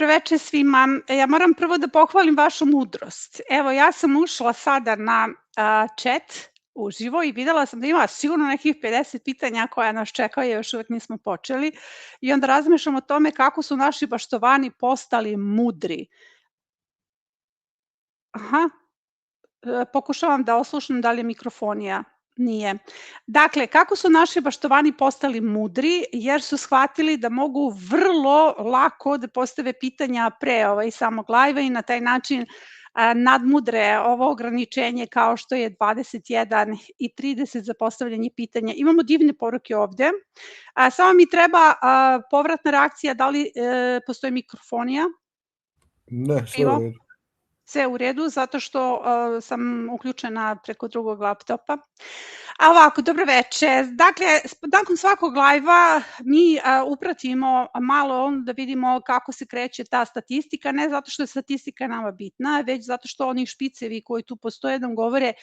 dobro veče svima. Ja moram prvo da pohvalim vašu mudrost. Evo, ja sam ušla sada na chat uživo i videla sam da ima sigurno nekih 50 pitanja koja nas čekaju, još uvek nismo počeli. I onda razmišljam o tome kako su naši baštovani postali mudri. Aha, pokušavam da oslušnem da li je mikrofonija. Nije. Dakle, kako su naši baštovani postali mudri, jer su shvatili da mogu vrlo lako da postave pitanja pre samog live-a i na taj način nadmudre ovo ograničenje kao što je 21 i 30 za postavljanje pitanja. Imamo divne poruke ovde. Samo mi treba povratna reakcija, da li postoji mikrofonija? Ne, sve u redu. Sve u redu, zato što sam uključena preko drugog laptopa. A ovako, dobro veče. Dakle, nakon svakog live-a mi upratimo malo da vidimo kako se kreće ta statistika, ne zato što je statistika nama bitna, već zato što oni špicevi koji tu postoje nam govore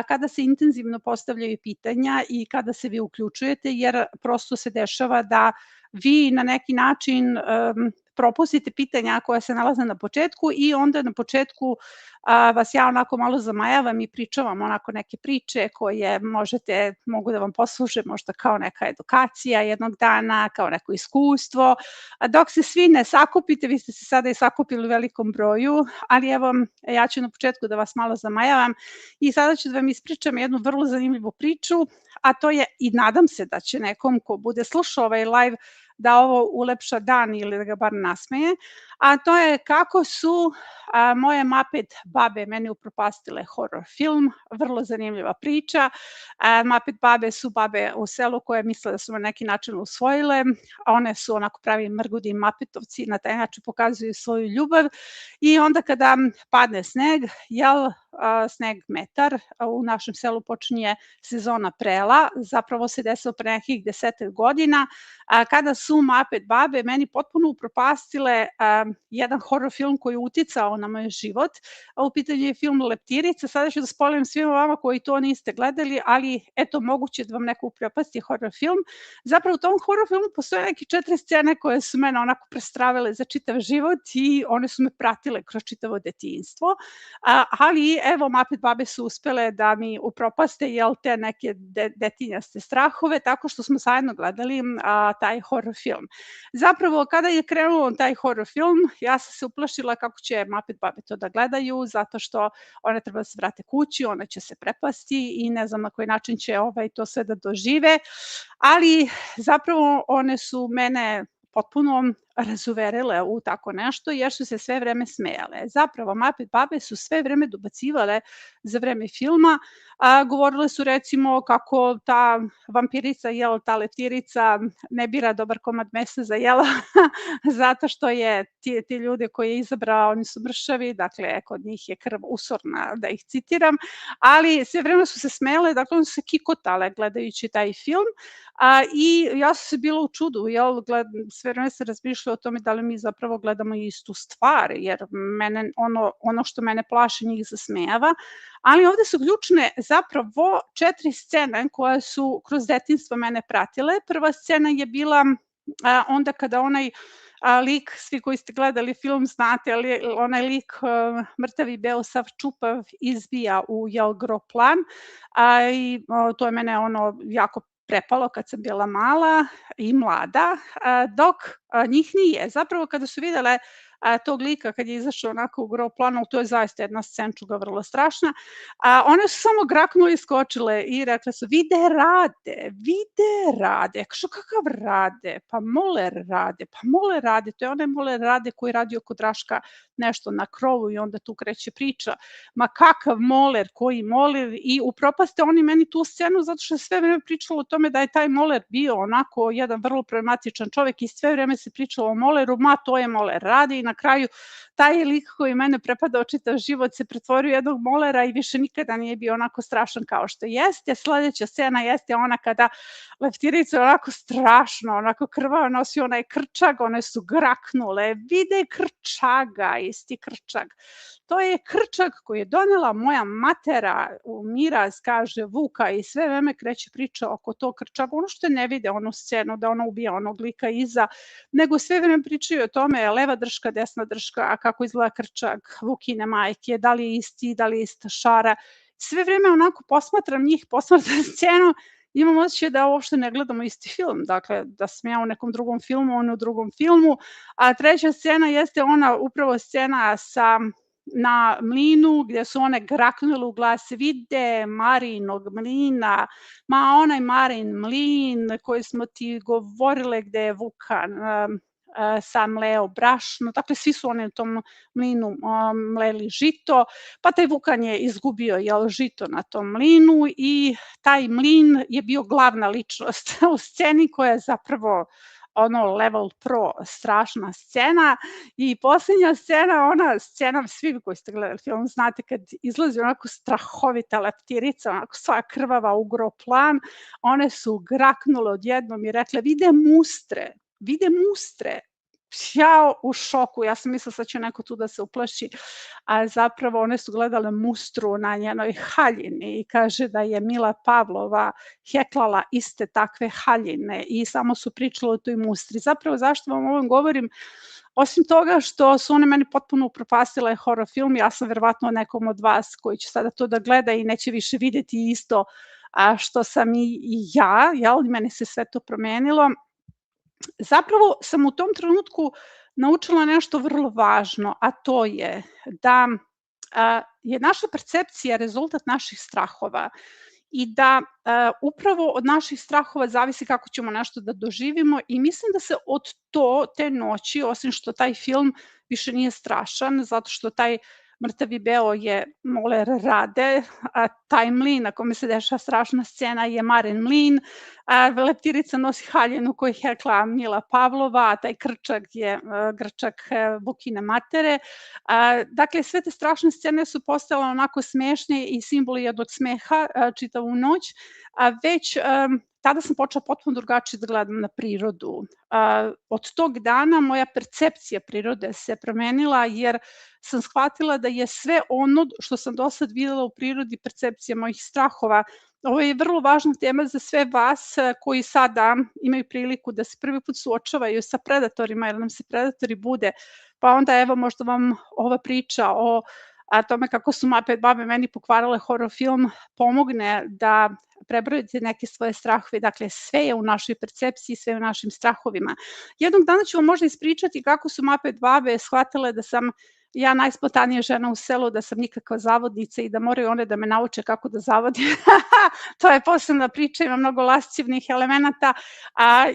kada se intenzivno postavljaju pitanja i kada se vi uključujete, jer prosto se dešava da vi na neki način propustite pitanja koja se nalaze na početku i onda na početku vas ja onako malo zamajavam i pričavam onako neke priče koje mogu da vam posluže možda kao neka edukacija jednog dana, kao neko iskustvo. Dok se svi ne sakupite, vi ste se sada i sakupili u velikom broju, ali evo ja ću na početku da vas malo zamajavam i sada ću da vam ispričam jednu vrlo zanimljivu priču, a to je, i nadam se da će nekom ko bude slušao ovaj live da ovo ulepša dan ili da ga bar nasmeje, a to je kako su moje Muppet babe meni upropastile horor film, vrlo zanimljiva priča. Muppet babe su babe u selu koje misle da su na neki način usvojile, a one su onako pravi mrgudi Muppetovci, na taj način pokazuju svoju ljubav i onda kada padne sneg, sneg metar, u našem selu počinje sezona prela, zapravo se desilo pre nekih 10 godina, kada su Muppet babe meni potpuno upropastile jedan horor film koji je uticao na moj život, a u pitanju je film Leptirica. Sada ću da spojlim svima vama koji to niste gledali, ali eto, moguće da vam neko upropasti horor film. Zapravo u tom horor filmu postoje neke 4 scene koje su mene onako prestravile za čitav život i one su me pratile kroz čitavo detinjstvo, ali evo Muppet babe su uspele da mi upropaste te neke detinjaste strahove, tako što smo zajedno gledali taj horor film. Zapravo, kada je krenuo taj horor film, ja sam se uplašila kako će Muppet babe to da gledaju, zato što one treba da se vrate kući, one će se prepasti i ne znam na koji način će to sve da dožive, ali zapravo one su mene potpuno razuverile u tako nešto, jer su se sve vreme smejale. Zapravo, Muppet babe su sve vreme dobacivale za vreme filma, govorile su recimo kako ta vampirica, ta leptirica ne bira dobar komad mesa za jelo, zato što je ti ljude koje je izabrao, oni su mršavi, dakle, kod njih je krv usorna, da ih citiram, ali sve vreme su se smejale, dakle, one su se kikotale gledajući taj film i ja sam se bila u čudu, sve vreme se razmišljala o tome da li mi zapravo gledamo istu stvar, jer ono što mene plaši njih zasmejava, ali ovde su ključne zapravo 4 scene koje su kroz detinjstvo mene pratile. Prva scena je bila onda kada onaj lik, svi koji ste gledali film znate, ali onaj lik mrtavi beo sav čupav izbija u groplan i to je mene jako prepalo kad sam bila mala i mlada, dok njih nije. Zapravo kada su videle tog lika kad je izašao onako u groplanu, to je zaista jedna scenčuga vrlo strašna, one su samo graknule i skočile i rekle su vide rade, što kakav rade, pa Moler rade, to je onaj Moler rade koji radi oko Draška nešto na krovu i onda tu kreće priča, ma kakav Moler, koji Moler, i upropaste oni meni tu scenu zato što je sve vreme pričalo o tome da je taj Moler bio onako jedan vrlo problematičan čovek i sve vreme se pričalo o Moleru, ma to je Moler radi, i na kraju taj lik koji mene prepadao čitav život se pretvorio u jednog Molera i više nikada nije bio onako strašan kao što jeste. Sledeća scena jeste ona kada leptirica onako strašno, onako krvavo nosi onaj krčag, one su graknule, vide krčaga, isti krčag. to je krčak koji je donela moja matera u miraz, kaže Vuka, i sve vreme kreće priča oko tog krčaka. Ono što ne vide onu scenu da ona ubija onog lika iza, nego sve vreme pričaju o tome leva drška, desna drška, a kako izgleda krčak Vukine majke, da li je isti, da li je ista šara. Sve vreme onako posmatram njih, posmatram scenu, imam osjećaj da uopšte ne gledamo isti film, dakle da sam ja u nekom drugom filmu, on u drugom filmu, a treća scena jeste ona upravo scena na mlinu gdje su one graknule u glas, vide Marinog mlina, ma onaj Marin mlin koji smo ti govorile gde je Vukan sam mleo brašno, dakle svi su oni u tom mlinu mleli žito, pa taj Vukan je izgubio žito na tom mlinu i taj mlin je bio glavna ličnost u sceni koja je zapravo ono level pro strašna scena i posljednja scena, ona scena, svi koji ste gledali film znate kad izlazi onako strahovita leptirica, onako sva krvava ugroplan, one su graknule odjednom i rekle vide mustre. Ja u šoku, ja sam mislila sad će neko tu da se uplaši, a zapravo one su gledale mustru na njenoj haljini i kaže da je Mila Pavlova heklala iste takve haljine i samo su pričale o toj mustri. Zapravo zašto vam ovo govorim? Osim toga što su one meni potpuno upropastile horor film, ja sam verovatno nekom od vas koji će sada to da gleda i neće više videti isto što sam i ja, meni se sve to promenilo. Zapravo sam u tom trenutku naučila nešto vrlo važno, a to je da je naša percepcija rezultat naših strahova i da upravo od naših strahova zavisi kako ćemo nešto da doživimo i mislim da se od te noći, osim što taj film više nije strašan, zato što taj Mrtavi beo je Moler Rade, a taj mlin na kome se dešava strašna scena je Marin mlin, a leptirica nosi haljinu koju je hekla Mila Pavlova, a taj krčak je grčak Vukine matere. Dakle, sve te strašne scene su postale onako smešne i simboli jednog smeha čitavu noć, a već tada sam počela potpuno drugačije da gledam na prirodu. Od tog dana moja percepcija prirode se promenila jer sam shvatila da je sve ono što sam do sad videla u prirodi percepcija mojih strahova. Ovo je vrlo važna tema za sve vas koji sada imaju priliku da se prvi put suočavaju sa predatorima, jer nam se predatori bude. Pa onda evo možda vam ova priča o tome kako su Muppet babe meni pokvarile horor film pomogne da prebrojite neke svoje strahove. Dakle, sve je u našoj percepciji, sve je u našim strahovima. Jednog dana ću vam možda ispričati kako su Muppet babe shvatile da sam ja najspontanija žena u selu, da sam nikakva zavodnica i da moraju one da me nauče kako da zavodim. To je posebna priča, ima mnogo lascivnih elemenata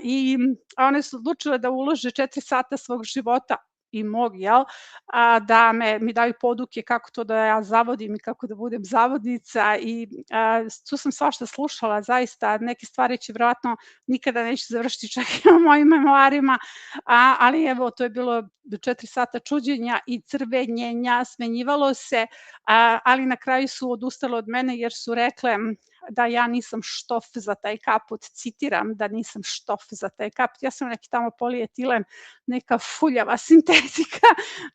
i one su odlučile da ulože 4 sata svog života i mog, da mi daju poduke kako to da ja zavodim i kako da budem zavodnica i tu sam svašta slušala, zaista neke stvari će verovatno nikada neće završiti čak i u mojim memoarima, ali evo to je bilo 4 sata čuđenja i crvenjenja, smenjivalo se, ali na kraju su odustale od mene jer su rekle da ja nisam štof za taj kaput, citiram da nisam štof za taj kaput, ja sam neki tamo polietilen, neka fuljava sintetika,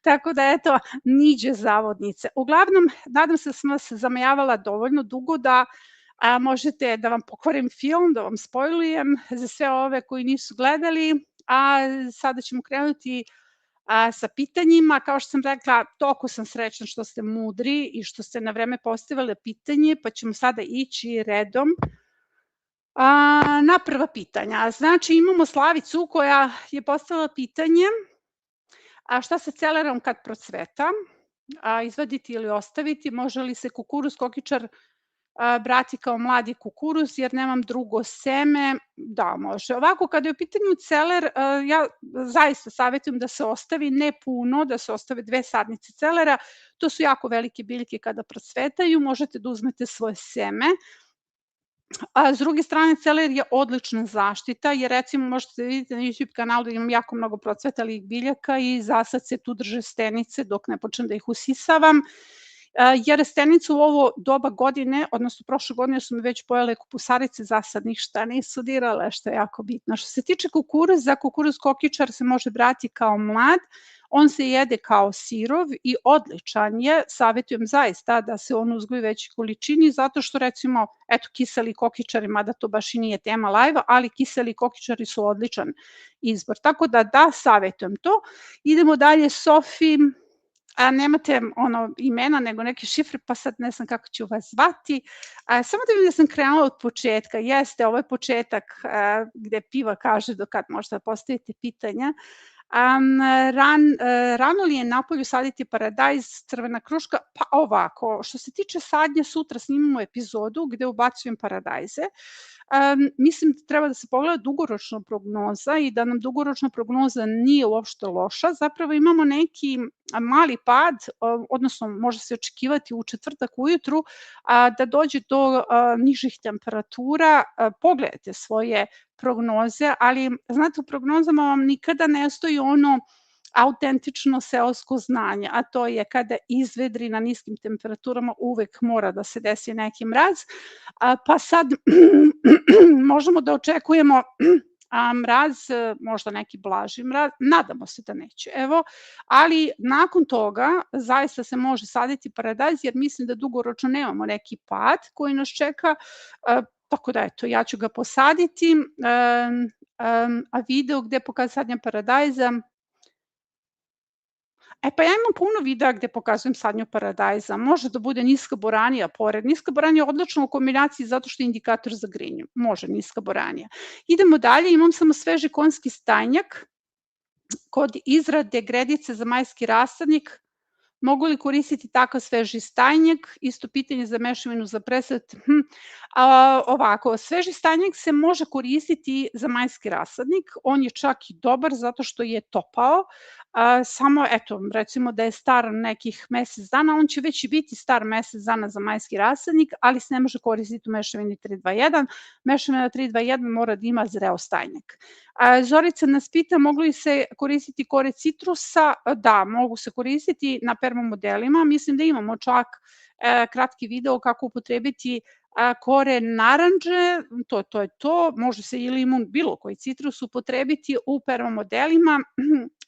tako da eto, niđe zavodnice. Uglavnom, nadam se da sam vas zamajavala dovoljno dugo da možete da vam pokvarim film, da vam spojlujem za sve ove koji nisu gledali, a sada ćemo krenuti sa pitanjima. Kao što sam rekla, toliko sam srećna što ste mudri i što ste na vreme postavili pitanje, pa ćemo sada ići redom na prva pitanja. Znači, imamo Slavicu koja je postavila pitanje šta sa celerom kad procveta, izvaditi ili ostaviti, može li se kukuruz kokičar brati kao mladi kukuruz jer nemam drugo seme? Da, može. Ovako, kada je u pitanju celer, ja zaista savjetujem da se ostavi, ne puno, da se ostave 2 sadnice celera, to su jako velike biljke kada procvetaju, možete da uzmete svoje seme. S druge strane, celer je odlična zaštita, jer recimo možete da vidite na YouTube kanalu da imam jako mnogo procvetalih biljaka i za sad se tu drže stenice dok ne počnem da ih usisavam. jer stenice u ovo doba godine, odnosno prošle godine su mi već pojele kupusarice, za sad ništa nisu dirale, što je jako bitno. Što se tiče kukuruza, kukuruz kokičar se može brati kao mlad, on se jede kao sirov i odličan je, savjetujem zaista da se on uzgoji u većoj količini, zato što recimo, eto, kiseli kokičari, mada to baš i nije tema live-a, ali kiseli kokičari su odličan izbor. Tako da, savjetujem to. Idemo dalje, Sofi, nemate imena, nego neke šifre, pa sad ne znam kako ću vas zvati. Samo da vidim da sam krenula od početka. Jeste, ovo je početak gde Piva kaže do kad možda postavite pitanja. Rano li je napolju saditi paradajz, crvena kruška? Pa ovako, što se tiče sadnje, sutra snimamo epizodu gde ubacujem paradajze. Mislim da treba da se pogleda dugoročna prognoza i da nam dugoročna prognoza nije uopšte loša. Zapravo imamo neki mali pad, odnosno može se očekivati u četvrtak ujutru da dođe do nižih temperatura. Pogledajte svoje prognoze, ali znate, u prognozama vam nikada ne stoji ono autentično seosko znanje, a to je kada izvedri na niskim temperaturama uvek mora da se desi neki mraz, pa sad možemo da očekujemo mraz, možda neki blaži mraz, nadamo se da neće, evo, ali nakon toga zaista se može saditi paradajz, jer mislim da dugoročno nemamo neki pad koji nas čeka, tako da eto, ja ću ga posaditi, a video gde pokazuje sadnja paradajza, pa ja imam puno videa gde pokazujem sadnju paradajza, može da bude niska boranija pored. Niska boranija je odlična u kombinaciji zato što je indikator za grinju, može niska boranija. Idemo dalje, imam samo sveži konjski stajnjak kod izrade gredice za majski rasadnik. Mogu li koristiti takav sveži stajnjak? Isto pitanje za mešavinu za presad. Ovako, sveži stajnjak se može koristiti za majski rasadnik, on je čak i dobar zato što je topao, samo eto, recimo da je star nekih mesec dana, on će već i biti star mesec dana za majski rasadnik, ali se ne može koristiti u mešavini 321. Mešavina 321 mora da ima zreo stajnjak. Zorica nas pita, mogu li se koristiti kore citrusa? Da, mogu se koristiti na permomodelima. Mislim da imamo čak kratki video kako upotrebiti kore naranđe, to je to, može se i limun, bilo koji citrus upotrebiti u permomodelima,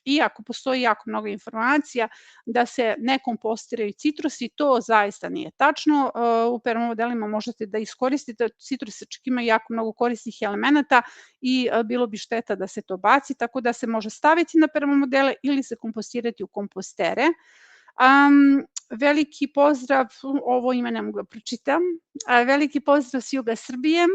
iako postoji jako mnogo informacija da se ne kompostiraju citrusi, to zaista nije tačno. U permomodelima možete da iskoristite, citrus čak ima jako mnogo korisnih elemenata i bilo bi šteta da se to baci, tako da se može staviti na permomodele ili se kompostirati u kompostere. Veliki pozdrav, ovo ime ne mogu da pročitam, veliki pozdrav s juga Srbije,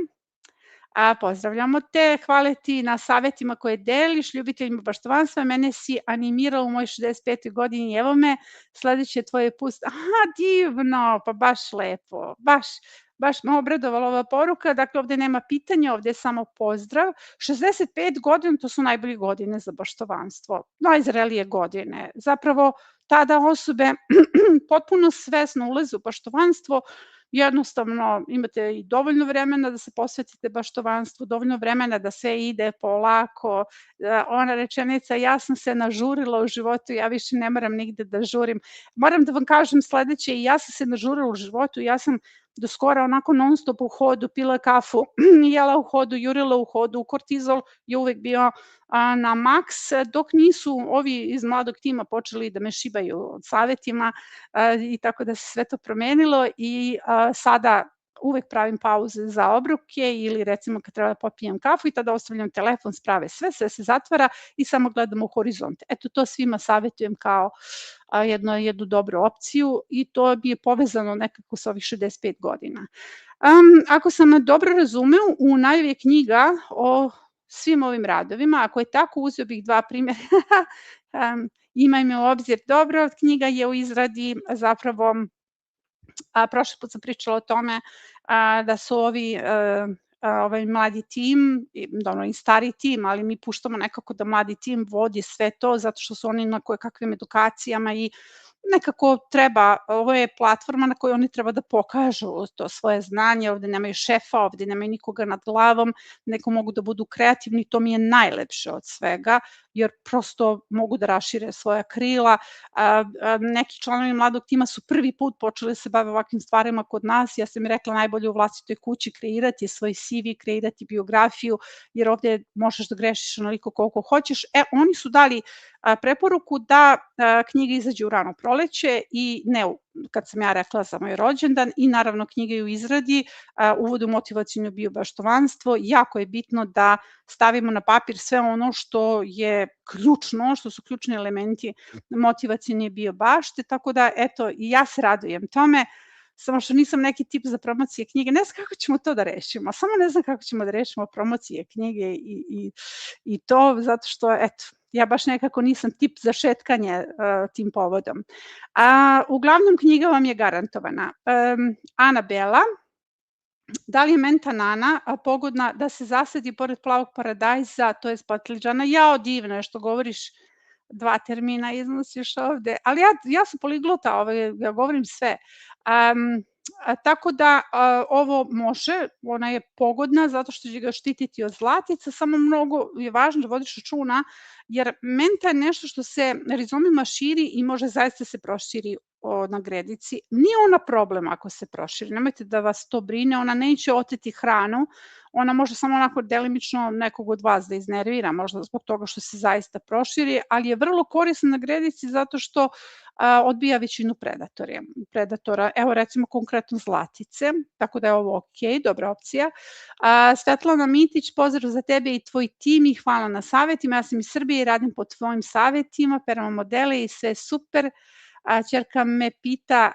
pozdravljamo te, hvala ti na savjetima koje deliš, ljubiteljima baštovanstva, mene si animirao u moj 65. godini, evo me, sledeće je tvoje pust, divno, pa baš lepo, baš me obradovala ova poruka, dakle ovde nema pitanja, ovde je samo pozdrav. 65 godina, to su najbolje godine za baštovanstvo, najzrelije godine, zapravo tada osobe potpuno svesno ulaze u baštovanstvo, jednostavno imate i dovoljno vremena da se posvetite baštovanstvu, dovoljno vremena da sve ide polako, ona rečenica, ja sam se nažurila u životu, ja više ne moram nigde da žurim. Moram da vam kažem sledeće, ja sam se nažurila u životu, ja sam do skora onako non stop u hodu, pila kafu, jela u hodu, jurila u hodu, kortizol je uvek bio na maks, dok nisu ovi iz mladog tima počeli da me šibaju savjetima i tako da se sve to promenilo i sada uvek pravim pauze za obruke ili recimo kad treba da popijem kafu i tada ostavljam telefon, sprave sve se zatvara i samo gledam u horizont. Eto, to svima savjetujem kao jednu dobru opciju i to bi je povezano nekako sa ovih 65 godina. Ako sam dobro razumeo, u najavi je knjiga o svim ovim radovima, ako je tako, uzeo bih 2 primjera, imaj me u obzir, dobro, knjiga je u izradi, zapravo, prošli put sam pričala o tome da su ovaj mladi tim, i stari tim, ali mi puštamo nekako da mladi tim vodi sve to, zato što su oni na kojekakvim edukacijama i nekako treba, ovo je platforma na kojoj oni treba da pokažu to svoje znanje, ovde nemaju šefa, ovde nemaju nikoga nad glavom, neko mogu da budu kreativni, to mi je najlepše od svega, jer prosto mogu da rašire svoja krila. Neki članovi mladog tima su prvi put počeli da se bave ovakvim stvarima kod nas, ja sam im rekla najbolje u vlastitoj kući kreirati svoj CV, kreirati biografiju, jer ovde možeš da grešiš onoliko koliko hoćeš. Oni su dali preporuku da knjiga izađe u rano proleće i ne kad sam ja rekla za moj rođendan i naravno knjiga je u izradi, uvod u motivaciono biobaštovanstvo. Jako je bitno da stavimo na papir sve ono što je ključno, što su ključni elementi motivacione biobašte, tako da eto i ja se radujem tome, samo što nisam neki tip za promocije knjige. Ne znam kako ćemo to da rešimo, samo ne znam kako ćemo da rešimo promocije knjige i to, zato što eto, ja baš nekako nisam tip za šetkanje tim povodom. Uglavnom knjiga vam je garantovana. Anabela, da li je menta nana pogodna da se zasadi pored plavog paradajza, to je patliđana? Jao, divno je što govoriš 2 termina, iznosiš ovde, ali ja sam poliglota, ja govorim sve. Tako da ovo može, ona je pogodna zato što će ga štititi od zlatica, samo mnogo je važno da vodiš računa, jer menta je nešto što se rizomima širi i može zaista se proširi na gredici. Nije ona problem ako se proširi, nemojte da vas to brine, ona neće oteti hranu, ona može samo onako delimično nekog od vas da iznervira, možda zbog toga što se zaista proširi, ali je vrlo korisna na gredici zato što odbija većinu predatora. Evo recimo konkretno zlatice, tako da je ovo ok, dobra opcija. Svetlana Mitić, pozdrav za tebe i tvoj tim i hvala na savjetima. Ja sam iz Srbije i radim po tvojim savjetima, peramo modele i sve super. Ćerka me pita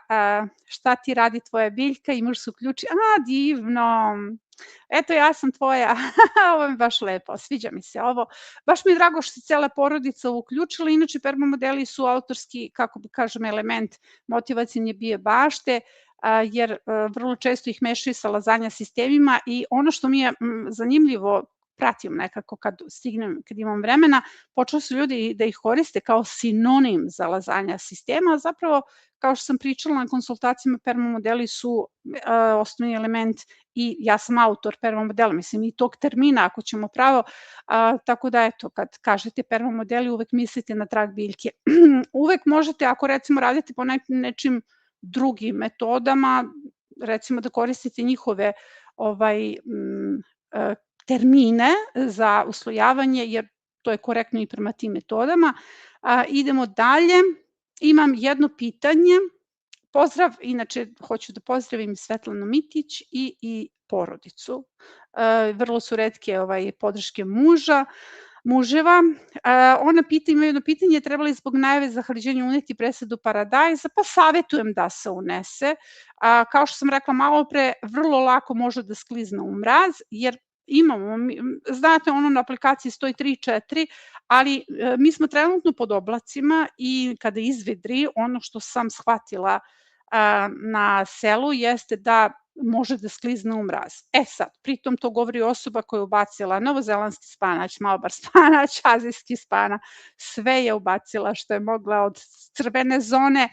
šta ti radi tvoja biljka i muž se uključi. Divno, eto ja sam tvoja, ovo mi baš lepo, sviđa mi se ovo. Baš mi je drago što se cela porodica uključila, inače permamodeli su autorski, kako bi kažem, element motivacione biobašte, jer vrlo često ih mešaju sa lazanja sistemima i ono što mi je zanimljivo, pratim nekako kad imam vremena, počeli su ljudi da ih koriste kao sinonim za lazanja sistema, a zapravo, kao što sam pričala na konsultacijama, permamodeli su osnovni element i ja sam autor permamodela, mislim i tog termina ako ćemo pravo, tako da eto, kad kažete permamodeli uvek mislite na trag biljke. Uvek možete, ako recimo radite po nečim drugim metodama, recimo da koristite njihove termine za uslojavanje, jer to je korektno i prema tim metodama. Idemo dalje. Imam jedno pitanje. Pozdrav, inače hoću da pozdravim Svetlanu Mitić i porodicu. Vrlo su retke podrške muževa. Ima jedno pitanje, treba li zbog najave za hlađenje uneti presadu paradajza? Pa savetujem da se unese. Kao što sam rekla malo pre, vrlo lako može da sklizne u mraz, jer imamo, znate, ono na aplikaciji stoji 3-4, ali mi smo trenutno pod oblacima i kada izvedri, ono što sam shvatila na selu jeste da može da sklizne u mraz. Sad, pritom to govori osoba koja je ubacila novozelandski spanać, malbar spanać, azijski spana, sve je ubacila što je mogla od crvene zone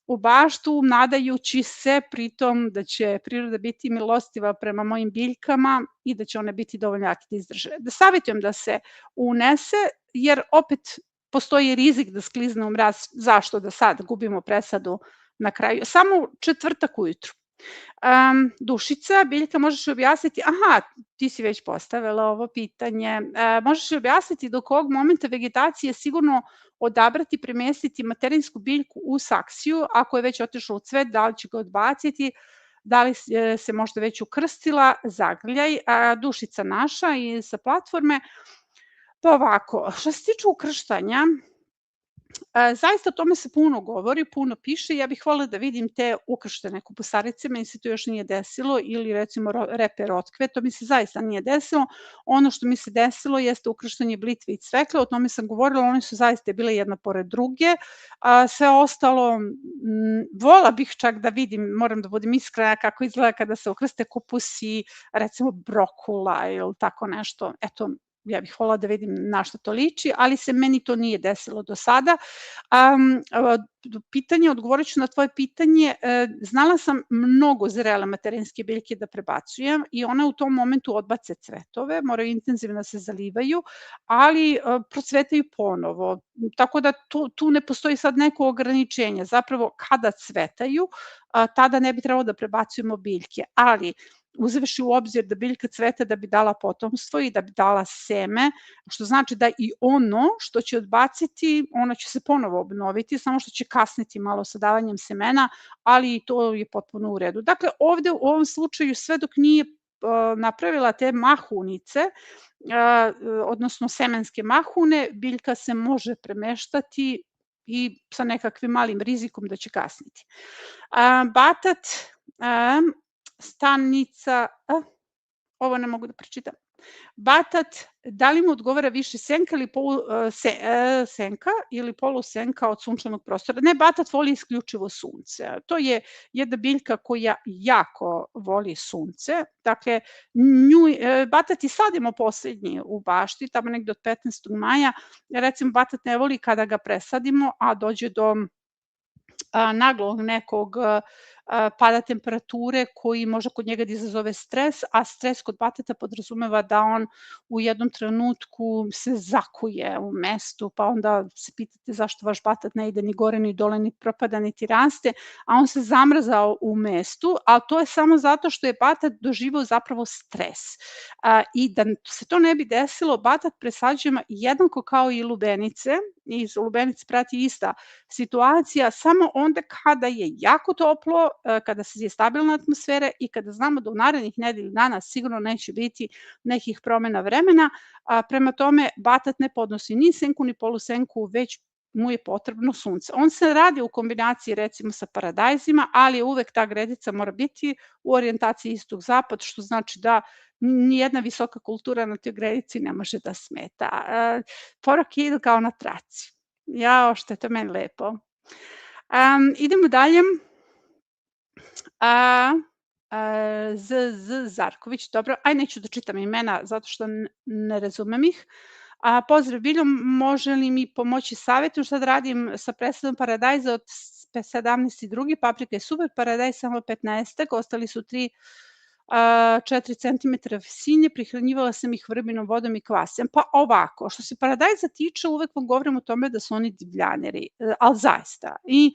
u baštu, nadajući se pritom da će priroda biti milostiva prema mojim biljkama i da će one biti dovoljno jake da izdrže. Da savjetujem da se unese, jer opet postoji rizik da sklizne u mraz. Zašto da sad gubimo presadu na kraju? Samo četvrtak ujutru. Dušica, biljka, možeš li objasniti, ti si već postavila ovo pitanje, možeš li objasniti do kog momenta vegetacije sigurno odabrati, premestiti materinsku biljku u saksiju, ako je već otišla u cvet, da li će ga odbaciti, da li se možda već ukrstila, zagrljaj, Dušica naša i sa platforme. Pa ovako, što se tiče ukrštanja, zaista o tome se puno govori, puno piše, ja bih voljela da vidim te ukrštene kupusarice, meni se to još nije desilo, ili recimo repe rotkve, to mi se zaista nije desilo. Ono što mi se desilo jeste ukrštanje blitve i cvekle, o tome sam govorila, one su zaista bile jedna pored druge, sve ostalo, vola bih čak da vidim, moram da budem iskrena kako izgleda kada se ukrste kupusi, recimo brokula ili tako nešto, eto, ja bih voljela da vidim na šta to liči, ali se meni to nije desilo do sada. Odgovorit ću na tvoje pitanje, znala sam mnogo zrele materinske biljke da prebacujem i one u tom momentu odbace cvetove, moraju intenzivno da se zalivaju, ali procvetaju ponovo. Tako da tu ne postoji sad neko ograničenje. Zapravo kada cvetaju, tada ne bi trebalo da prebacujemo biljke, ali uzevši u obzir da biljka cveta da bi dala potomstvo i da bi dala seme, što znači da i ono što će odbaciti, ono će se ponovo obnoviti, samo što će kasniti malo sa davanjem semena, ali i to je potpuno u redu. Dakle, ovde u ovom slučaju sve dok nije napravila te mahunice, odnosno semenske mahune, biljka se može premeštati i sa nekakvim malim rizikom da će kasniti. Batat, stanica, ovo ne mogu da pročitam. Batat, da li mu odgovara više senka ili polusenka od sunčanog prostora? Ne, batat voli isključivo sunce. To je jedna biljka koja jako voli sunce. Dakle, batat i sadimo poslednji u bašti, tamo negde od 15. maja. Recimo, batat ne voli kada ga presadimo, a dođe do naglog nekog pada temperature koji može kod njega da izazove stres, a stres kod bateta podrazumeva da on u jednom trenutku se zakuje u mestu, pa onda se pitate zašto vaš batat ne ide ni gore ni dole, ni propada, niti raste, a on se zamrzao u mestu, a to je samo zato što je batat doživao zapravo stres. I da se to ne bi desilo, batat presađujemo jednako kao i lubenice, i lubenice prati ista situacija, samo onda kada je jako toplo, kada je stabilna atmosfera i kada znamo da u narednih nedelju dana sigurno neće biti nekih promena vremena, prema tome batat ne podnosi ni senku ni polusenku, već mu je potrebno sunce. On se radi u kombinaciji recimo sa paradajzima, ali uvek ta gredica mora biti u orijentaciji istok-zapad, što znači da nijedna visoka kultura na toj gredici ne može da smeta. Poruke idu kao na traci. Jao, što je to meni lepo. Idemo dalje. Z. Zarković, dobro, neću da čitam imena zato što ne razumem ih. Pozdrav Biljom, može li mi pomoći savjetom šta da radim sa presadom paradajza od 17.2. Paprika je super, paradajz samo 15, ostali su 4 cm visine, prihranjivala sam ih vrbinom vodom i kvasem. Pa ovako, što se paradajza tiče, uvek vam govorim o tome da su oni divljaneri, ali zaista. I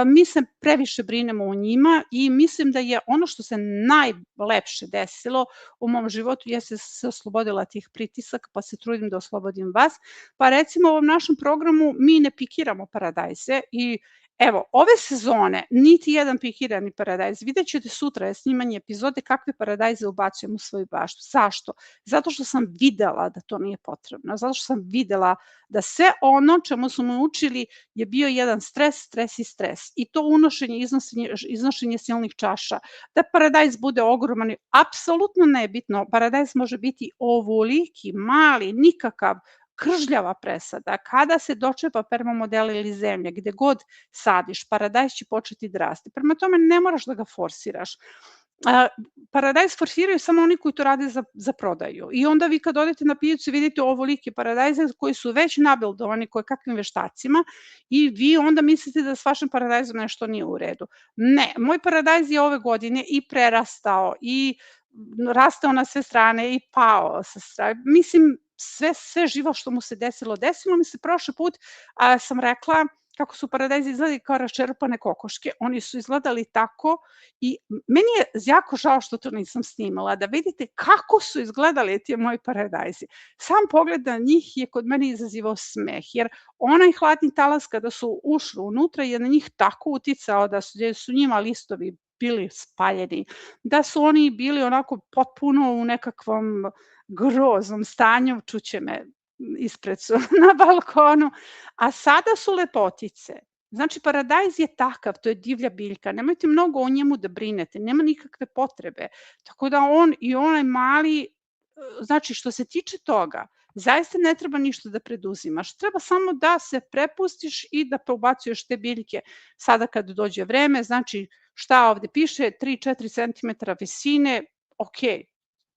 mi se previše brinemo o njima i mislim da je ono što se najlepše desilo u mom životu, jeste se oslobodila tih pritisaka, pa se trudim da oslobodim vas. Pa recimo u ovom našem programu mi ne pikiramo paradajze i evo, ove sezone niti jedan pikirani paradajz, vidjet ćete sutra je snimanje epizode kakve paradajze ubacujem u svoju baštu. Zašto? Zato što sam videla da to nije potrebno, zato što sam videla da sve ono čemu smo me učili je bio jedan stres i stres. I to unošenje, iznošenje silnih čaša. Da paradajz bude ogroman, apsolutno nebitno, paradajz može biti ovoliki, mali, nikakav, kržljava presada, kada se dočepa permamodela ili zemlje, gde god sadiš, paradajz će početi da raste. Prema tome ne moraš da ga forsiraš. Paradajz forsiraju samo oni koji to rade za prodaju. I onda vi kad odete na pijacu vidite ovolike paradajze koji su već nabildovani koje kakvim veštacima i vi onda mislite da s vašim paradajzom nešto nije u redu. Ne, moj paradajz je ove godine i prerastao i rastao na sve strane i pao sa strane. Mislim, sve živo što mu se desilo mi se prošli put, sam rekla kako su paradajzi izgledali kao raščerupane kokoške, oni su izgledali tako i meni je jako žao što to nisam snimala, da vidite kako su izgledali ti moji paradajzi. Sam pogled na njih je kod mene izazivao smeh, jer onaj hladni talas kada su ušli unutra je na njih tako uticao da su njima listovi bili spaljeni, da su oni bili onako potpuno u nekakvom groznom stanju, čuće me ispred su na balkonu, a sada su lepotice. Znači, paradajz je takav, to je divlja biljka, nemojte mnogo o njemu da brinete, nema nikakve potrebe. Tako da on i onaj mali, znači što se tiče toga, zaista ne treba ništa da preduzimaš, treba samo da se prepustiš i da ubacuješ te biljke sada kad dođe vreme, znači šta ovde piše, 3-4 cm visine, ok,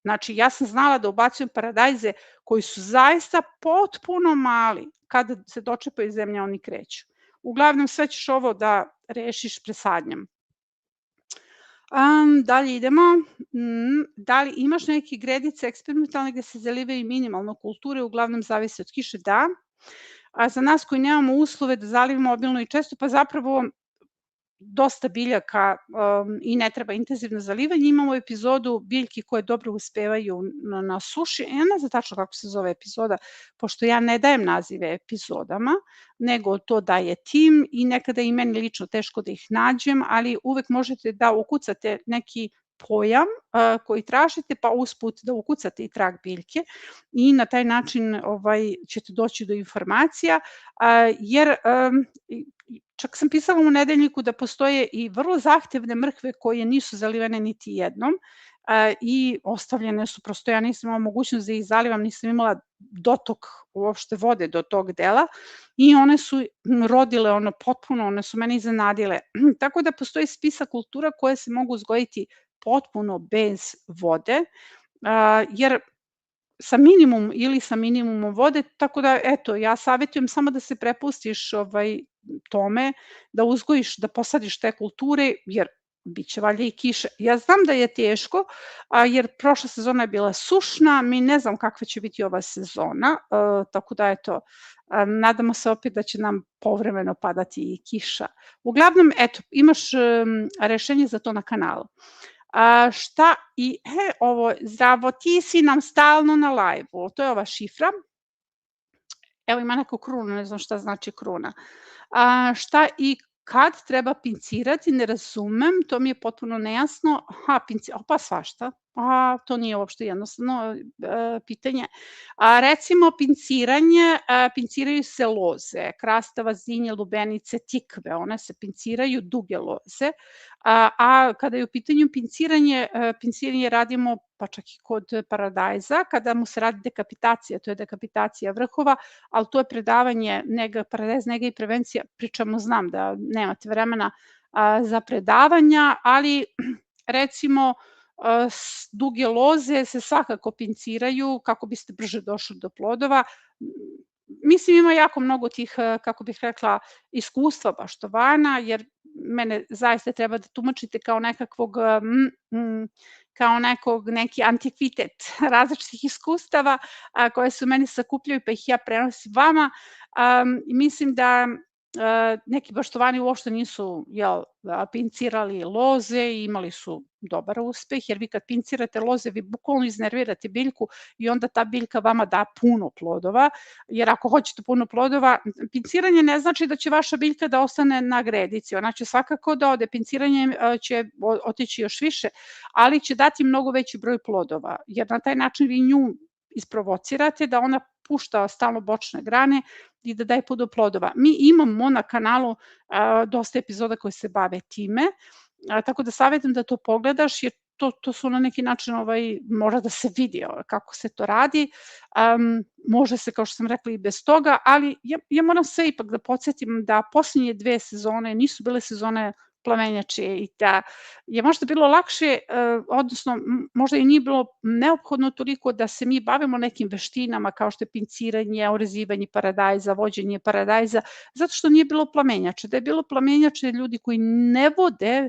Znači, ja sam znala da ubacujem paradajze koji su zaista potpuno mali. Kada se dočepaju zemlje, oni kreću. Uglavnom, sve ćeš ovo da rešiš presadnjom. Dalje idemo. Da li imaš neke gredice eksperimentalne gde se zalivaju minimalno kulture, uglavnom zavisi od kiše? Da. A za nas koji nemamo uslove da zalivamo obilno i često, pa zapravo dosta biljaka i ne treba intenzivno zalivanje. Imamo epizodu biljki koje dobro uspevaju na suši. Ja ne znam tačno kako se zove epizoda, pošto ja ne dajem nazive epizodama, nego to daje tim i nekada i meni lično teško da ih nađem, ali uvek možete da ukucate neki pojam koji tražite, pa usput da ukucate i trag biljke i na taj način ćete doći do informacija, jer čak sam pisala u nedeljniku da postoje i vrlo zahtevne mrkve koje nisu zalivene niti jednom i ostavljene su, prosto ja nisam imala mogućnost da ih zalivam, nisam imala dotok uopšte vode do tog dela i one su rodile potpuno, one su mene iznenadile. Tako da postoji spisak kultura koje se mogu uzgojiti potpuno bez vode, jer sa minimumom vode, tako da eto, ja savjetujem samo da se prepustiš tome, da uzgojiš, da posadiš te kulture, jer biće valjda i kiše. Ja znam da je teško, jer prošla sezona je bila sušna, mi ne znam kakva će biti ova sezona, tako da eto, nadamo se opet da će nam povremeno padati i kiša. Uglavnom, eto, imaš rešenje za to na kanalu. Ovo, zdravo, ti si nam stalno na live-u, to je ova šifra. Evo ima neko kruna, ne znam šta znači kruna. Šta i kad treba pincirati, ne razumem, to mi je potpuno nejasno. Pa svašta, to nije uopšte jednostavno pitanje. Recimo pinciraju se loze, krastava, zinje, lubenice, tikve, one se pinciraju, duge loze, a kada je u pitanju pinciranje radimo pa čak i kod paradajza, kada mu se radi dekapitacija, to je dekapitacija vrhova, ali to je predavanje paradajz, nega i prevencija, pričamo, znam da nemate vremena za predavanja, ali recimo duge loze se svakako pinciraju kako biste brže došli do plodova. Mislim, ima jako mnogo tih, kako bih rekla, iskustva baštovana, jer mene zaista treba da tumačite kao neki antikvitet različitih iskustava koje su meni sakupljaju, pa ih ja prenosim vama. Mislim da neki baštovani uopšte nisu pincirali loze i imali su dobar uspeh, jer vi kad pincirate loze, vi bukvalno iznervirate biljku i onda ta biljka vama da puno plodova, jer ako hoćete puno plodova, pinciranje ne znači da će vaša biljka da ostane na gredici, ona će svakako da ode, pinciranjem će otići još više, ali će dati mnogo veći broj plodova, jer na taj način vi nju isprovocirate da ona pušta stalno bočne grane i da daje puno plodova. Mi imamo na kanalu dosta epizoda koje se bave time, tako da savjetujem da to pogledaš, jer to su na neki način, mora da se vidi kako se to radi, može se, kao što sam rekla, i bez toga, ali ja moram sve ipak da podsjetim da poslednje 2 sezone nisu bile sezone plamenjače i da je možda bilo lakše, odnosno možda i nije bilo neophodno toliko da se mi bavimo nekim veštinama kao što je pinciranje, orezivanje paradajza, vođenje paradajza, zato što nije bilo plamenjače. Da je bilo plamenjače, ljudi koji ne vode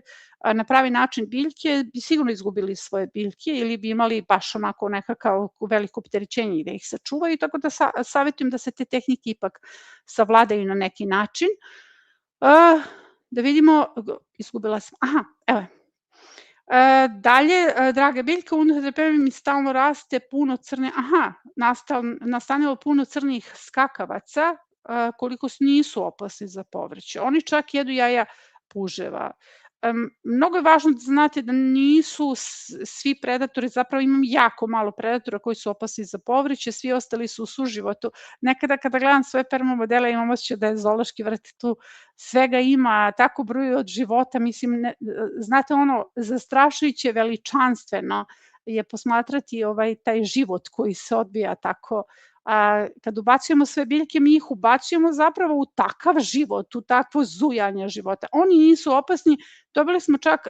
na pravi način biljke bi sigurno izgubili svoje biljke ili bi imali baš onako nekakav veliko opterećenje i da ih sačuvaju, tako da savjetujem da se te tehnike ipak savladaju na neki način. Da vidimo, izgubila sam, evo je. Dalje, drage biljke, unutar mi stalno raste puno nastanilo puno crnih skakavaca, koliko nisu opasni za povrće. Oni čak jedu jaja puževa. Mnogo je važno da znate da nisu svi predatori, zapravo imam jako malo predatora koji su opasni za povrće, svi ostali su u suživotu. Nekada kada gledam svoje permamodele imam osjećaj da je zoološki vrt, tu svega ima, tako bruju od života, mislim, znate zastrašujuće veličanstveno je posmatrati taj život koji se odvija tako. Kad ubacujemo sve biljke, mi ih ubacujemo zapravo u takav život, u takvo zujanje života. Oni nisu opasni, dobili smo čak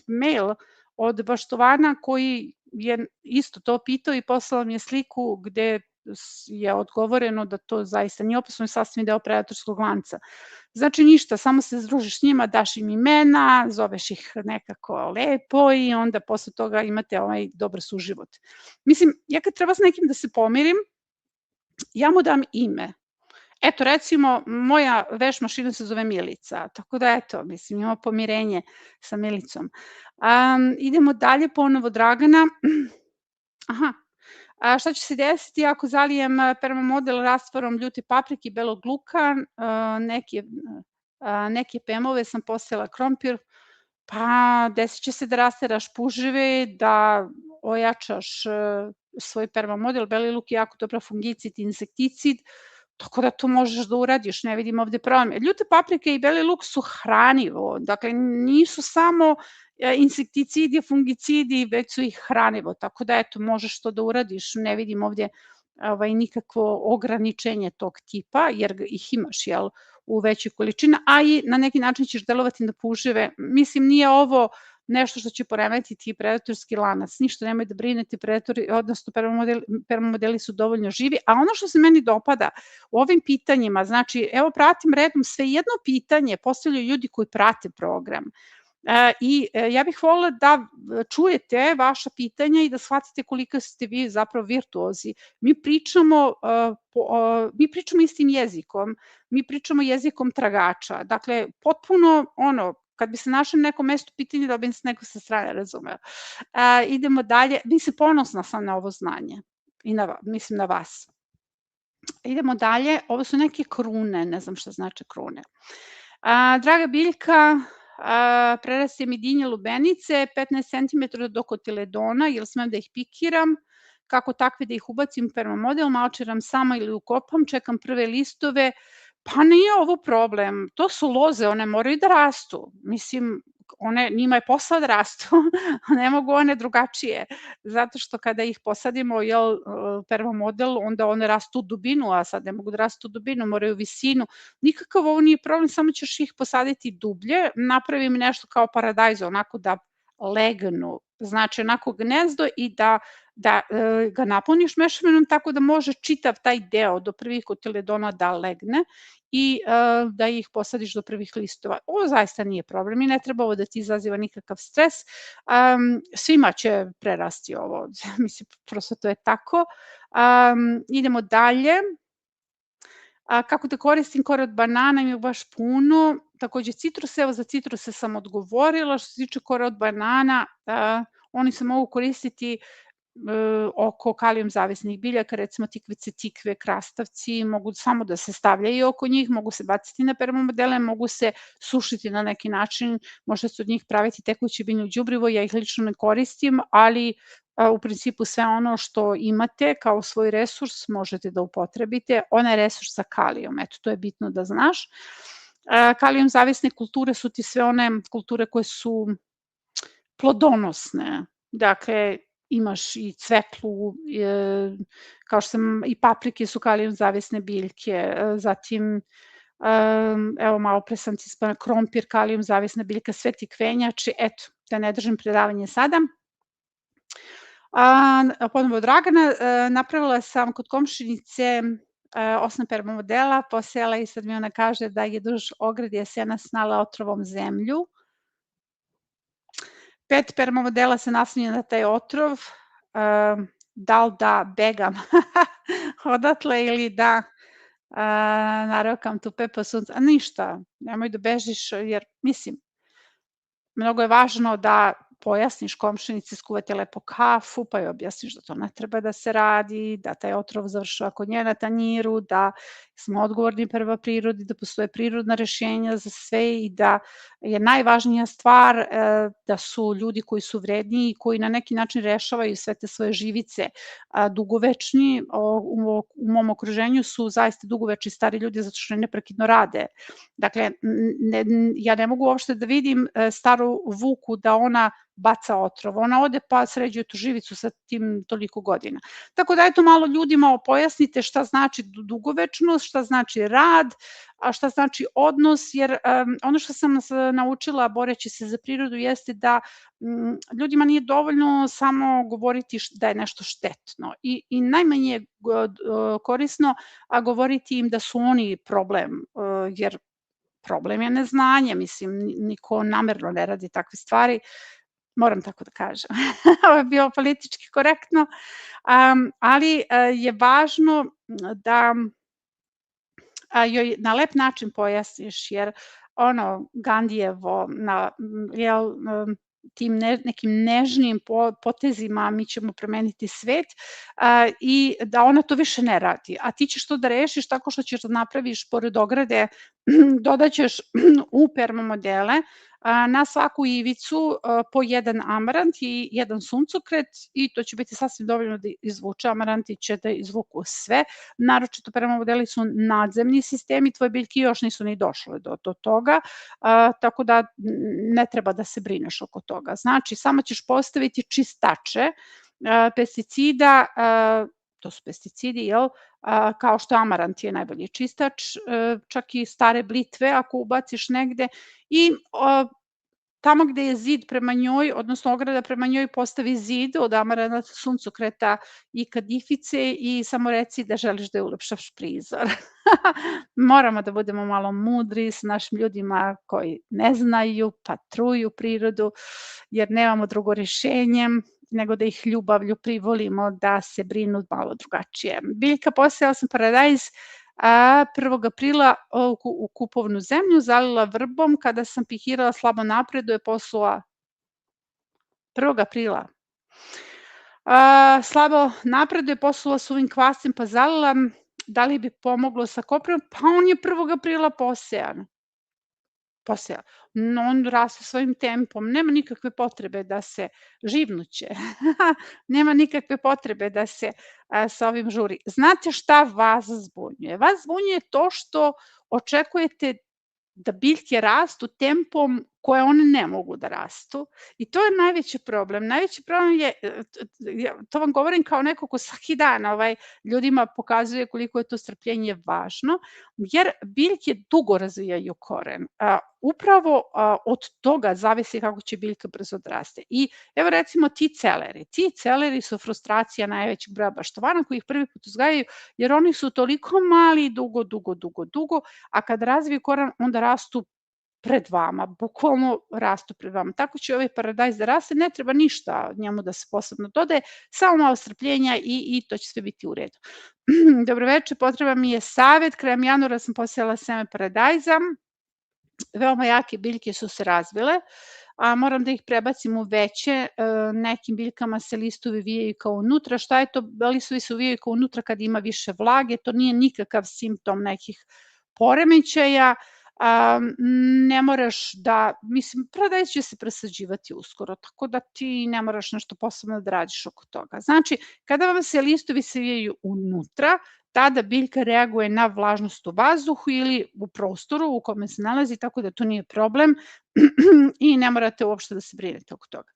mail od baštovana koji je isto to pitao i poslala mi je sliku gde je odgovoreno da to zaista nije opasno i sasvim deo predatorskog lanca. Znači ništa, samo se združiš s njima, daš im imena, zoveš ih nekako lepo i onda posle toga imate ovaj dobar suživot. Mislim, ja kad treba s nekim da se pomirim, ja mu dam ime. Eto, recimo, moja veš mašina se zove Milica, tako da eto, mislim, imamo pomirenje sa Milicom. Idemo dalje, ponovo Dragana. Aha, šta će se desiti ako zalijem permamodel rastvorom ljute paprike i belog luka, neke pemove sam posela krompir, pa desit će se da rasteraš puževe, da ojačaš svoj permamodel, beli luk je jako dobra fungicid, insekticid, tako da to možeš da uradiš, ne vidim ovde problem. Ljute paprike i beli luk su hranivo, dakle nisu samo insekticidi, fungicidi, već su ih hranivo, tako da eto, možeš to da uradiš, ne vidim ovde nikakvo ograničenje tog tipa, jer ih imaš, jel, u većoj količini, a i na neki način ćeš delovati na puževe. Mislim, nije ovo nešto što će poremetiti predatorski lanac, ništa nemoj da brinete, predatori, odnosno permamodeli su dovoljno živi, a ono što se meni dopada u ovim pitanjima, znači, evo pratim redom sve jedno pitanje, postavljaju ljudi koji prate program, i ja bih volila da čujete vaša pitanja i da shvatite koliko ste vi zapravo virtuozi. Mi pričamo istim jezikom, mi pričamo jezikom tragača, dakle, potpuno kad bi se našli na nekom mestu pitanje da bi se neko sa strane razumeo. Idemo dalje, mislim, ponosna sam na ovo znanje i mislim na vas. Idemo dalje, ovo su neke krune, ne znam šta znači krune. Draga Biljka, preraste mi dinje lubenice, 15 cm do kotiledona, jel smem da ih pikiram, kako takve da ih ubacim u permamodel, malčiram sama ili ukopam, čekam prve listove, pa nije ovo problem, to su loze, one moraju da rastu, mislim, njima je posao da rastu, ne mogu one drugačije, zato što kada ih posadimo permamodel, onda one rastu u dubinu, a sad ne mogu da rastu u dubinu, moraju u visinu, nikakav ovo nije problem, samo ćeš ih posaditi dublje, napravim nešto kao paradajz, onako da legnu, znači onako gnezdo i da ga napuniš mešavinom tako da može čitav taj deo do prvih kotiledona da legne i da ih posadiš do prvih listova. Ovo zaista nije problem i ne treba ovo da ti izaziva nikakav stres. Svima će prerasti ovo, mislim, prosto to je tako. Idemo dalje. Kako da koristim kore od banana, ima baš puno. Takođe citruse, evo za citruse sam odgovorila. Što se tiče kore od banana, oni se mogu koristiti oko kalijum zavisnih biljaka, recimo tikvice, tikve, krastavci, mogu samo da se stavljaju oko njih, mogu se baciti na permamodele, mogu se sušiti na neki način, može se od njih praviti tekuće biljno đubrivo, ja ih lično ne koristim, ali u principu sve ono što imate kao svoj resurs možete da upotrebite, onaj resurs sa kalijom, eto to je bitno da znaš. Kalijum zavisne kulture su ti sve one kulture koje su plodonosne, dakle imaš i cvetlu, kao što sam, i paprike su kalijum zavisne biljke, zatim evo malo pre sam ti spomenula krompir, kalijum zavisna biljka, sve ti kvenjači, eto, da ne držim predavanje sada. Ponovo Dragana, napravila sam kod komšinice 8 permamodela, posejala i sad mi ona kaže da je duž ograde jesena snala otrovom zemlju. 5 permamodela se naslanja na taj otrov, da li da begam odatle ili da narokam tu pepo sunca, ništa, nemoj da bežiš, jer mislim, mnogo je važno da pojasniš komšinici, skuvate lepo kafu, pa joj objasniš da to ne treba da se radi, da taj otrov završava kod nje na tanjiru, da smo odgovorni prema prirodi, da postoje prirodna rešenja za sve i da je najvažnija stvar da su ljudi koji su vredni i koji na neki način rešavaju sve te svoje živice dugovečni. U mom okruženju su zaista dugovečni stari ljudi zato što neprekidno rade. Dakle, ja ne mogu uopšte da vidim staru Vuku da ona baca otrov. Ona ode pa sređuje tu živicu sa tim toliko godina. Tako da eto malo ljudima pojasnite šta znači dugovečnost, šta znači rad, a šta znači odnos, jer ono što sam naučila boreći se za prirodu jeste da ljudima nije dovoljno samo govoriti da je nešto štetno i najmanje je korisno govoriti im da su oni problem, jer problem je neznanje, mislim, niko namerno ne radi takve stvari, moram tako da kažem. Ovo je bilo politički korektno, ali je važno da joj na lep način pojasniš, jer ono Gandijevo tim nekim nežnim potezima mi ćemo promeniti svet i da ona to više ne radi. A ti ćeš to da rešiš tako što ćeš da napraviš pored ograde, dodaćeš u permamodele na svaku ivicu po jedan amarant i jedan suncokret i to će biti sasvim dovoljno da izvuče. Amaranti će da izvuku sve, naročito permamodeli su nadzemni sistemi, tvoje biljke još nisu ni došle do toga, tako da ne treba da se brineš oko toga. Znači, samo ćeš postaviti čistače pesticida, to su pesticidi, kao što amarant je najbolji čistač, čak i stare blitve ako ubaciš negde i tamo gde je zid prema njoj, odnosno ograda prema njoj, postavi zid od amaranta, suncokreta i kadifice i samo reci da želiš da je ulepšaš prizor. Moramo da budemo malo mudri s našim ljudima koji ne znaju, pa truju prirodu, jer nemamo drugo rešenje nego da ih ljubavlju privolimo da se brinu malo drugačije. Biljka, posejala sam paradajz 1. aprila u kupovnu zemlju, zalila vrbom, kada sam pikirala slabo napreduje, poslala 1. aprila. Slabo napreduje, poslala suvim kvascem, pa zalila, da li bi pomoglo sa koprivom? Pa on je 1. aprila posejan. On raste svojim tempom, nema nikakve potrebe da se živnuće, nema nikakve potrebe da se sa ovim žuri. Znate šta vas zbunjuje? Vas zbunjuje to što očekujete da biljke rastu tempom koje one ne mogu da rastu i to je najveći problem. Najveći problem je, to vam govorim kao neko ko svaki dan ljudima pokazuje koliko je to strpljenje važno, jer biljke dugo razvijaju koren. Upravo od toga zavisi kako će biljka brzo da raste. I evo recimo ti celeri su frustracija najvećeg broja baštovana koji ih prvi put uzgajaju, jer oni su toliko mali dugo, a kad razviju koren onda rastu pred vama, bukvalno rastu pred vama. Tako će ovaj paradajz da raste, ne treba ništa njemu da se posebno dodaje, samo malo strpljenja i to će sve biti u redu. Dobroveče, potreba mi je savet, krajem januara sam posejala seme paradajza, veoma jake biljke su se razvile, a moram da ih prebacim u veće, nekim biljkama se listovi vijaju kao unutra. Šta je to? Listovi se uvijaju kao unutra kad ima više vlage, to nije nikakav simptom nekih poremećaja, ne moraš da, mislim, paradajz će se presađivati uskoro, tako da ti ne moraš nešto posebno da radiš oko toga. Znači, kada vam se listovi savijaju unutra, tada biljka reaguje na vlažnost u vazduhu ili u prostoru u kome se nalazi, tako da to nije problem i ne morate uopšte da se brinete oko toga.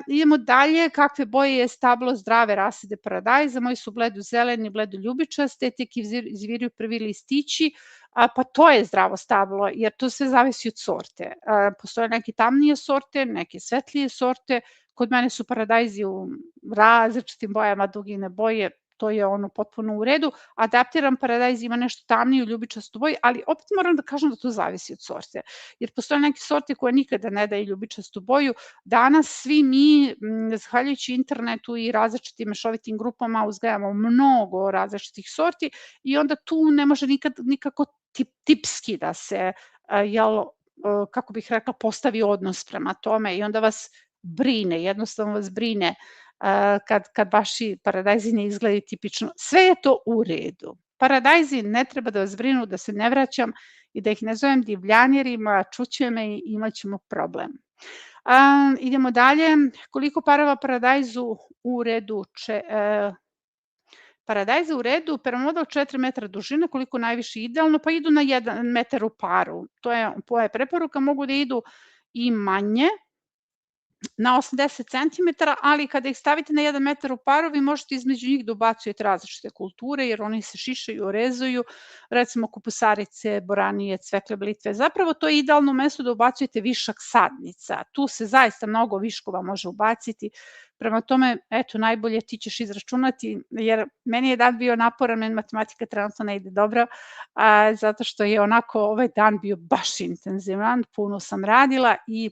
Idemo dalje, kakve boje je stablo zdrave rasade paradajza, moji su bledo zeleni, bledo ljubičaste, tek izviraju prvi listići, pa to je zdravo stablo, jer to sve zavisi od sorte. Postoje neke tamnije sorte, neke svetlije sorte, kod mene su paradajzi u različitim bojama, dugine boje, to je ono potpuno u redu. Adaptiran paradajz ima nešto tamniju ljubičastu boju, ali opet moram da kažem da to zavisi od sorte, jer postoje neke sorte koje nikada ne daju ljubičastu boju. Danas svi mi, zahvaljujući internetu i različitim mešovitim grupama, uzgajamo mnogo različitih sorti i onda tu ne može nikako tipski da se, kako bih rekla, postavi odnos prema tome i onda vas brine, jednostavno vas brine kad vaši paradajzi ne izgledaju tipično. Sve je to u redu. Paradajzi ne treba da vas brinu, da se ne vraćam i da ih ne zovem divljanjerima, čuće me i imat ćemo problem. Idemo dalje. Koliko parova paradajzu u redu? Paradajza u redu, permamodel 4 metra dužine, koliko najviše idealno, pa idu na 1 metar u paru. To je preporuka, mogu da idu i manje, na 80 cm, ali kada ih stavite na 1 metar u paru, vi možete između njih da ubacujete različite kulture, jer oni se šišaju, rezuju, recimo kupusarice, boranije, cvekle, blitve. Zapravo to je idealno mesto da ubacujete višak sadnica. Tu se zaista mnogo viškova može ubaciti. Prema tome, eto, najbolje ti ćeš izračunati, jer meni je dan bio naporan, meni matematika trenutno ne ide dobro, zato što je onako ovaj dan bio baš intenzivan, puno sam radila i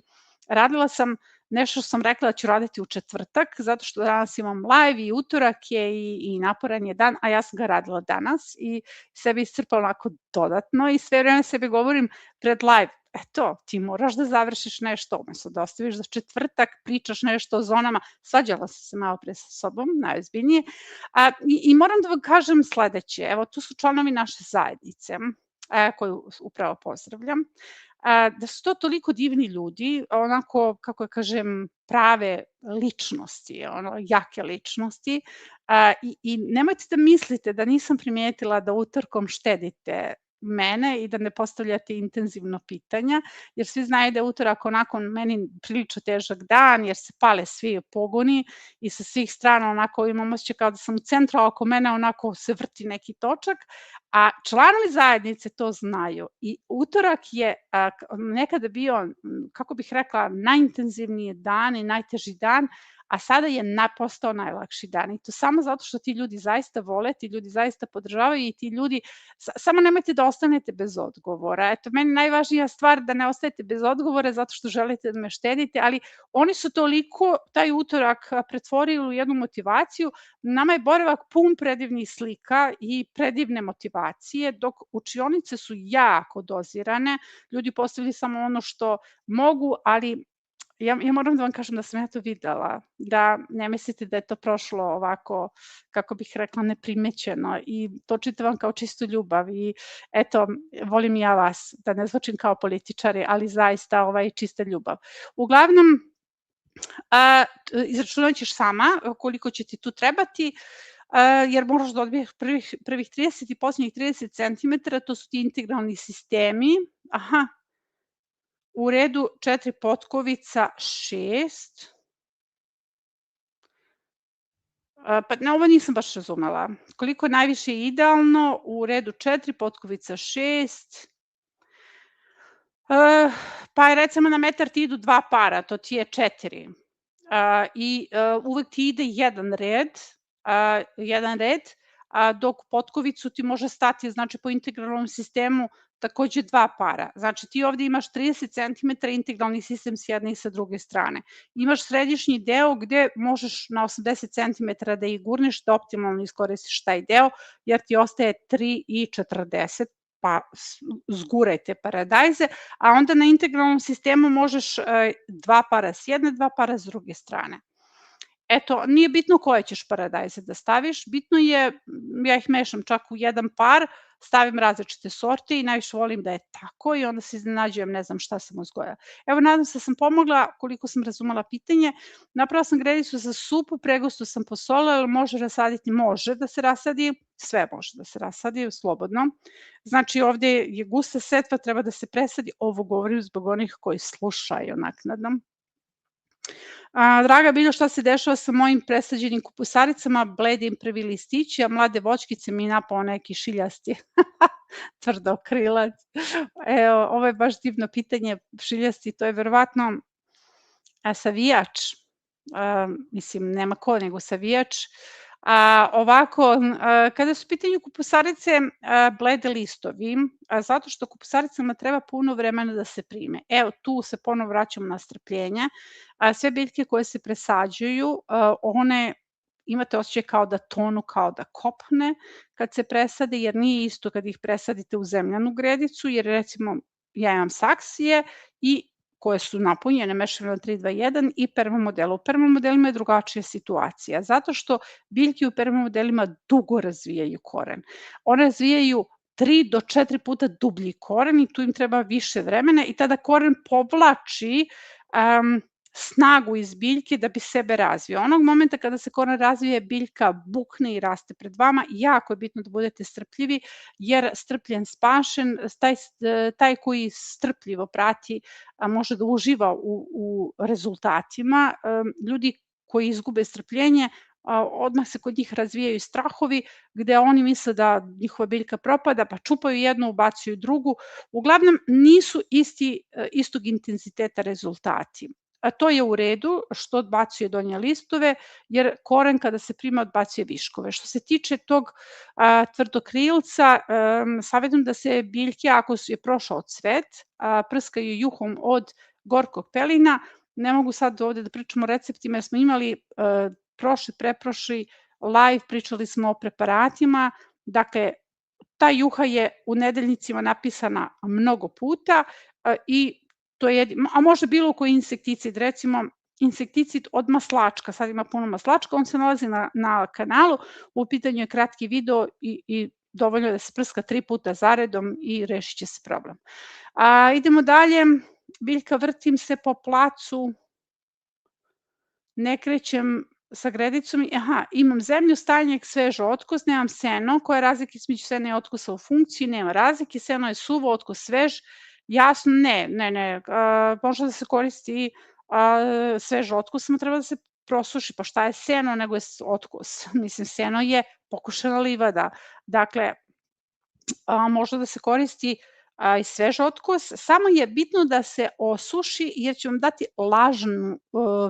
radila sam nešto što sam rekla da ću raditi u četvrtak, zato što danas imam live i utorak je i naporan je dan, a ja sam ga radila danas i sebi iscrpala onako dodatno i sve vreme sebi govorim pred live, eto, ti moraš da završiš nešto, umesto da ostaviš za četvrtak, pričaš nešto o zonama, svađala sam se malo pre sa sobom, najozbiljnije, i moram da vam kažem sledeće, evo, tu su članovi naše zajednice, koju upravo pozdravljam, da su to toliko divni ljudi, onako, kako kažem, prave ličnosti, jake ličnosti, i nemojte da mislite da nisam primijetila da utorkom štedite mene i da ne postavljate intenzivno pitanja, jer svi znaju da je utorak onako meni prilično težak dan, jer se pale svi pogoni i sa svih strana onako imam osjećaj kao da sam u centru, a oko mene onako se vrti neki točak, a članovi zajednice to znaju i utorak je nekada bio, kako bih rekla, najintenzivniji dan i najteži dan, a sada je postao najlakši dan i to samo zato što ti ljudi zaista vole, ti ljudi zaista podržavaju i ti ljudi, samo nemojte da ostanete bez odgovora. Eto, meni najvažnija stvar da ne ostajete bez odgovora zato što želite da me štedite, ali oni su toliko taj utorak pretvorili u jednu motivaciju, nama je boravak pun predivnih slika i predivne motivacije, dok učionice su jako dozirane, ljudi postavili samo ono što mogu, ali ja moram da vam kažem da sam ja to videla, da ne mislite da je to prošlo ovako, kako bih rekla, neprimećeno i to čitam vam kao čistu ljubav i eto, volim ja vas, da ne zvučim kao političari, ali zaista čista ljubav. Uglavnom, izračunat ćeš sama koliko će ti tu trebati, jer moraš da odbiješ prvih 30 i posljednjih 30 cm, to su ti integralni sistemi, u redu 4 potkovica 6. Pa na ovo nisam baš razumela. Koliko najviše je idealno, u redu 4 potkovica 6. Pa recimo na metar ti idu 2 para, to ti je 4. I uvek ti ide jedan red, dok potkovicu ti može stati, znači po integralnom sistemu takođe 2 para. Znači ti ovde imaš 30 cm integralni sistem s jedne i sa druge strane. Imaš središnji deo gde možeš na 80 cm da ih gurneš, da optimalno iskoristiš taj deo, jer ti ostaje 3 i 40, pa zgurajte paradajze, a onda na integralnom sistemu možeš 2 para s jedne, 2 para s druge strane. Eto, nije bitno koje ćeš paradajze da staviš, bitno je, ja ih mešam čak u jedan par, stavim različite sorte i najviše volim da je tako i onda se iznenađujem, ne znam šta sam uzgojila. Evo, nadam se da sam pomogla, koliko sam razumela pitanje. Napravila sam gredicu za supu, pregustu sam posolila, ali može rasaditi? Može da se rasadi, sve može da se rasadi, slobodno. Znači, ovde je gusta setva, treba da se presadi, ovo govorim zbog onih koji slušaju naknadno. Draga Biljo, šta se dešava sa mojim presađenim kupusaricama, bledim prvi listići, a mlade voćkice mi napao neki šiljasti tvrdokrilac. Evo, ovo je baš divno pitanje, šiljasti, to je verovatno savijač, mislim, nema ko nego savijač. Ovako, kada su u pitanju kupusarice, blede listovi, zato što kupusaricama treba puno vremena da se prime. Evo, tu se ponovo vraćamo na strpljenje. Sve biljke koje se presađuju, one imate osjećaj kao da tonu, kao da kopne kad se presade, jer nije isto kad ih presadite u zemljanu gredicu, jer recimo ja imam saksije i koje su napunjene mešavinom 3-2-1 i permamodelu. U permamodelima je drugačija situacija, zato što biljke u permamodelima dugo razvijaju koren. One razvijaju 3 do 4 puta dublji koren i tu im treba više vremena i tada koren povlači snagu iz biljke da bi sebe razvio. Onog momenta kada se koren razvije, biljka bukne i raste pred vama. Jako je bitno da budete strpljivi, jer strpljen spašen, taj koji strpljivo prati može da uživa u rezultatima. Ljudi koji izgube strpljenje, odmah se kod njih razvijaju strahovi, gde oni misle da njihova biljka propada, pa čupaju jednu, ubacuju drugu. Uglavnom, nisu istog intenziteta rezultati. A to je u redu što odbacuje donje listove, jer koren kada se prima odbacuje viškove. Što se tiče tog tvrdokrilca, savjetujem da se biljke, ako je prošao cvet, prskaju juhom od gorkog pelina. Ne mogu sad ovde da pričamo o receptima, jer smo imali preprošli live, pričali smo o preparatima. Dakle, ta juha je u nedeljnicima napisana mnogo puta i to je, a može bilo koji insekticid, recimo insekticid od maslačka, sad ima puno maslačka, on se nalazi na kanalu, u pitanju je kratki video i dovoljno je da se prska 3 puta zaredom i rešit će se problem. Idemo dalje, biljka vrtim se po placu, ne krećem sa gredicom, imam zemlju, stajnjak, svežo otkus, nemam seno, koja je razlika između sena i otkusa u funkciji, nema razlike, seno je suvo, otkus svež, jasno, ne, može da se koristi svež otkus, samo treba da se prosuši, pa šta je seno nego je otkus, mislim, seno je pokušena livada, dakle, može da se koristi i svež otkus, samo je bitno da se osuši jer će vam dati lažnu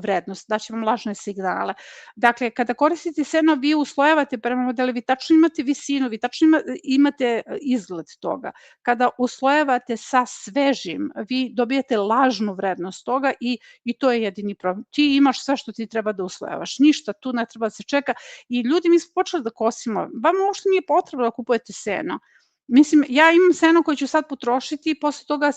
vrednost, daće vam lažne signale. Dakle, kada koristite seno, vi uslojavate prema modelu, vi tačno imate visinu, vi tačno imate izgled toga. Kada uslojavate sa svežim, vi dobijate lažnu vrednost toga i to je jedini problem. Ti imaš sve što ti treba da uslojavaš, ništa tu ne treba da se čeka i ljudi mi smo počeli da kosimo, vama uopšte nije potrebno da kupujete seno. Mislim, ja imam seno koje ću sad potrošiti i posle toga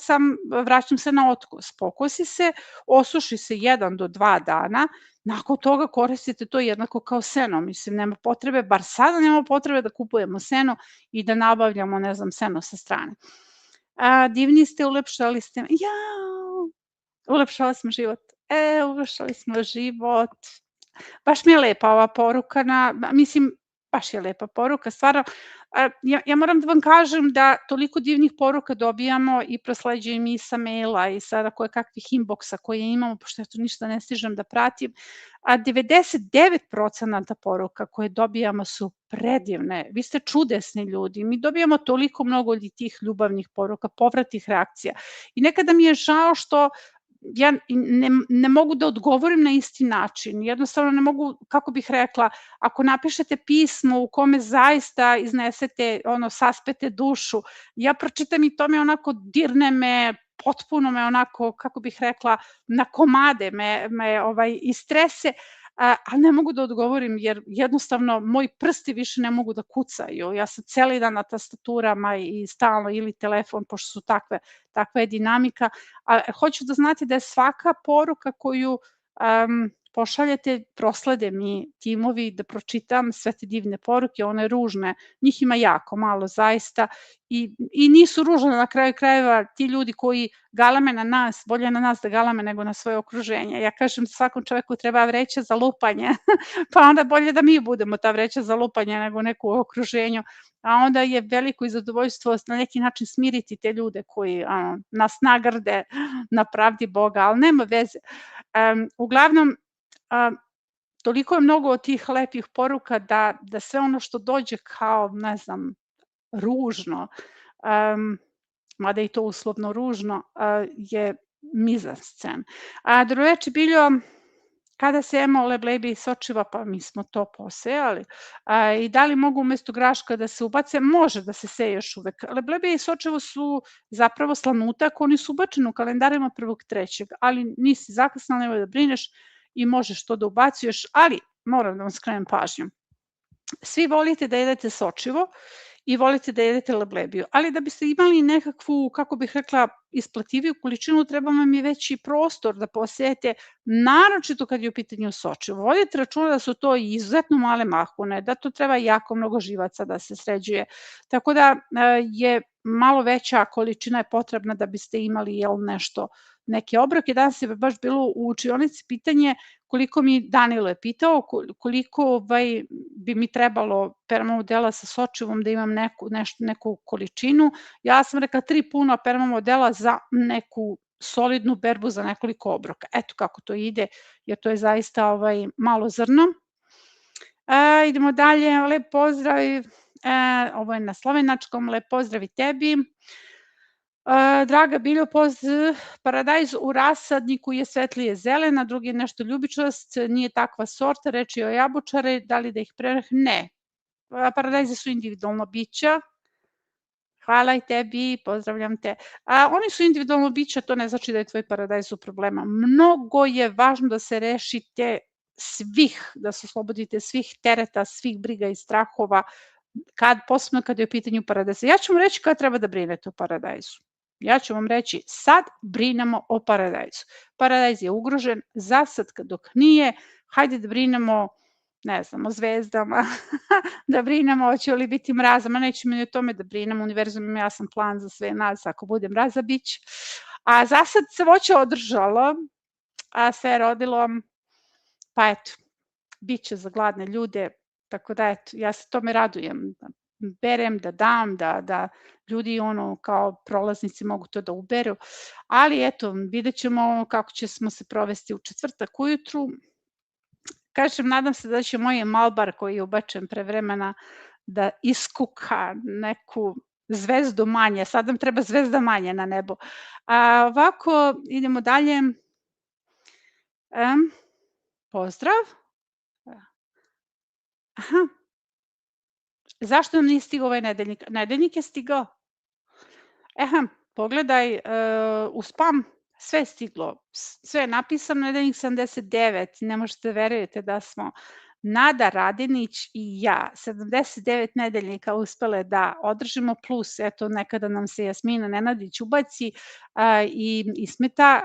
vraćam se na otkus. Pokosi se, osuši se 1 do 2 dana, nakon toga koristite to jednako kao seno. Mislim, nema potrebe, bar sada nema potrebe da kupujemo seno i da nabavljamo, ne znam, seno sa strane. Divni ste, ulepšali ste, ulepšali smo život. Ulepšali smo život. Baš mi je lepa ova poruka, mislim, baš je lepa poruka, stvarno. Ja moram da vam kažem da toliko divnih poruka dobijamo i prosleđujem i sa maila i sa kakvih inboxa koje imamo, pošto ja to ništa ne stižem da pratim, a 99% poruka koje dobijamo su predivne. Vi ste čudesni ljudi, mi dobijamo toliko mnogo tih ljubavnih poruka, povratnih reakcija i nekada mi je žao što ja ne mogu da odgovorim na isti način, jednostavno ne mogu, kako bih rekla, ako napišete pismo u kome zaista iznesete, saspete dušu, ja pročitam i to me onako dirne me, potpuno me onako, kako bih rekla, na komade me istrese, ali ne mogu da odgovorim jer jednostavno moji prsti više ne mogu da kucaju. Ja sam celi dan na tastaturama i stalno ili telefon, pošto su takva je dinamika. Hoću da znate da je svaka poruka koju pošaljete, proslede mi timovi da pročitam sve te divne poruke, one ružne, njih ima jako malo zaista i nisu ružne na kraju krajeva ti ljudi koji galame na nas, bolje na nas da galame nego na svoje okruženje. Ja kažem svakom čoveku treba vreća za lupanje, pa onda bolje da mi budemo ta vreća za lupanje nego neko u okruženju, a onda je veliko i zadovoljstvo na neki način smiriti te ljude koji nas nagrde na pravdi Boga, ali nema veze. Uglavnom, toliko je mnogo od tih lepih poruka da sve ono što dođe kao, ne znam, ružno, mada i to uslovno ružno, je mizanscen. Dobroveče, Biljo, kada sejemo leblebi sočiva, pa mi smo to posejali, i da li mogu umesto graška da se ubace? Može da se seje još uvek. Leblebi i sočivo su zapravo slanutak, oni su ubačeni u kalendarima 1.3, ali nisi zakasnala, nemoj da brineš i možeš to da ubacuješ, ali moram da vam skrenem pažnju. Svi volite da jedete sočivo i volite da jedete leblebiju. Ali da biste imali nekakvu, kako bih rekla, isplativiju količinu, treba vam je veći prostor da posejete, naročito kad je u pitanju sočivo. Vodite računa da su to izuzetno male mahune, da to treba jako mnogo živaca da se sređuje. Tako da je malo veća količina je potrebna da biste imali nešto, neke obroke. Danas je baš bilo u učionici pitanje koliko Danilo je pitao, koliko bi mi trebalo permamodela sa sočivom da imam neku količinu. Ja sam rekla 3 puna permamodela za neku solidnu berbu za nekoliko obroka. Eto kako to ide, jer to je zaista malo zrno. Idemo dalje, lep pozdrav, ovo je na slovenačkom, lep pozdrav i tebi. Draga Biljo, paradajz u rasadniku je svetlije zelena, drugi je nešto ljubičast, nije takva sorta, reč je o jabučare, da li da ih prerah? Ne. Paradajze su individualno bića. Hvala i tebi, pozdravljam te. Oni su individualno bića, to ne znači da je tvoj paradajz u problema. Mnogo je važno da se rešite svih, da se oslobodite svih tereta, svih briga i strahova, posebno kad je u pitanju paradajza. Ja ću vam reći kada treba da brinete o paradajzu. Ja ću vam reći, sad brinemo o paradajzu. Paradajz je ugrožen, zasad dok nije, hajde da brinemo, ne znam, o zvezdama, da brinemo, hoće li biti mraza, ma nećemo ni o tome da brinemo, univerzum ima jasan plan za sve nas, ako bude mraza bić. A zasad se voće održalo, a sve je rodilo, pa eto, bit će za gladne ljude, tako da eto, ja se tome radujem, berem, da dam, da ljudi kao prolaznici mogu to da uberu, ali eto, vidjet ćemo kako ćemo se provesti u četvrtak ujutru. Kažem, nadam se da će moj Malbar koji je ubačen pre vremena da iskuka neku zvezdu manje, sad nam treba zvezda manje na nebu. Ovako, idemo dalje. Pozdrav. Aha. Zašto nam nije stigao ovaj nedeljnik? Nedeljnik je stigao. Pogledaj u spam, sve je stiglo, sve je napisano, nedeljnik 79, ne možete verujete da smo Nada Radinić i ja 79 nedeljnika uspele da održimo, plus eto nekada nam se Jasmina Nenadić ubaci i Ismeta,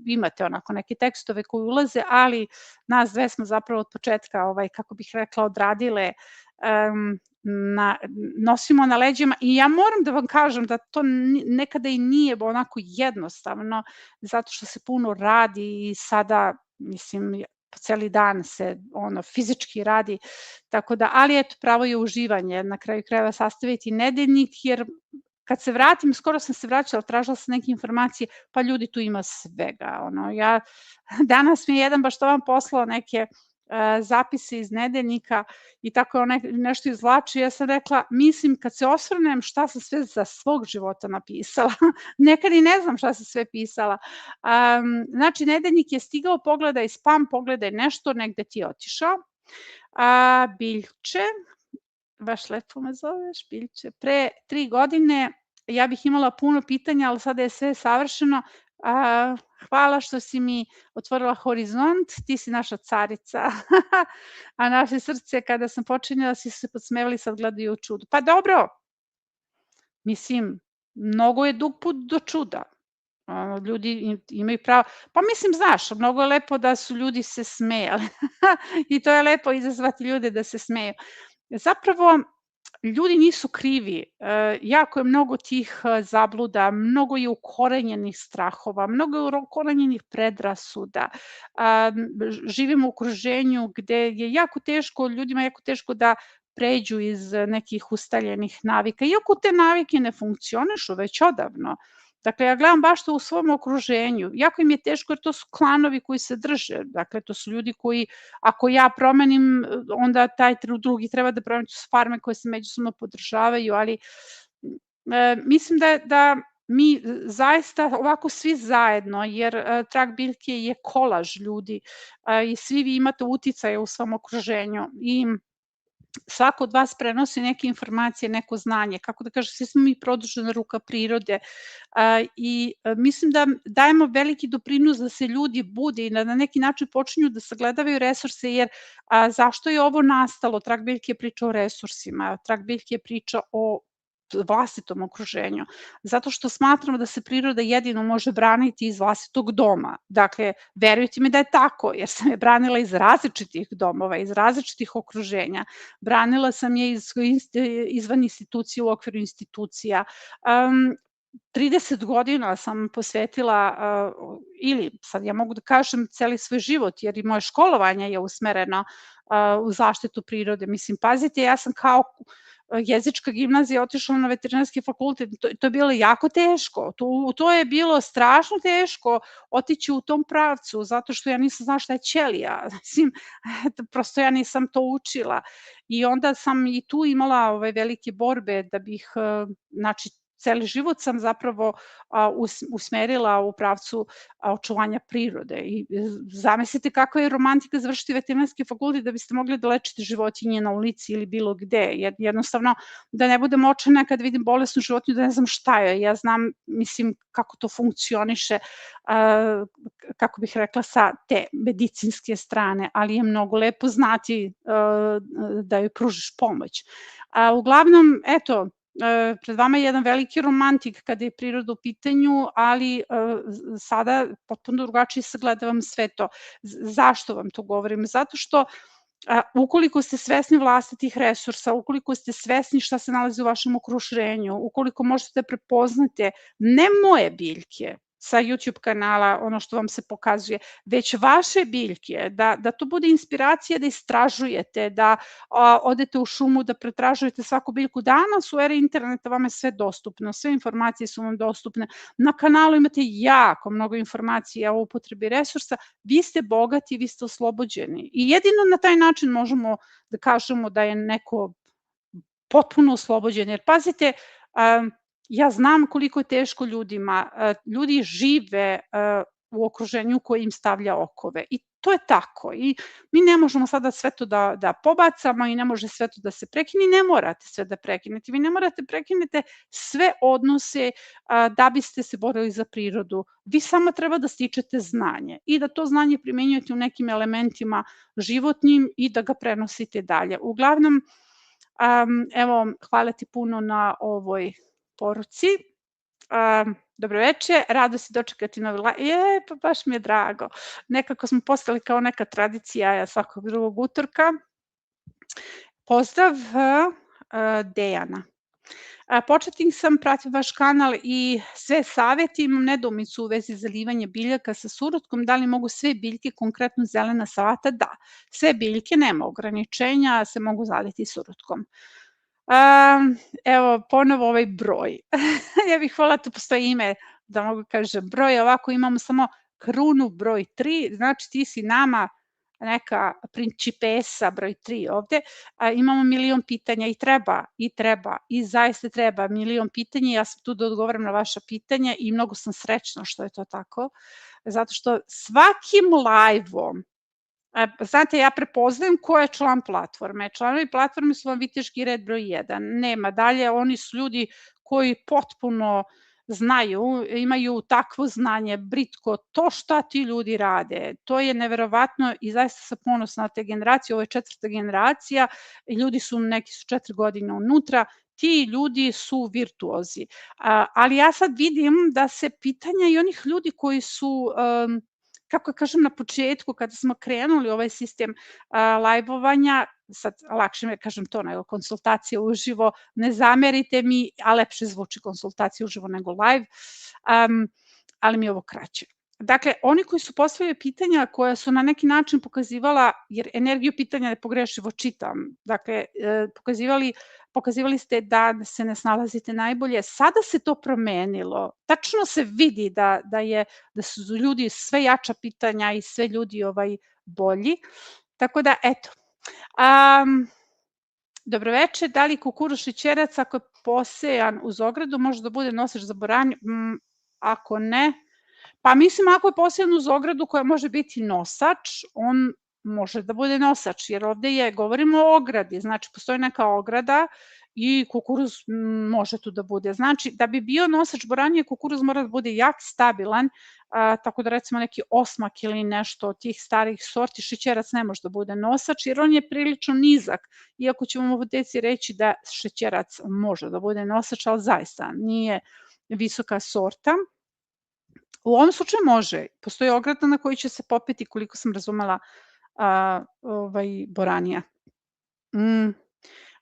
imate onako neke tekstove koji ulaze, ali nas dve smo zapravo od početka, kako bih rekla, odradile, nosimo na leđima i ja moram da vam kažem da to nekada i nije onako jednostavno, zato što se puno radi i sada, mislim, celi dan se fizički radi, tako da, ali eto, pravo je uživanje, na kraju krajeva sastaviti nedeljnik, jer kad se vratim, skoro sam se vraćala, tražila sam neke informacije, pa ljudi, tu ima svega, danas mi je jedan baš to vam poslao neke zapise iz nedeljnika i tako je nešto izvlači, ja sam rekla, mislim kad se osvrnem šta sam sve za svog života napisala, nekad i ne znam šta sam sve pisala. Znači, nedeljnik je stigao, pogledaj spam, pogledaj nešto, negde ti je otišao. Biljče, baš lepo me zoveš, Biljče, pre 3 godine ja bih imala puno pitanja, ali sada je sve savršeno. Hvala što si mi otvorila horizont, ti si naša carica, a naše srce kada sam počinjala si se podsmevali, sad gledaju u čudu. Pa dobro, mislim, mnogo je dug put do čuda, ljudi imaju pravo, pa mislim, znaš, mnogo je lepo da su ljudi se smejali i to je lepo izazvati ljude da se smeju. Zapravo, ljudi nisu krivi, jako je mnogo tih zabluda, mnogo je ukorenjenih strahova, mnogo je ukorenjenih predrasuda, živimo u okruženju gde je jako teško, ljudima je jako teško da pređu iz nekih ustaljenih navika, iako te navike ne funkcionišu već odavno. Dakle, ja gledam baš to u svom okruženju. Jako im je teško jer to su klanovi koji se drže. Dakle, to su ljudi koji, ako ja promenim, onda taj drugi treba da promeni. To su farme koje se međusobno podržavaju, ali mislim da mi zaista ovako svi zajedno, jer Trag biljke je kolaž ljudi i svi vi imate uticaje u svom okruženju i svako od vas prenosi neke informacije, neko znanje, kako da kažem, svi smo mi produžena ruka prirode i mislim da dajemo veliki doprinos da se ljudi bude i da na neki način počinju da sagledavaju resurse, jer zašto je ovo nastalo? Trag biljke je priča o resursima, trag biljke je priča o vlastitom okruženju, zato što smatramo da se priroda jedino može braniti iz vlastitog doma. Dakle, verujte mi da je tako, jer sam je branila iz različitih domova, iz različitih okruženja. Branila sam je izvan institucija, u okviru institucija. 30 godina sam posvetila, ili sad ja mogu da kažem celi svoj život, jer i moje školovanje je usmereno u zaštitu prirode. Mislim, pazite, ja sam kao jezička gimnazija otišla na veterinarski fakultet, to je bilo jako teško, to je bilo strašno teško otići u tom pravcu, zato što ja nisam znala šta je ćelija, mislim, prosto ja nisam to učila i onda sam i tu imala velike borbe da bih, znači, celi život sam zapravo usmerila u pravcu očuvanja prirode i zamislite kakva je romantika završiti veterinarski fakultet da biste mogli da lečite životinje na ulici ili bilo gde, jednostavno da ne budem očajna kad vidim bolesnu životinju da ne znam šta je, ja znam, mislim, kako to funkcioniše, kako bih rekla, sa te medicinske strane, ali je mnogo lepo znati da joj pružiš pomoć. Uglavnom, eto, pred vama je jedan veliki romantik kada je priroda u pitanju, ali sada potpuno drugačije sagledavam sve to. Zašto vam to govorim? Zato što ukoliko ste svesni vlastitih resursa, ukoliko ste svesni šta se nalazi u vašem okruženju, ukoliko možete da prepoznate ne moje biljke sa YouTube kanala, ono što vam se pokazuje, već vaše biljke, da to bude inspiracija da istražujete, da odete u šumu, da pretražujete svaku biljku. Danas u eri interneta vam je sve dostupno, sve informacije su vam dostupne. Na kanalu imate jako mnogo informacija o upotrebi resursa, vi ste bogati, vi ste oslobođeni. I jedino na taj način možemo da kažemo da je neko potpuno oslobođen, jer pazite, ja znam koliko je teško ljudima, ljudi žive u okruženju koje im stavlja okove i to je tako i mi ne možemo sada sve to da pobacamo i ne može sve to da se prekine i ne morate sve da prekinete, vi ne morate prekinete sve odnose da biste se borili za prirodu, vi samo treba da stičete znanje i da to znanje primenjujete u nekim elementima životnim i da ga prenosite dalje. Uglavnom, evo, hvala ti puno na ovoj poruci. Dobroveče, rado si dočekati novi live. Pa baš mi je drago. Nekako smo postali kao neka tradicija svakog drugog utorka. Pozdrav, Dejana. Početnik sam, pratim vaš kanal i sve savjeti, imam nedoumicu u vezi zalivanja biljaka sa surutkom, da li mogu sve biljke, konkretno zelena salata? Da, sve biljke, nema ograničenja, se mogu zaliti surutkom. Evo, ponovo ovaj broj. Ja bih voljela da postoji ime, da mogu kažem broj, ovako imamo samo krunu broj 3, znači ti si nama neka principesa broj 3 ovde, imamo milion pitanja i zaista treba milion pitanja, ja sam tu da odgovaram na vaša pitanja i mnogo sam srećna što je to tako, zato što svakim live-om, znate, ja prepoznajem ko je član platforme. Članovi platforme su vam viteški red broj 1. Nema dalje, oni su ljudi koji potpuno znaju, imaju takvo znanje, britko, to šta ti ljudi rade, to je neverovatno i zaista sam ponosna na te generacije, ovo je 4. generacija, ljudi su, neki su 4 godine unutra, ti ljudi su virtuozi. Ali ja sad vidim da se pitanja i onih ljudi koji su kako kažem na početku kada smo krenuli ovaj sistem live-ovanja, sad lakše mi kažem to nego konsultacija uživo, ne zamerite mi, a lepše zvuči konsultacija uživo nego live, ali mi je ovo kraće. Dakle, oni koji su postavili pitanja koja su na neki način pokazivala, jer energiju pitanja nepogrešivo čitam, dakle, pokazivali ste da se ne snalazite najbolje, sada se to promenilo, tačno se vidi da su ljudi sve jača pitanja i sve ljudi bolji, tako da eto. Dobroveče, da li kukuruz šećerac ako je posejan uz ogradu može da bude nosič za boranju? Ako ne, pa mislim ako je posejan uz ogradu koja može biti nosač, on može da bude nosač, jer ovde govorimo o ogradi, znači postoji neka ograda i kukuruz može tu da bude. Znači, da bi bio nosač boranije, kukuruz mora da bude jak, stabilan, tako da recimo neki osmak ili nešto od tih starih sorti, šećerac ne može da bude nosač, jer on je prilično nizak, iako ćemo u deci reći da šećerac može da bude nosač, ali zaista nije visoka sorta. U ovom slučaju može, postoji ograda na koju će se popeti, koliko sam razumela, boranija.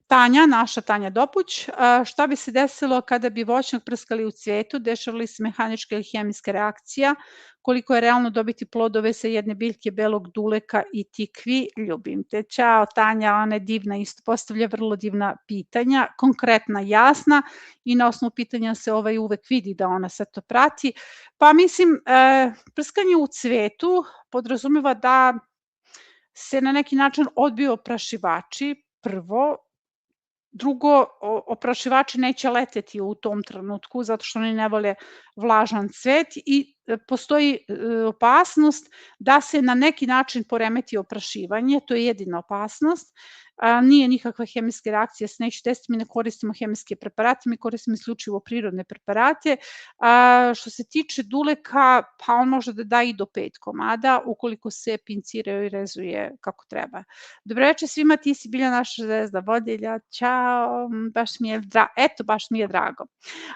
Tanja, naša Tanja Dopuć, šta bi se desilo kada bi voćnjak prskali u cvetu, dešava li se mehanička ili hemijska reakcija, koliko je realno dobiti plodove sa jedne biljke belog duleka i tikvi, ljubim te. Ćao Tanja, ona je divna, isto postavlja vrlo divna pitanja, konkretna, jasna i na osnovu pitanja se uvek vidi da ona sve to prati. Pa mislim, prskanje u cvetu podrazumeva da se na neki način odbiju oprašivači, prvo. Drugo, oprašivači neće leteti u tom trenutku zato što oni ne vole vlažan cvet i postoji opasnost da se na neki način poremeti oprašivanje, to je jedina opasnost. Nije nikakva hemijska reakcija, se neće desiti, mi ne koristimo hemijske preparate, mi koristimo isključivo prirodne preparate. Što se tiče duleka, pa on može da da i do 5 komada ukoliko se pinciraju i rezuje kako treba. Dobroveče svima, ti si bila naša zvezda vodilja, ćao, baš mi je drago.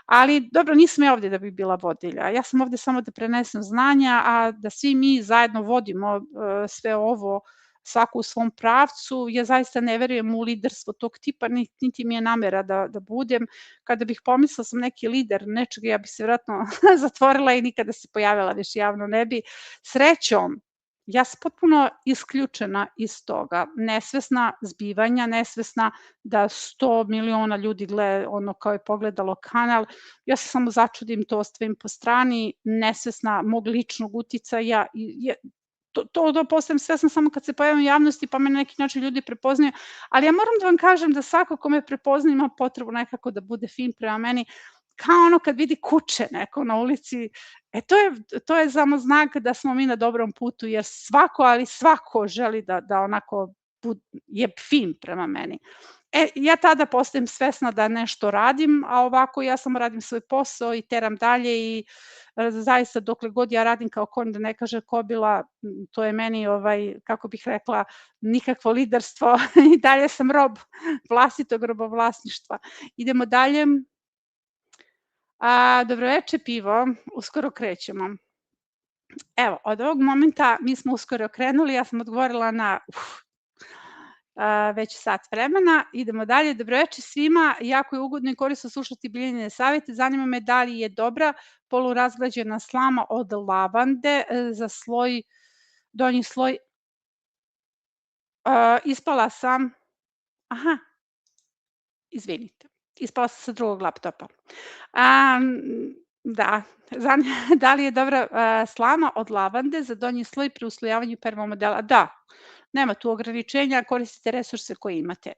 Ali dobro, nisam ja ovde da bi bila vodilja, ja sam ovde samo da prenesem znanja, a da svi mi zajedno vodimo sve ovo, svako u svom pravcu. Ja zaista ne verujem u liderstvo tog tipa, niti mi je namera da budem. Kada bih pomislila sam neki lider nečega, ja bih se vjerojatno zatvorila i nikada se pojavila više javno ne bi. Srećom, ja sam potpuno isključena iz toga, nesvesna zbivanja, nesvesna da 100 miliona ljudi gleda ono kao je pogledalo kanal, ja se samo začudim, to ostavim po strani, nesvesna mog ličnog uticaja, to postajem svesna samo kad se pojavim u javnosti pa me na neki način ljudi prepoznaju, ali ja moram da vam kažem da svako ko me prepozna ima potrebu nekako da bude fin prema meni, kao ono kad vidi kuće neko na ulici, to je samo znak da smo mi na dobrom putu, jer svako želi da onako je fin prema meni. Ja tada postajem svesna da nešto radim, a ovako ja samo radim svoj posao i teram dalje i zaista dokle god ja radim kao konj, da ne kaže kobila, to je meni, kako bih rekla, nikakvo liderstvo i dalje sam rob vlastitog robovlasništva. Idemo dalje. Dobroveče pivo, uskoro krećemo. Evo, od ovog momenta mi smo uskoro krenuli, ja sam odgovorila na već sat vremena. Idemo dalje. Dobroveče svima, jako je ugodno i korisno slušati Biljane savjete. Zanima me da li je dobra polurazgrađena slama od lavande za donji sloj. Ispala sam, izvinite, ispala sam sa drugog laptopa. Da li je dobra slama od lavande za donji sloj pri uslojavanju permamodela? Da. Nema tu ograničenja, koristite resurse koje imate.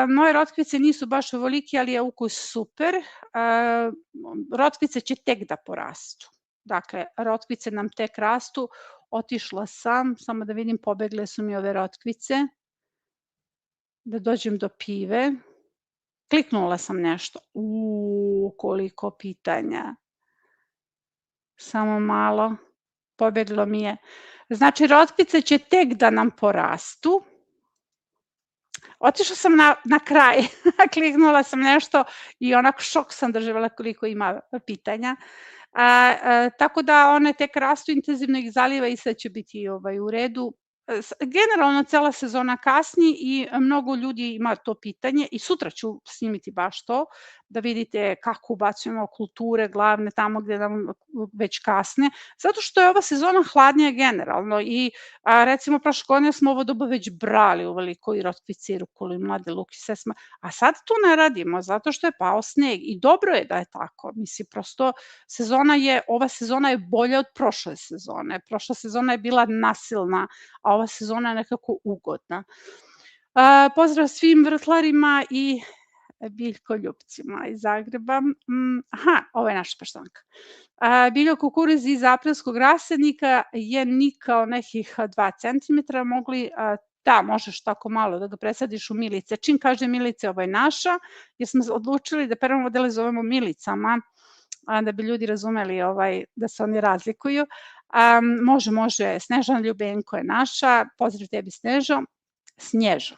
Moje rotkvice nisu baš ovoliki, ali je ukus super. Rotkvice će tek da porastu. Dakle, rotkvice nam tek rastu. Otišla sam, samo da vidim, pobegle su mi ove rotkvice. Da dođem do pive. Kliknula sam nešto. Koliko pitanja. Samo malo. Pobeglo mi je. Znači, rotkvice će tek da nam porastu. Otišla sam na kraj, kliknula sam nešto i onako šok sam doživjela koliko ima pitanja. Tako da one tek rastu, intenzivno ih zaliva i sve će biti u redu. Generalno cela sezona kasni i mnogo ljudi ima to pitanje i sutra ću snimiti baš to, da vidite kako ubacujemo kulture glavne tamo gde nam već kasne, zato što je ova sezona hladnija generalno i recimo prošle godine smo ovo doba već brali uveliko i rotkvice i rukolu i mlade luk i sesma, a sad to ne radimo zato što je pao sneg i dobro je da je tako, mislim prosto ova sezona je bolja od prošle sezone, prošla sezona je bila nasilna, a ova sezona je nekako ugodna. Pozdrav svim vrtlarima i Biljko Ljupcima iz Zagreba. Aha, ovo je naša poštanka. Biljao kukuruz iz aprilskog rasadnika je nikao nekih 2 cm, mogli, da, možeš tako malo da ga presadiš u milice. Čim kaže milice, ovo je naša, jer smo odlučili da prvo modele zovemo milicama, da bi ljudi razumeli da se oni razlikuju. Može, Snežana Ljubenko je naša, pozdrav tebi Snežo, Snježo.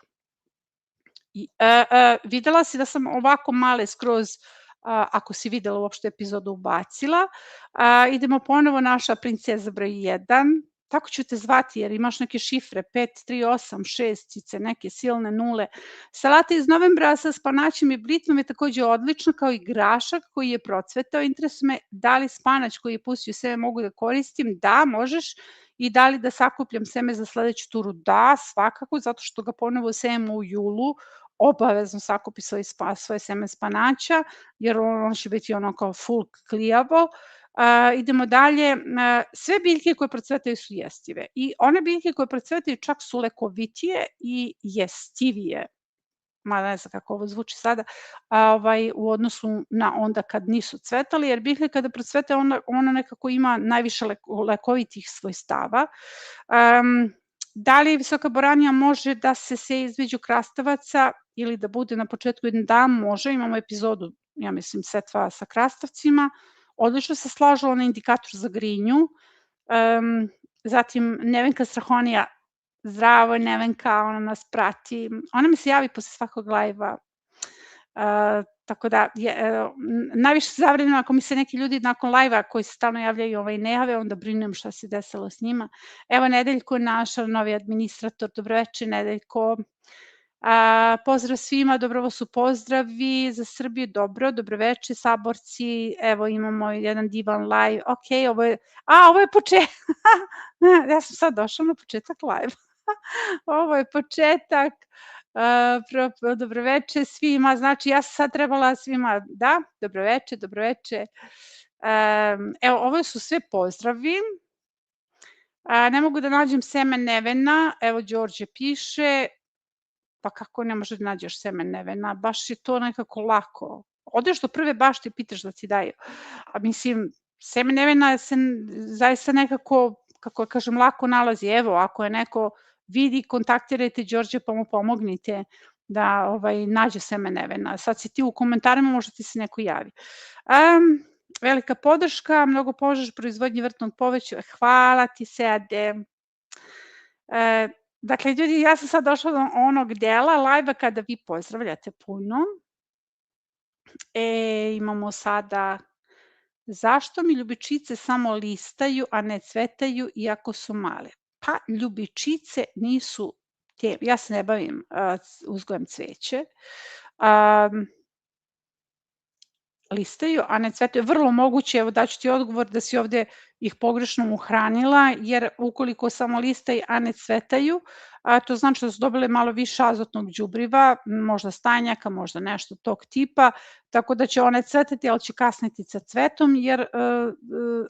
Videla si da sam ovako male skroz, ako si videla uopšte epizodu, ubacila. Idemo ponovo, naša princeza broj 1. Tako ću te zvati jer imaš neke šifre, 5, 3, 8, 6, neke silne nule. Salata iz novembra sa spanaćem i blitvom je takođe odlična, kao i grašak koji je procvetao. Interesuje me da li spanać koji je pustio seme mogu da koristim? Da, možeš. I da li da sakupljam seme za sledeću turu? Da, svakako, zato što ga ponovo sejemo u julu. Obavezno sakupi svoje seme spanaća, jer on će biti ono kao full klijavo. Idemo dalje. Sve biljke koje procvetaju su jestive i one biljke koje procvetaju čak su lekovitije i jestivije, mada ne znam kako ovo zvuči sada, u odnosu na onda kad nisu cvetali, jer biljke kada procvete ona nekako ima najviše lekovitih svojstava. Da li visoka boranija može da se seje između krastavaca ili da bude na početku? Da, može, imamo epizodu, ja mislim, setva sa krastavcima. Odlično se slažu, ona indikator za grinju. Zatim Nevenka Strahonija, zdravo Nevenka, ona nas prati. Ona mi se javi posle svakog live-a. Tako da, najviše se zavredim ako mi se neki ljudi nakon live-a koji se stalno javljaju ne jave, onda brinem šta se desilo s njima. Evo, Nedeljko je naš novi administrator. Dobroveče, Nedeljko. Pozdrav svima, dobro su pozdravi za Srbiju, dobroveče saborci, evo imamo jedan divan live, ok, ovo je početak, ja sam sad došla na početak live, ovo je početak, dobroveče svima, znači ja sam sad trebala svima, da, dobroveče, evo ovo su sve pozdravi, ne mogu da nađem seme Nevena, evo Đorđe piše, pa kako ne možeš da nađeš seme Nevena, baš je to nekako lako. Odeš do prve bašte i pitaš da ti daju. A mislim, seme Nevena se zaista nekako, kako kažem, lako nalazi. Evo, ako je neko vidi, kontaktirajte Đorđe pa mu pomognite da nađe seme Nevena. Sad si ti u komentarima, možda ti se neko javi. Velika podrška, mnogo požeš proizvodnje vrtnog povrća. Hvala ti, Seade. Dakle, ljudi, ja sam sad došla do onog dela live-a kada vi pozdravljate puno. Imamo sada, zašto mi ljubičice samo listaju, a ne cvetaju iako su male? Pa, ljubičice nisu, ja se ne bavim uzgojem cveće, listaju, a ne cvetaju. Vrlo moguće, evo daću ti odgovor da si ovde ih pogrešno uhranila, jer ukoliko samo listaju, a ne cvetaju, to znači da su dobile malo više azotnog đubriva, možda stajnjaka, možda nešto tog tipa, tako da će one cvetati, ali će kasniti sa cvetom, jer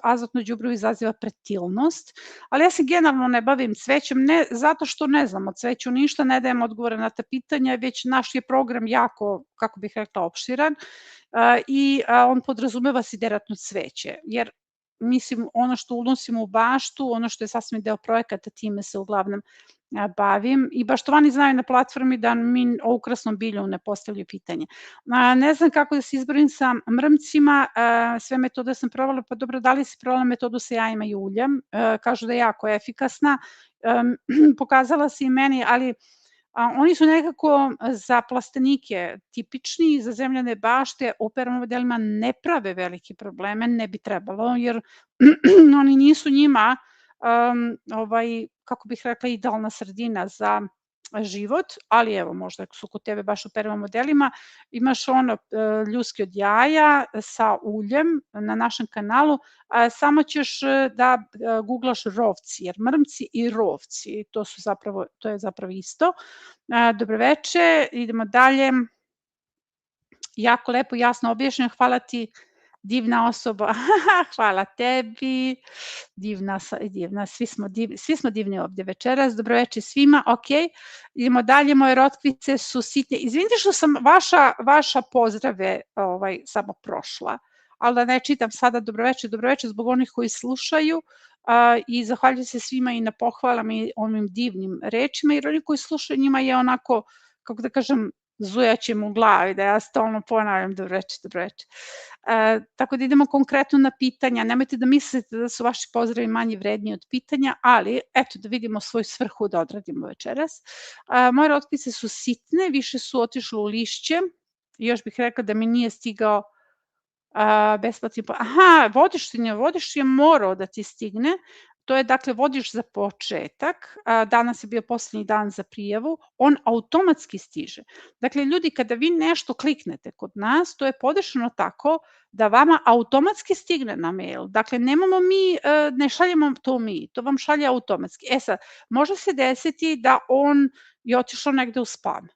azotno đubrivo izaziva pretilnost. Ali ja se generalno ne bavim cvećem, ne zato što ne znam o cveću ništa, ne dajem odgovore na ta pitanja, već naš je program jako, kako bih rekla, opširan i on podrazumeva sideratno cveće, jer mislim, ono što unosimo u baštu, ono što je sasvim deo projekata, time se uglavnom bavim i baštovani znaju na platformi da mi o ukrasnom bilju ne postavljaju pitanje. Ne znam kako da se izborim sa mrmcima, sve metode sam provala, pa dobro, da li si provala metodu sa jajima i uljem? Kažu da je jako efikasna, pokazala se i meni, ali oni su nekako za plastenike tipični, za zemljane bašte, u permodelima ne prave velike probleme, ne bi trebalo, jer oni nisu njima, kako bih rekla, idealna sredina za život, ali evo, možda su kod tebe baš u permodelima, imaš ono ljuske od jaja sa uljem na našem kanalu, samo ćeš da googlaš rovci, jer mrmci i rovci, to je zapravo isto. Dobroveče, idemo dalje. Jako lepo, jasno objašnjeno, hvala ti divna osoba, hvala tebi, divna, svi smo divni ovdje večeras, dobroveče svima, ok, idemo dalje, moje rotkvice su sitne, izvinite što sam vaša pozdrave samo prošla, ali da ne čitam sada dobroveče zbog onih koji slušaju i zahvaljujem se svima i na pohvalama i onim divnim rečima, jer oni koji slušaju njima je onako, kako da kažem, zujaće mu u glavi, da ja stalno ponavljam dobroveče. Tako da idemo konkretno na pitanja, nemojte da mislite da su vaši pozdravi manje vredniji od pitanja, ali eto da vidimo svoju svrhu da odradimo večeras. Moje rotkvice su sitne, više su otišle u lišće, još bih rekla da mi nije stigao besplatni, vodič je morao da ti stigne, to je dakle vodič za početak, danas je bio poslednji dan za prijavu, on automatski stiže. Dakle, ljudi, kada vi nešto kliknete kod nas, to je podešeno tako da vama automatski stigne na mail. Dakle, ne šaljemo to mi, to vam šalje automatski. Sad, može se desiti da on je otišao negde u spam,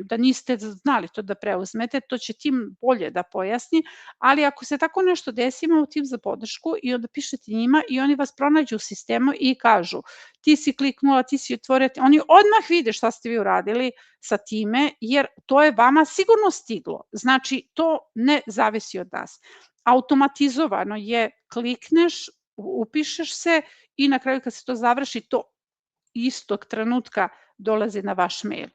da niste znali to da preuzmete, to će tim bolje da pojasni, ali ako se tako nešto desi, imamo tim za podršku i onda pišete njima i oni vas pronađu u sistemu i kažu ti si kliknula, ti si otvorio, oni odmah vide šta ste vi uradili sa time, jer to je vama sigurno stiglo. Znači, to ne zavisi od nas. Automatizovano je, klikneš, upišeš se i na kraju kad se to završi, to istog trenutka dolazi na vaš mail.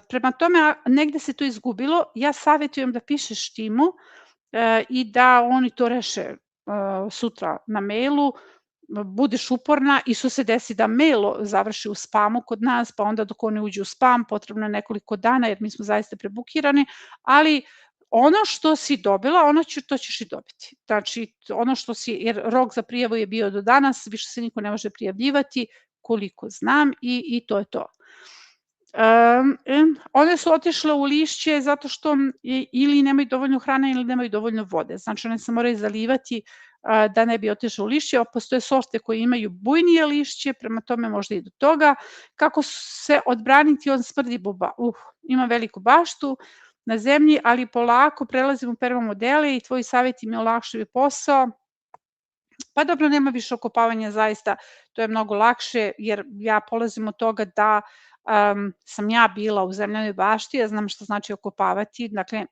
Prema tome, negde se to izgubilo, ja savjetujem da pišeš timu i da oni to reše sutra na mailu, budeš uporna i što se desi da mail završi u spamu kod nas, pa onda dok oni uđu u spam potrebno je nekoliko dana jer mi smo zaista prebukirani, ali ono što si dobila, to ćeš i dobiti. Znači, ono što si, jer rok za prijavu je bio do danas, više se niko ne može prijavljivati, koliko znam i to je to. One su otišle u lišće zato što ili nemaju dovoljno hrane ili nemaju dovoljno vode. Znači, one se moraju zalivati da ne bi otišle u lišće. Postoje sorte koje imaju bujnije lišće, prema tome možda i do toga. Kako se odbraniti od smrdi buba? Ima veliku baštu na zemlji, ali polako prelazim u prvo modele i tvoji savjeti mi olakšaju posao. Pa dobro, nema više okopavanja zaista, to je mnogo lakše jer ja polazim od toga da sam ja bila u zemljanoj bašti, ja znam šta znači okopavati, dakle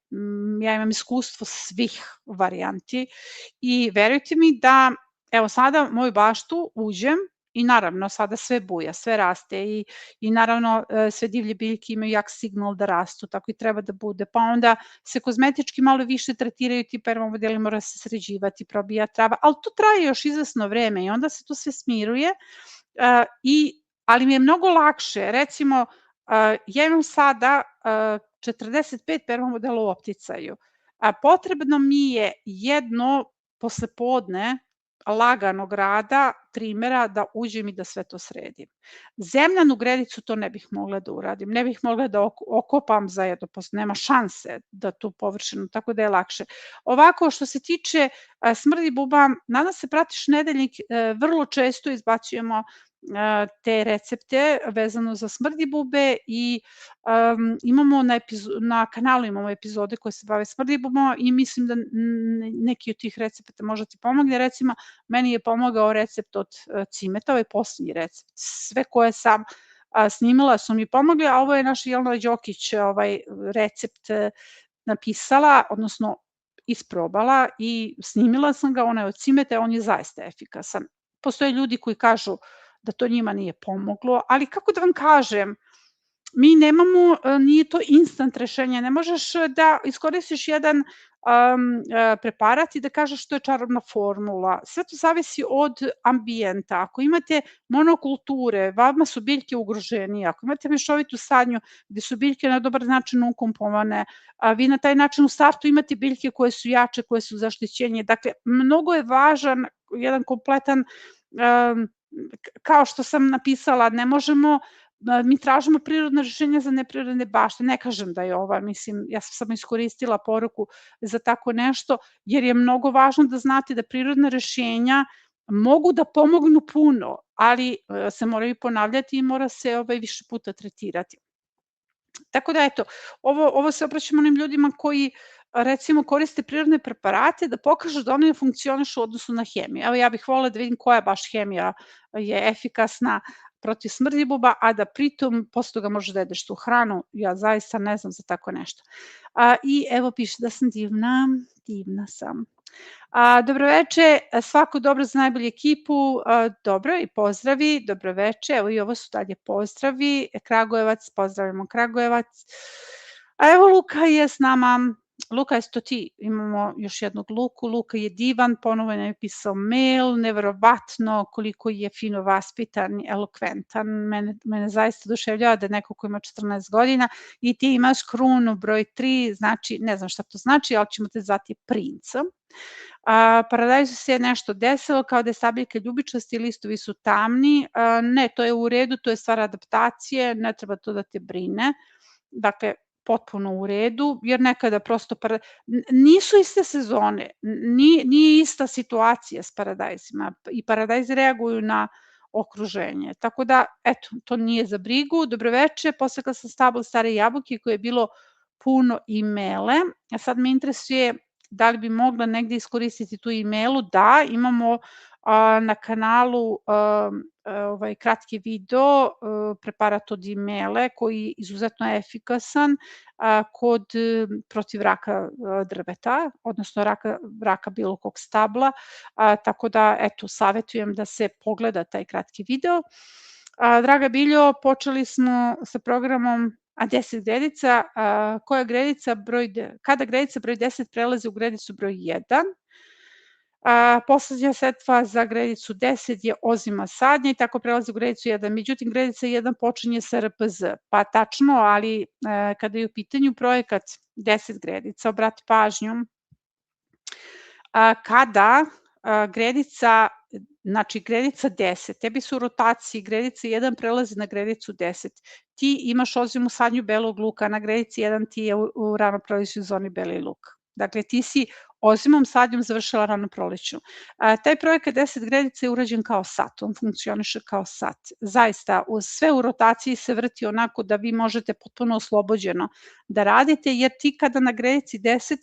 ja imam iskustvo svih varijanti i verujte mi da evo sada u moju baštu uđem i naravno sada sve buja, sve raste i naravno sve divlje biljke imaju jak signal da rastu, tako i treba da bude, pa onda se kozmetički malo više tretiraju ti permamodeli, mora se sređivati, probija trava, ali to traje još izvesno vreme i onda se to sve smiruje, ali mi je mnogo lakše, recimo ja imam sada 45 permamodela u opticaju, potrebno mi je jedno poslepodne laganog rada, trimera, da uđem i da sve to sredim. Zemljanu gredicu to ne bih mogla da uradim, ne bih mogla da okopam zajedno, nema šanse da tu površinu, tako da je lakše. Ovako, što se tiče smrdi buba, nadam se pratiš Nedeljnik, vrlo često izbacujemo te recepte vezano za smrdi bube i imamo na kanalu imamo epizode koje se bave smrdi bubama i mislim da neki od tih recepta možda ti pomogne. Recimo, meni je pomogao recept od cimeta, ovaj posljednji recept. Sve koje sam snimila su mi pomogli, a ovo je naša Jelena Đokić recept napisala, odnosno isprobala i snimila sam ga, ona je od cimeta, on je zaista efikasan. Postoje ljudi koji kažu da to njima nije pomoglo, ali kako da vam kažem, mi nemamo, nije to instant rešenje, ne možeš da iskoristiš jedan preparat i da kažeš što je čarobna formula. Sve to zavisi od ambijenta. Ako imate monokulture, vama su biljke ugroženije, ako imate mešovitu sadnju gde su biljke na dobar način ukompovane, vi na taj način u startu imate biljke koje su jače, koje su zaštićenije. Dakle, mnogo je važan jedan kompletan, kao što sam napisala, ne možemo, mi tražimo prirodne rešenja za neprirodne bašte, ne kažem da je ova, mislim, ja sam samo iskoristila poruku za tako nešto, jer je mnogo važno da znate da prirodne rešenja mogu da pomognu puno, ali se moraju ponavljati i mora se više puta tretirati. Tako da eto, ovo se obraćamo onim ljudima koji recimo koriste prirodne preparate da pokažu da oni ne funkcionišu u odnosu na hemiju. Evo ja bih volela da vidim koja baš hemija je efikasna protiv smrdljivoba, a da pritom posle toga možeš da jedeš tu hranu. Ja zaista ne znam za tako nešto. I evo piše da sam divna, divna sam. Dobroveče, svako dobro za najbolju ekipu, dobro i pozdravi, dobroveče, evo i ovo su dalje pozdravi, Kragujevac, pozdravljamo Kragujevac. A evo Luka je s nama, Luka, jesi to ti? Imamo još jednog Luku, Luka je divan, ponovo je napisao mail, neverovatno koliko je fino vaspitan, elokventan, mene zaista oduševljava da je neko ko ima 14 godina i ti imaš krunu broj 3, znači, ne znam šta to znači, ali ćemo te zvati princom. Paradajzu se nešto desilo, kao da je stabljika ljubičasti, listovi su tamni, ne, to je u redu, to je stvar adaptacije, ne treba to da te brine, dakle, potpuno u redu, jer nekada prosto nisu iste sezone, nije ista situacija s paradajzima i paradajzi reaguju na okruženje. Tako da, eto, to nije za brigu. Dobroveče, posekla sam stablo stare jabuke koje je bilo puno imele, a sad me interesuje da li bi mogla negde iskoristiti tu imelu. Da, imamo na kanalu kratki video, preparat od imele koji je izuzetno efikasan protiv raka drveta, odnosno raka bilo kog stabla, tako da eto, savjetujem da se pogleda taj kratki video. Draga Biljo, počeli smo sa programom 10 gredica, kada gredica broj 10 prelazi u gredicu broj 1, poslednja setva za gredicu 10 je ozima sadnja i tako prelazi u gredicu 1. Međutim, gredica 1 počinje sa RPZ, pa tačno, ali kada je u pitanju projekat 10 gredica, obrati pažnju, kada gredica, znači gredica 10, tebi su u rotaciji, gredica 1 prelazi na gredicu 10, ti imaš ozimu sadnju belog luka, na gredici 1 ti je u ranoprolećnoj zoni beli luk. Dakle, ti si ozimom sadnjom završila ranoprolećnu. Taj projekat 10 gredica je urađen kao sat, on funkcioniše kao sat. Zaista, sve u rotaciji se vrti onako da vi možete potpuno oslobođeno da radite, jer ti kada na gredici 10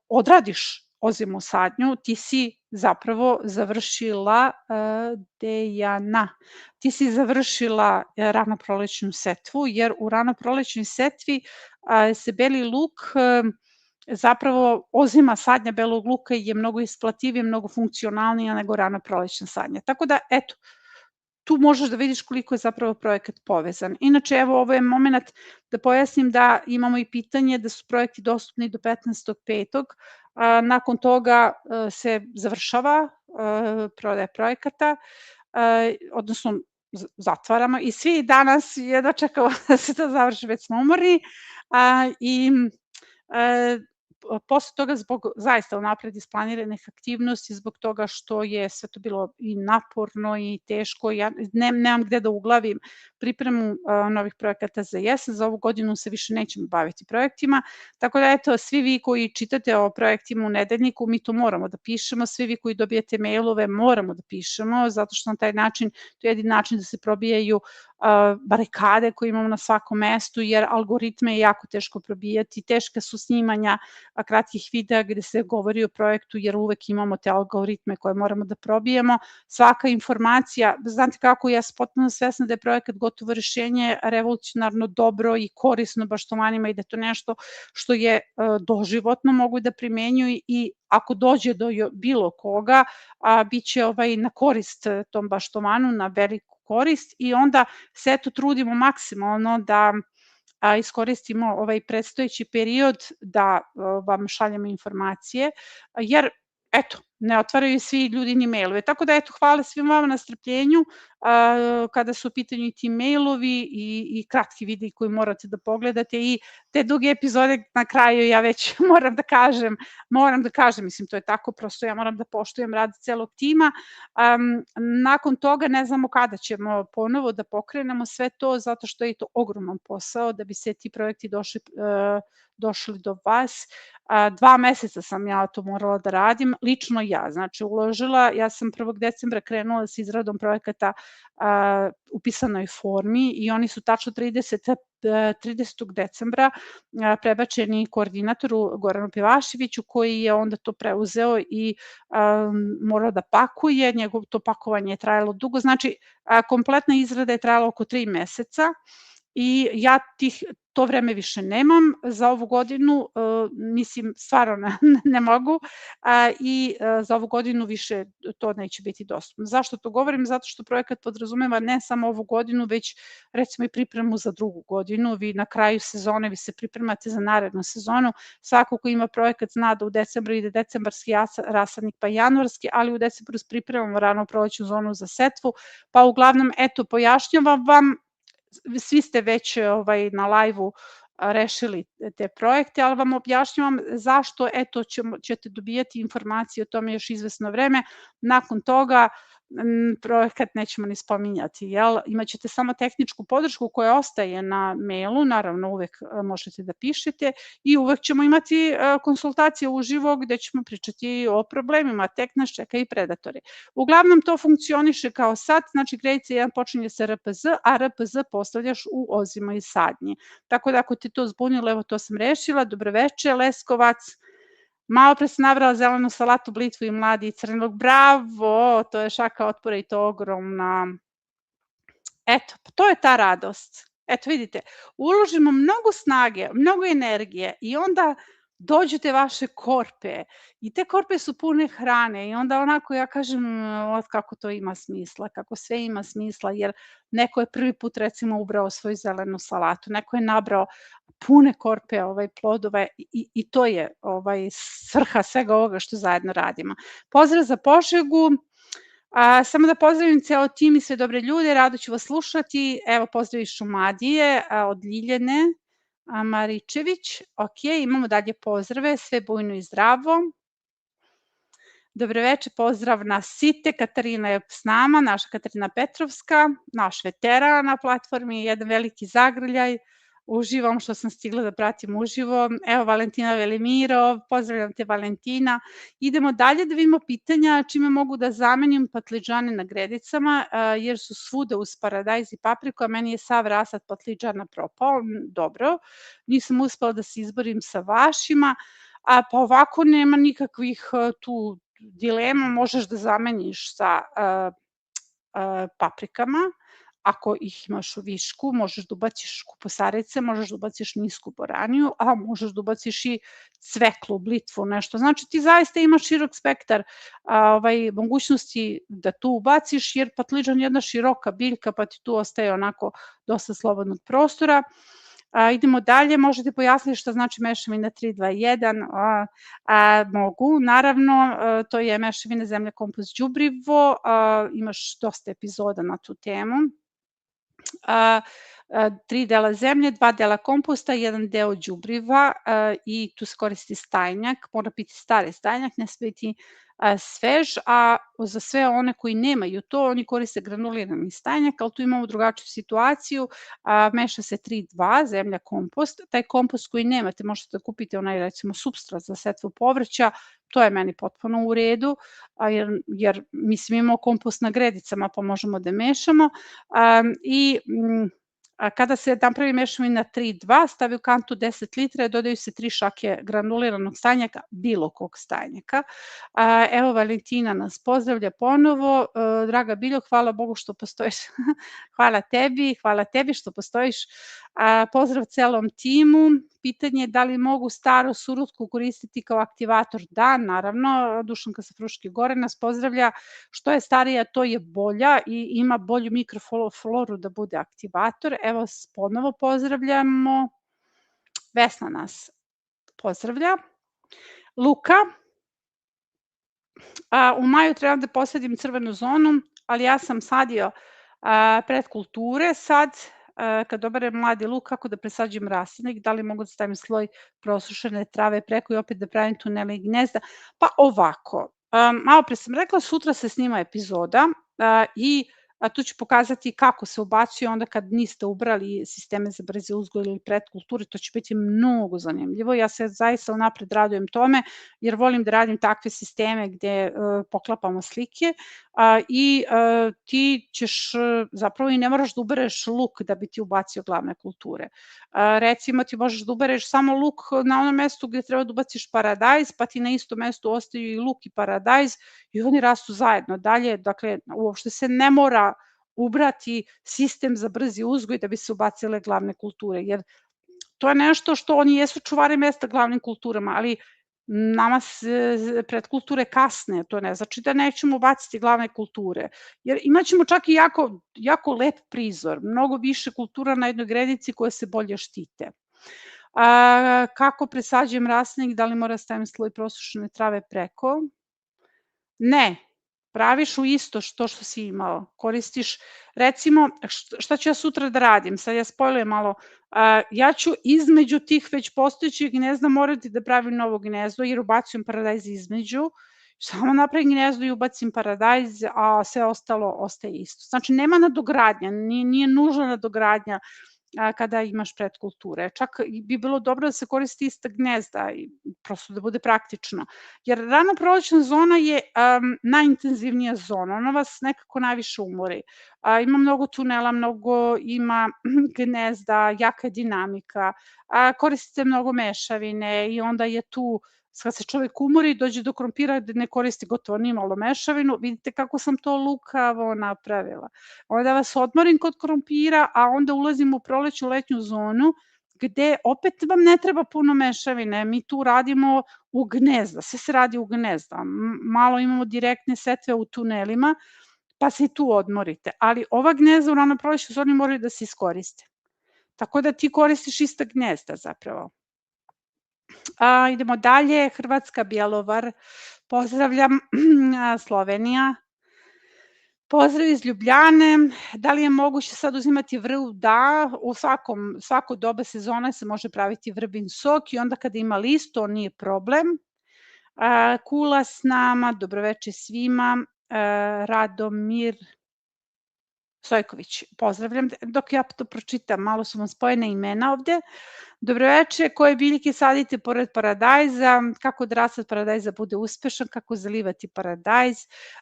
odradiš ozimu sadnju, ti si zapravo završila Dejana. Ti si završila ranoprolećnu setvu, jer u ranoprolećnoj setvi se beli luk, zapravo ozima sadnja belog luka je mnogo isplativija, mnogo funkcionalnija nego ranoprolećna sadnja. Tako da, eto, tu možeš da vidiš koliko je zapravo projekat povezan. Inače, evo, ovo je moment da pojasnim da imamo i pitanje da su projekti dostupni do 15.5. Nakon toga se završava prodaja projekata, odnosno zatvaramo i svi danas jedva čekamo da se to završi, već smo umorni i posle toga zbog zaista unapred isplaniranih aktivnosti, zbog toga što je sve to bilo i naporno i teško, ja nemam gde da uglavim pripremu novih projekata za jesen, za ovu godinu se više nećemo baviti projektima, tako da eto, svi vi koji čitate o projektima u nedeljniku, mi to moramo da pišemo, svi vi koji dobijete mailove moramo da pišemo, zato što na taj način, to je jedin način da se probijaju barikade koje imamo na svakom mestu, jer algoritme je jako teško probijati, teška su snimanja kratkih videa gde se govori o projektu, jer uvek imamo te algoritme koje moramo da probijemo. Svaka informacija, znate kako, ja sam potpuno svesna da je projekat gotovo rešenje, revolucionarno dobro i korisno baštomanima i da je to nešto što je doživotno mogu da primenjuju i ako dođe do bilo koga, bit će na korist tom baštomanu, na veliku korist i onda se eto trudimo maksimalno da iskoristimo ovaj predstojeći period da vam šaljemo informacije, jer eto, ne otvaraju svi ljudi ni mailove. Tako da eto, hvala svima vama na strpljenju kada su u pitanju i ti mailovi i kratki videi koji morate da pogledate i te duge epizode na kraju ja već moram da kažem, mislim to je tako, prosto ja moram da poštujem rad celog tima. Nakon toga ne znamo kada ćemo ponovo da pokrenemo sve to, zato što je to ogroman posao da bi se ti projekti došli do vas. 2 meseca sam ja to morala da radim, lično ja. Znači, ja sam 1. decembra krenula sa izradom projekata u pisanoj formi i oni su tačno 30. decembra prebačeni koordinatoru Goranu Pivaševiću, koji je onda to preuzeo i morao da pakuje. To pakovanje je trajalo dugo. Znači, kompletna izrada je trajala oko 3 meseca i ja to vreme više nemam za ovu godinu, mislim, stvarno ne mogu i za ovu godinu više to neće biti dostupno. Zašto to govorim? Zato što projekat podrazumeva ne samo ovu godinu, već recimo i pripremu za drugu godinu. Vi na kraju sezone, vi se pripremate za narednu sezonu. Svako ko ima projekat zna da u decembru ide decembarski rasadnik pa januarski, ali u decembru pripremamo rano prolećnu zonu za setvu, pa uglavnom, eto, pojašnjavam vam. Svi ste već na live-u rešili te projekte, ali vam objašnjavam zašto, eto, ćete dobijati informacije o tome još izvesno vreme. Nakon toga projekat nećemo ni spominjati, jel? Imaćete samo tehničku podršku koja ostaje na mailu, naravno uvek možete da pišete i uvek ćemo imati konsultacije uživo gde ćemo pričati o problemima, tek nas čeka i predatori. Uglavnom to funkcioniše kao sad, znači kredica 1 počinje sa RPZ, a RPZ postavljaš u Ozima i Sadnji. Tako da ako te to zbunilo, evo to sam rešila. Dobroveče, Leskovac. Malo pre sam nabrala zelenu salatu, blitvu i mladi i crnog. Bravo, to je šaka otpora i to ogromna. Eto, to je ta radost. Eto, vidite, uložimo mnogo snage, mnogo energije i onda dođu te vaše korpe i te korpe su pune hrane i onda onako ja kažem kako to ima smisla, kako sve ima smisla, jer neko je prvi put recimo ubrao svoju zelenu salatu, neko je nabrao pune korpe plodova i to je svrha svega ovoga što zajedno radimo. Pozdrav za Požegu. Samo da pozdravim ceo tim i sve dobre ljude, rado ću vas slušati. Evo, pozdrav iz Šumadije, od Ljiljane Maričević. Ok, imamo dalje pozdrave, sve bujno i zdravo. Dobroveče, pozdrav na Site, Katarina je s nama, naša Katarina Petrovska, naš veteran na platformi, jedan veliki zagrljaj. Uživam što sam stigla da pratim uživo. Evo, Valentina Velimirov, pozdravljam te, Valentina. Idemo dalje da vidimo pitanja čime mogu da zamenim patliđane na gredicama, jer su svuda uz paradajz i papriku, a meni je sav rasad patliđana propao. Dobro, nisam uspela da se izborim sa vašima, pa ovako nema nikakvih tu dilema, možeš da zameniš sa paprikama. Ako ih imaš u višku, možeš da ubaciš kuposarice, možeš da ubaciš nisku boraniju, a možeš da ubaciš i cveklu, blitvu, nešto. Znači ti zaista imaš širok spektar mogućnosti da tu ubaciš, jer patliđan je jedna široka biljka, pa ti tu ostaje onako dosta slobodnog prostora. Idemo dalje, možete pojasniti šta znači mešavina 3-2-1, mogu, naravno, to je mešavina zemlja, kompost, đubrivo, imaš dosta epizoda na tu temu. 3 dela zemlje, 2 dela komposta, 1 deo đubriva i tu se koristi stajnjak, mora biti stari stajnjak, ne sme biti svež, a za sve one koji nemaju to, oni koriste granulirani stajnjak, ali tu imamo drugačiju situaciju, meša se 3-2, zemlja, kompost, taj kompost koji nemate, možete da kupite onaj recimo supstrat za setvu povrća, to je meni potpuno u redu, jer mislim imamo kompost na gredicama pa možemo da mešamo i kada se napravi mešavina 3-2, stavi u kantu 10 litra, dodaju se 3 šake granuliranog stajnjaka, bilo kog stajnjaka. Evo, Valentina nas pozdravlja ponovo. Draga Biljo, hvala Bogu što postojiš. Hvala tebi što postojiš. Pozdrav celom timu. Pitanje je da li mogu staru surutku koristiti kao aktivator? Da, naravno. Dušanka sa Fruške Gore nas pozdravlja. Što je starija, to je bolja i ima bolju mikrofloru da bude aktivator. Evo, ponovo pozdravljamo. Vesna nas pozdravlja. Luka. U maju trebam da posadim crvenu zonu, ali ja sam sadio predkulture sad. Kad oberem mladi luk, kako da presađujem rasadnik, da li mogu da stavim sloj prosušene trave preko i opet da pravim tunele i gnezda? Pa ovako, malo pre sam rekla, sutra se snima epizoda i a tu ću pokazati kako se ubacuje onda kad niste ubrali sisteme za brzi uzgoj ili pretkulture, to će biti mnogo zanimljivo. Ja se zaista unapred radujem tome, jer volim da radim takve sisteme gde poklapamo slike i ti ćeš zapravo i ne moraš da ubereš luk da bi ti ubacio glavne kulture. Recimo ti možeš da ubereš samo luk na onom mestu gde treba da ubaciš paradajz, pa ti na istom mestu ostaju i luk i paradajz i oni rastu zajedno. Dalje, dakle, uopšte se ne mora ubrati sistem za brzi uzgoj da bi se ubacile glavne kulture, jer to je nešto što oni jesu čuvari mesta glavnim kulturama, ali nama pretkulture kasne, to ne znači da nećemo baciti glavne kulture, jer imaćemo čak i jako lep prizor, mnogo više kultura na jednoj gredici koje se bolje štite. Kako presađujem rastlinnik, da li mora stavim sloj prosušene trave preko? Ne, praviš u isto što si imao, koristiš, recimo, šta ću ja sutra da radim, sad ja spojlujem malo, ja ću između tih već postojećih gnezda morati da pravim novo gnezdo, jer ubacujem paradajz između, samo napravim gnezdo i ubacim paradajz, a sve ostalo ostaje isto. Znači, nema nadogradnja, nije nužna nadogradnja kada imaš pretkulture. Čak bi bilo dobro da se koristi ista gnezda, prosto da bude praktično. Jer rano prolećna zona je najintenzivnija zona, ona vas nekako najviše umori. Ima mnogo tunela, mnogo ima gnezda, jaka je dinamika, koristite mnogo mešavine i onda je tu kad se čovek umori, dođe do krompira gde ne koristi gotovo ni malo mešavinu, vidite kako sam to lukavo napravila. Onda vas odmorim kod krompira, a onda ulazim u prolećnu letnju zonu, gde opet vam ne treba puno mešavine, mi tu radimo u gnezda, sve se radi u gnezda, malo imamo direktne setve u tunelima, pa se i tu odmorite, ali ova gnezda u rano prolećnoj zoni moraju da se iskoriste. Tako da ti koristiš ista gnezda zapravo. Idemo dalje, Hrvatska, Bjelovar, pozdravljam, Slovenija, pozdrav iz Ljubljane, da li je moguće sad uzimati vrv? Da, u svako doba sezona se može praviti vrbin sok i onda kada ima list, to nije problem. Kula s nama, dobroveče svima, Radomir Stojković, pozdravljam, dok ja to pročitam, malo su vam spojene imena ovde. Dobroveče, koje biljke sadite pored paradajza, kako da rasad paradajza bude uspešan, kako zalivati paradajz,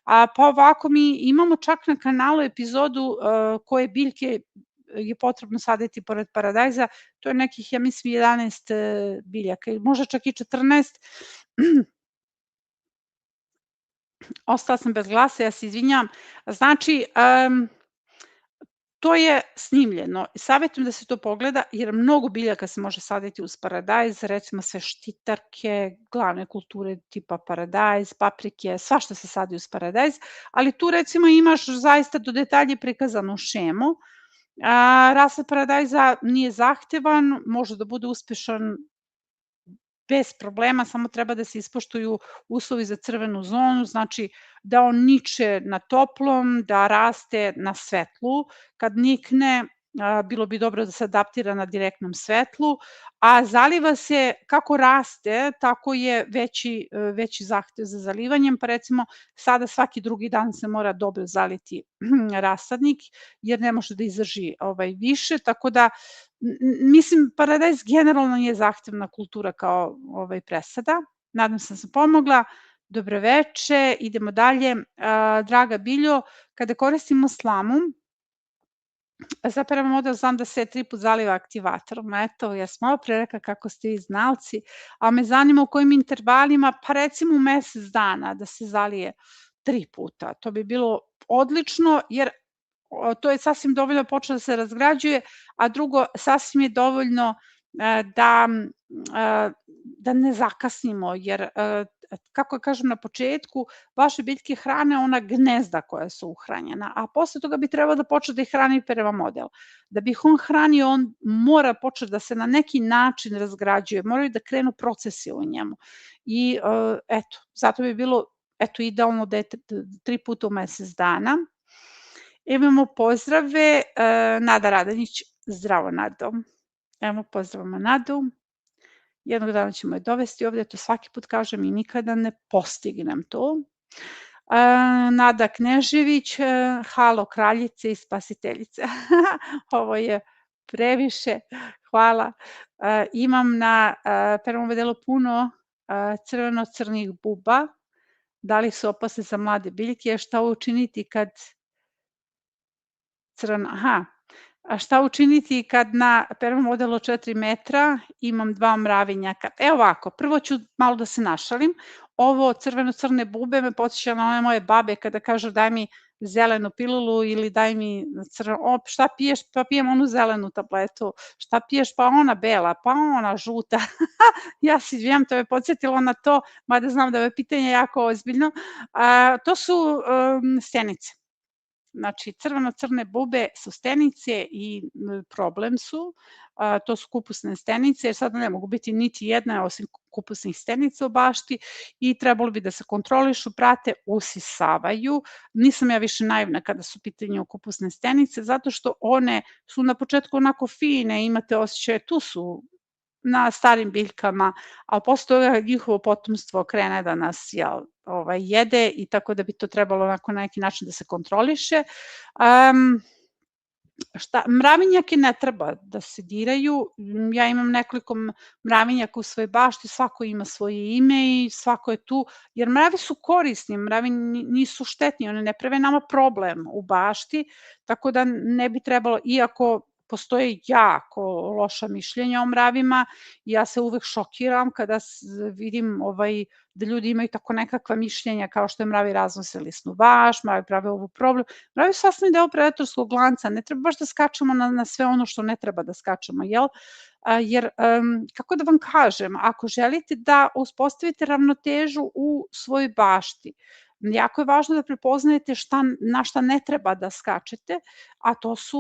pa ovako mi imamo čak na kanalu epizodu koje biljke je potrebno saditi pored paradajza, to je nekih, ja mislim, 11 biljaka, možda čak i 14. Ostala sam bez glasa, ja se izvinjam. Znači, to je snimljeno. Savetujem da se to pogleda, jer mnogo biljaka se može saditi uz paradajz, recimo sve štitarke, glavne kulture tipa paradajz, paprike, svašta se sadi uz paradajz, ali tu recimo imaš zaista do detalje prikazanu šemu. Rasad paradajza nije zahtevan, može da bude uspešan bez problema, samo treba da se ispoštuju uslovi za crvenu zonu, znači da on niče na toplom, da raste na svetlu. Kad nikne, bilo bi dobro da se adaptira na direktnom svetlu, a zaliva se kako raste, tako je veći zahtev za zalivanjem, pa recimo sada svaki drugi dan se mora dobro zaliti rasadnik, jer ne može da izdrži više, tako da mislim, paradajz generalno nije zahtevna kultura kao presada. Nadam se da sam pomogla. Dobroveče, idemo dalje. Draga Biljo, kada koristimo slamu, zapravo model znam da se 3 put zaliva aktivatorom. Eto, ja sam malo pre rekla kako ste vi znalci, a me zanima u kojim intervalima, pa recimo u mesec dana da se zalije 3 puta. To bi bilo odlično, jer to je sasvim dovoljno počeo da se razgrađuje, a drugo, sasvim je dovoljno da ne zakasnimo, jer kako kažem na početku, vaše biljke hrane ona gnezda koja su uhranjena, a posle toga bi trebalo da počne da ih hrani prema model. Da bi ih on hranio, on mora početi da se na neki način razgrađuje, moraju da krenu procesi u njemu. I eto, zato bi bilo idealno da je 3 puta u mesec dana. Imamo pozdrave, Nada Radanić, zdravo Nado. Evo pozdravamo Nadu. Jednog dana ćemo je dovesti ovde, to svaki put kažem i nikada ne postignem to. Nada Knežević, halo kraljice i spasiteljice. Ovo je previše, hvala. Imam na prvom delu puno crveno-crnih buba. Da li su opasne za mlade biljke? Šta učiniti kad šta učiniti kad na prvom modelu 4 metra imam 2 mravinjaka? Evo ovako, prvo ću malo da se našalim. Ovo crveno-crne bube me podsjeća na one moje babe kada kažu daj mi zelenu pilulu ili daj mi šta piješ? Pa pijem onu zelenu tabletu. Šta piješ? Pa ona bela, pa ona žuta. Ja se izvijam, to me podsjetilo na to, mada znam da je pitanje jako ozbiljno. To su stenice. Znači, crveno-crne bube su stenice i problem su, to su kupusne stenice, jer sada ne mogu biti niti jedna osim kupusnih stenica u bašti i trebalo bi da se kontrolišu, prate, usisavaju. Nisam ja više naivna kada su pitanje kupusne stenice, zato što one su na početku onako fine, imate osjećaje, tu su na starim biljkama, a posle toga njihovo potomstvo krene da nas jede i tako da bi to trebalo onako na neki način da se kontroliše. Mravinjake ne treba da se diraju, ja imam nekoliko mravinjaka u svojoj bašti, svako ima svoje ime i svako je tu, jer mravi su korisni, mravi nisu štetni, one ne prave nama problem u bašti, tako da ne bi trebalo, iako postoje jako loša mišljenja o mravima, ja se uvek šokiram kada vidim da ljudi imaju tako nekakva mišljenja kao što je mravi raznose lisnu baš, mravi prave ovu problem. Mravi su sastavni deo predatorskog lanca, ne treba baš da skačemo na sve ono što ne treba da skačemo, jel? Jer, kako da vam kažem, ako želite da uspostavite ravnotežu u svojoj bašti, jako je važno da prepoznajete na šta ne treba da skačete, a to su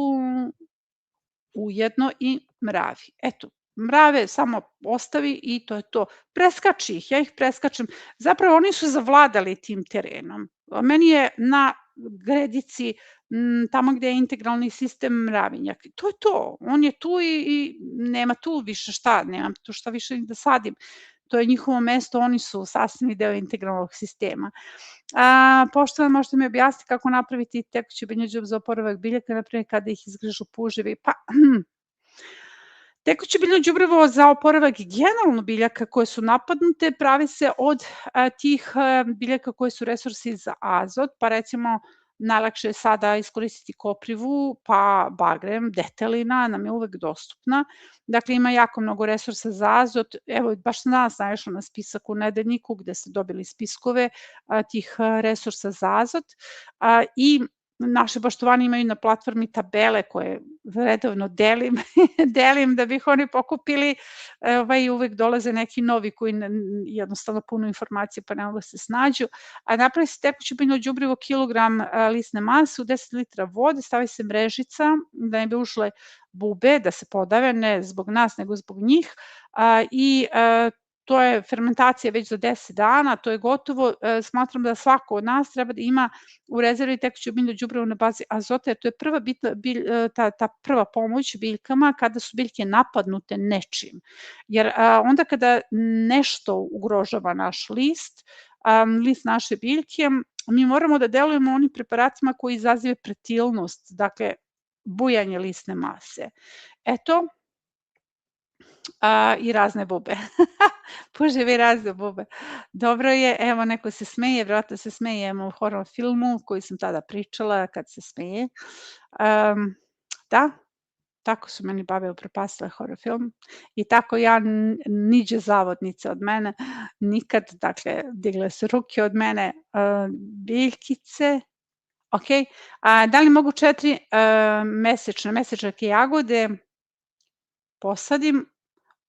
ujedno i mravi. Eto, mrave samo ostavi i to je to. Preskači ih, ja ih preskačem. Zapravo oni su zavladali tim terenom. Meni je na gredici, tamo gde je integralni sistem mravinjak. To je to. On je tu i nema tu više šta, nemam tu šta više da sadim. To je njihovo mesto, oni su sastavni deo integralnog sistema. Poštovano, možete mi objasniti kako napraviti tekući biljnođub za oporavak biljaka, naprimjer kada ih izgrižu puževi? Pa, tekuće biljno đubrivo za oporavak generalno biljaka koje su napadnute pravi se od tih biljaka koje su resursi za azot, pa recimo najlakše je sada iskoristiti koprivu, pa bagrem, detelina nam je uvek dostupna. Dakle, ima jako mnogo resursa za azot. Evo, baš sam danas naišla na spisak u nedeljniku gde ste dobili spiskove tih resursa za azot i naše baštovani imaju na platformi tabele koje redovno delim da bi ih oni pokupili, uvek dolaze neki novi koji jednostavno puno informacije pa ne mogu da se snađu, a napravi se tekuće biljno đubrivo kilogram lisne mase u 10 litra vode, stavi se mrežica da ne bi ušle bube, da se podave, ne zbog nas nego zbog njih i to je fermentacija već za 10 dana, to je gotovo. Smatram da svako od nas treba da ima u rezervi tekuće biljno đubrivo na bazi azota, jer to je ta prva pomoć biljkama kada su biljke napadnute nečim. Jer onda kada nešto ugrožava naš list naše biljke, mi moramo da delujemo onim preparatima koji izazivaju pretilnost, dakle bujanje lisne mase. Eto, i razne bube. Puževi i razne bube. Dobro je, evo neko se smeje, vjerojatno se smejemo u horror filmu koji sam tada pričala kad se smeje. Da, tako su meni babe upropastile horror film i tako ja niđe zavodnice od mene, nikad, dakle, digle su ruke od mene, biljkice, ok. Da li mogu 4 mesečake jagode posadim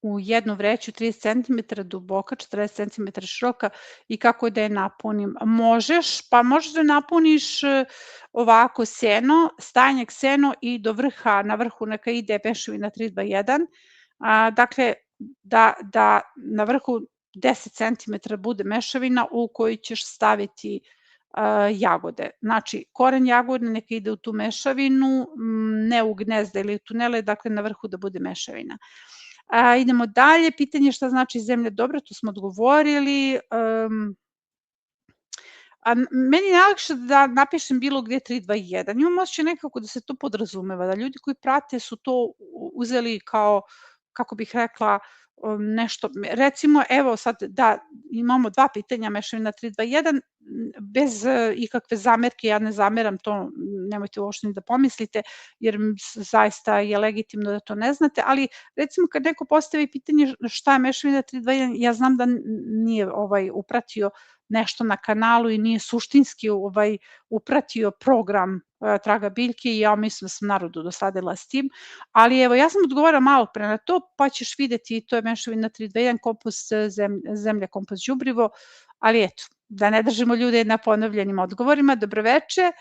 u jednu vreću 30 cm duboka, 40 cm široka i kako da je napunim? Možeš, pa možeš da napuniš ovako seno, stajnjak seno i do vrha, na vrhu neka ide mešavina 3:1, dakle da na vrhu 10 cm bude mešavina u koju ćeš staviti jagode. Znači, koren jagode neka ide u tu mešavinu, ne u gnezda ili u tunele, dakle na vrhu da bude mešavina. Idemo dalje, pitanje šta znači zemlja dobra, to smo odgovorili. meni je najlakše da napišem bilo gdje 321. Imam osjećaj nekako da se to podrazumeva, da ljudi koji prate su to uzeli kao, kako bih rekla, nešto, recimo, evo sad da imamo 2 pitanja mešavina 321, bez ikakve zamerke, ja ne zameram to, nemojte uopšte ni da pomislite, jer zaista je legitimno da to ne znate, ali recimo kad neko postavi pitanje šta je mešavina 321, ja znam da nije upratio nešto na kanalu i nije suštinski upratio program Traga Biljke i ja mislim da sam narodu dosadila s tim, ali evo ja sam odgovorila malo pre na to, pa ćeš videti, to je mešavina 321, kompost zemlja, kompost đubrivo, ali eto, da ne držimo ljude na ponovljenim odgovorima. Dobroveče,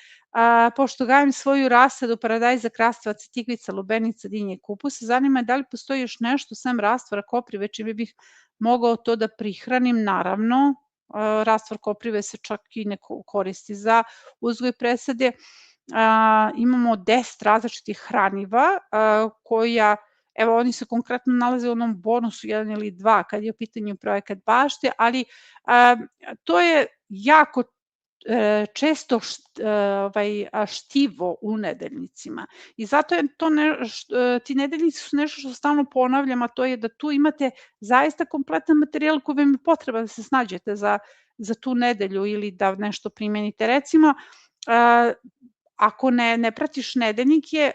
pošto gajim svoju rasadu paradajza, krastavaca, tikvica, lubenica, dinje i kupusa, zanima da li postoji još nešto sem rastvora koprive čime bih mogao to da prihranim, naravno. Rastvor koprive se čak i ne koristi za uzgoj presade. Imamo 10 različitih hraniva koja, evo oni se konkretno nalaze u onom bonusu 1 ili 2 kad je u pitanju projekat bašte, ali to je jako često štivo u nedeljnicima i zato je to ti nedeljnici su nešto što stalno ponavljam, a to je da tu imate zaista kompletan materijal koji vam je potreba da se snađete za tu nedelju ili da nešto primenite. Recimo, ako ne pratiš nedeljnike,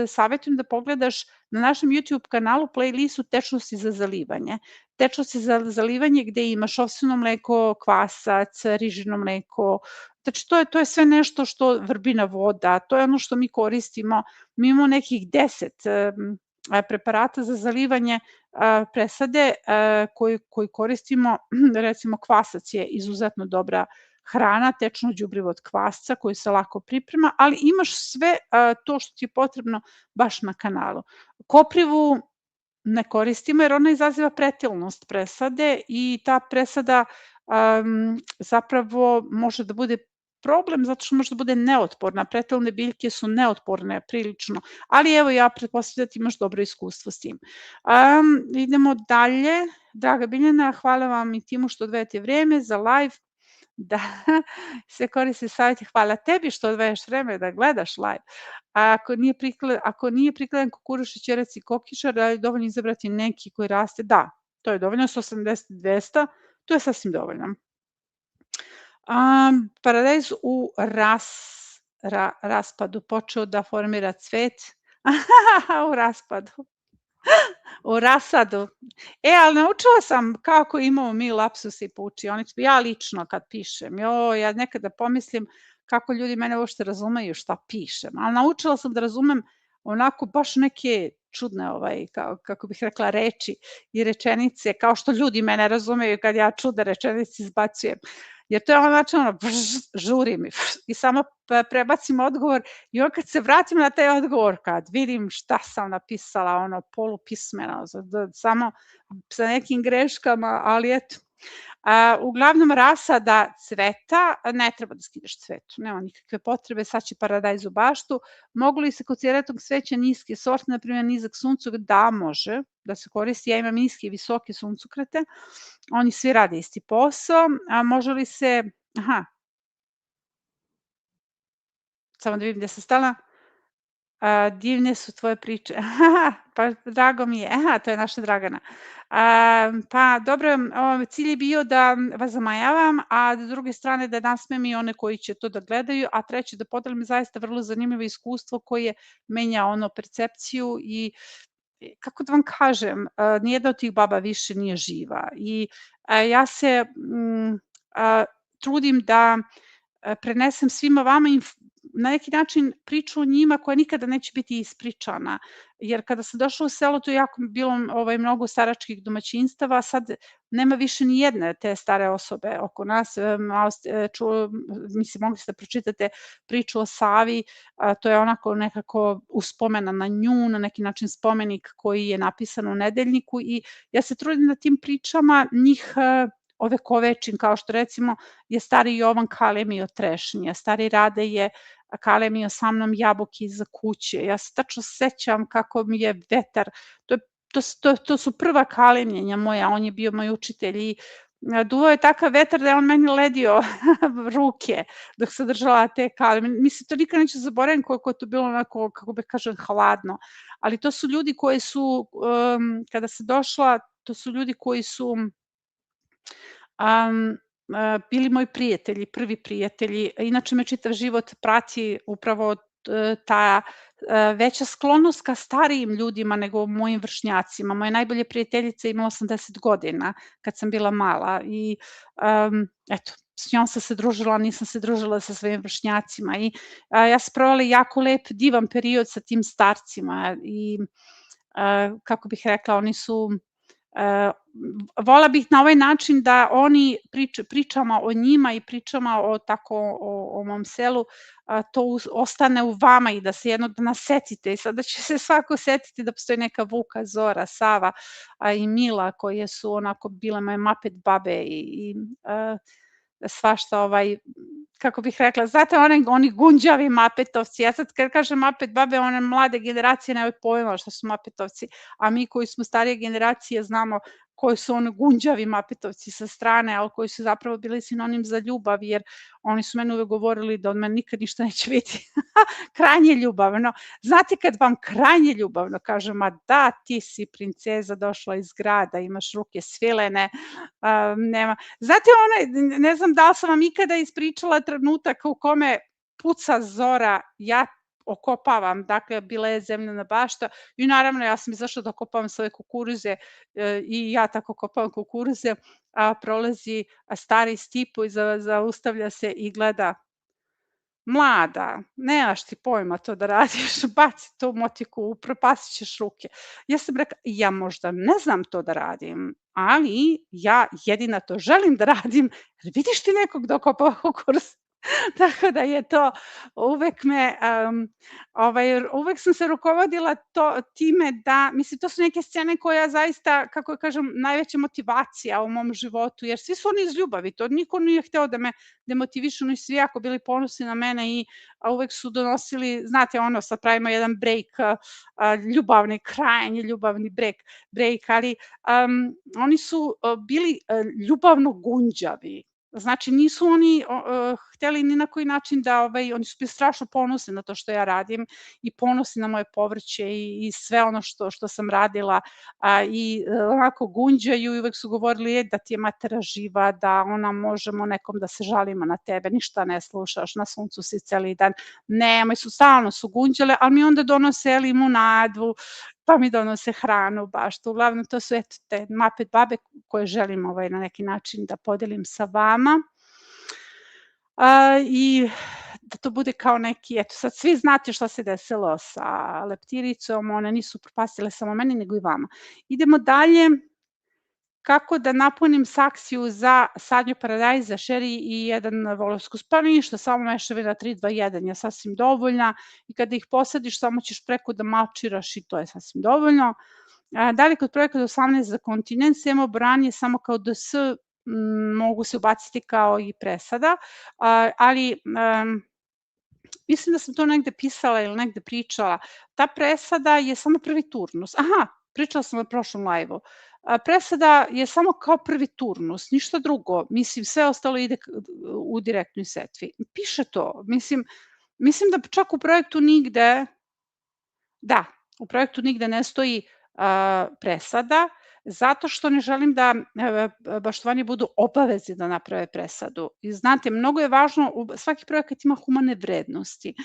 savjetujem da pogledaš na našem YouTube kanalu playlistu tečnosti za zalivanje. Tečnosti za zalivanje gde imaš ovseno mleko, kvasac, rižino mleko, znači to je sve nešto što vrbina voda, to je ono što mi koristimo. Mi imamo nekih 10 preparata za zalivanje presade koji koristimo, recimo kvasac je izuzetno dobra hrana, tečno đubrivo od kvasca koji se lako priprema, ali imaš sve to što ti je potrebno baš na kanalu. Koprivu ne koristimo jer ona izaziva pretilnost presade i ta presada zapravo može da bude problem zato što može da bude neotporna. Pretilne biljke su neotporne prilično, ali evo ja pretpostavljam da ti imaš dobro iskustvo s tim. Idemo dalje. Draga Biljana, hvala vam i timu što odvajate vreme za live. Da, sve koristi savjeti. Hvala tebi što odvajaš vreme da gledaš live. Ako nije prikladan kukuruz, šećerac i kokišar, da je dovoljno izabrati neki koji raste? Da, to je dovoljno, 180-200, to je sasvim dovoljno. Paradajz u raspadu počeo da formira cvet. U raspadu. U rasadu. Ali naučila sam kako imamo mi lapsuse i po učionicu. Ja lično kad pišem, ja nekada pomislim kako ljudi mene uopšte razumeju šta pišem, ali naučila sam da razumem onako baš neke čudne, kako bih rekla, reči i rečenice, kao što ljudi mene razumeju kad ja čudne rečenice izbacujem. Jer to je ono način, žuri mi i samo prebacim odgovor i onda kad se vratim na taj odgovor, kad vidim šta sam napisala, polupismeno, samo sa nekim greškama, ali eto. Uglavnom rasada cveta, ne treba da skidaš cvetu, nema nikakve potrebe, sad će paradajz u baštu. Mogu li se kod cigaretnog cveća niske sorte, na primjer nizak suncokret? Da, može da se koristi, ja imam niske i visoke suncokrete, oni svi rade isti posao, a može li se, samo da vidim gde sam stala, divne su tvoje priče, pa drago mi je, to je naša Dragana. Pa dobro, cilj je bio da vas zamajavam, a s druge strane da nasmem i one koji će to da gledaju, a treće da podelim zaista vrlo zanimljivo iskustvo koje menja percepciju i kako da vam kažem, nijedna od tih baba više nije živa i ja se trudim da prenesem svima vama na neki način priču o njima koja nikada neće biti ispričana, jer kada sam došla u selo to je jako bilo mnogo staračkih domaćinstava, sad nema više ni jedne te stare osobe oko nas, mogli ste da pročitate priču o Savi, to je onako nekako uspomena na nju, na neki način spomenik koji je napisan u nedeljniku i ja se trudim na tim pričama njih ovekovečim, kao što recimo je stari Jovan kalemio trešnje, stari Rade je kalemio sa mnom jabuke iza kuće, ja se tačno sećam kako mi je vetar, to su prva kalemljenja moja, on je bio moj učitelj i Duvao je takav vetar da je on meni ledio ruke dok sam držala te kaleme. Mislim, to nikad neću zaboravim koliko je to bilo onako, kako bih kažem, hladno. Ali to su ljudi koji su, kada sam došla, to su ljudi koji su bili moji prijatelji, prvi prijatelji. Inače me čitav život prati upravo ta veća sklonost ka starijim ljudima nego mojim vršnjacima. Moja najbolja prijateljica ima 80 godina kad sam bila mala i eto, s njom sam se družila, nisam se družila sa svojim vršnjacima i ja sam provela jako lep, divan period sa tim starcima i kako bih rekla, oni su vola bih na ovaj način da oni pričamo o njima i pričamo o mom selu, to ostane u vama i da se jednog dana setite i sada će se svako setiti da postoji neka Vuka, Zora, Sava i Mila koje su onako bile moje Muppet babe i svašta kako bih rekla, znate oni gunđavi Mapetovci, ja sad kad kažem Mapet babe, one mlade generacije nemaju pojma šta su Mapetovci, a mi koji smo starije generacije znamo koji su ono gunđavi Mapetovci sa strane, ali koji su zapravo bili sinonim za ljubav, jer oni su meni uvek govorili da od mene nikad ništa neće biti krajnje ljubavno. Znate kad vam krajnje ljubavno kažem, ma da, ti si princeza došla iz grada, imaš ruke svilene, nema. Znate ne znam da li sam vam ikada ispričala trenutak u kome puca zora, ja okopavam, dakle bila je zemljana bašta i naravno ja sam izašla da okopavam svoje kukuruze i ja tako kopavam kukuruze, a prolazi stari Stipo i zaustavlja se i gleda. Mlada, nemaš ti pojma to da radiš, baci tu motiku, upropasit ćeš ruke. Ja sam rekla, ja možda ne znam to da radim, ali ja jedina to želim da radim, jer vidiš ti nekog da okopava kukuruz? Tako da je to uvek sam se rukovodila time da, mislim, to su neke scene koje zaista, kako kažem, najveća motivacija u mom životu, jer svi su oni iz ljubavi, to niko nije hteo da me demotivišu, oni svi jako bili ponosni na mene i uvek su donosili, znate ono, sad pravimo jedan break, ljubavni, krajnji ljubavni break, ali oni su bili ljubavno gunđavi. Znači, nisu oni hteli ni na koji način da, oni su bili strašno ponosni na to što ja radim i ponosni na moje povrće i sve ono što sam radila i onako gunđaju i uvek su govorili da ti je matera živa, da ona možemo nekom da se žalimo na tebe, ništa ne slušaš, na suncu si celi dan. Nemoj, stalno su gunđale, ali mi onda donose limunadu, pa mi donose hranu baš. Uglavnom to su te Muppet babe koje želim na neki način da podelim sa vama. I da to bude kao neki, eto sad svi znate šta se desilo sa leptiricom, one nisu propastile samo meni nego i vama. Idemo dalje. Kako da napunim saksiju za sadnju paradajza, šeri i jedan volovskus? Pa ništa, samo mešavina 3-2-1 je sasvim dovoljna i kada ih posadiš samo ćeš preko da malčiraš i to je sasvim dovoljno. Da li kod projekata 18 za kontinent semo branje samo kao DS mogu se ubaciti kao i presada, ali mislim da sam to negde pisala ili negde pričala. Ta presada je samo prvi turnus. Aha, pričala sam na prošlom live-u. Presada je samo kao prvi turnus, ništa drugo. Mislim, sve ostalo ide u direktnoj setvi. Piše to. Mislim da čak u projektu nigde, da, u projektu nigde ne stoji presada, zato što ne želim da baštovani budu obavezi da naprave presadu. I znate, mnogo je važno, svaki projekat ima humane vrednosti.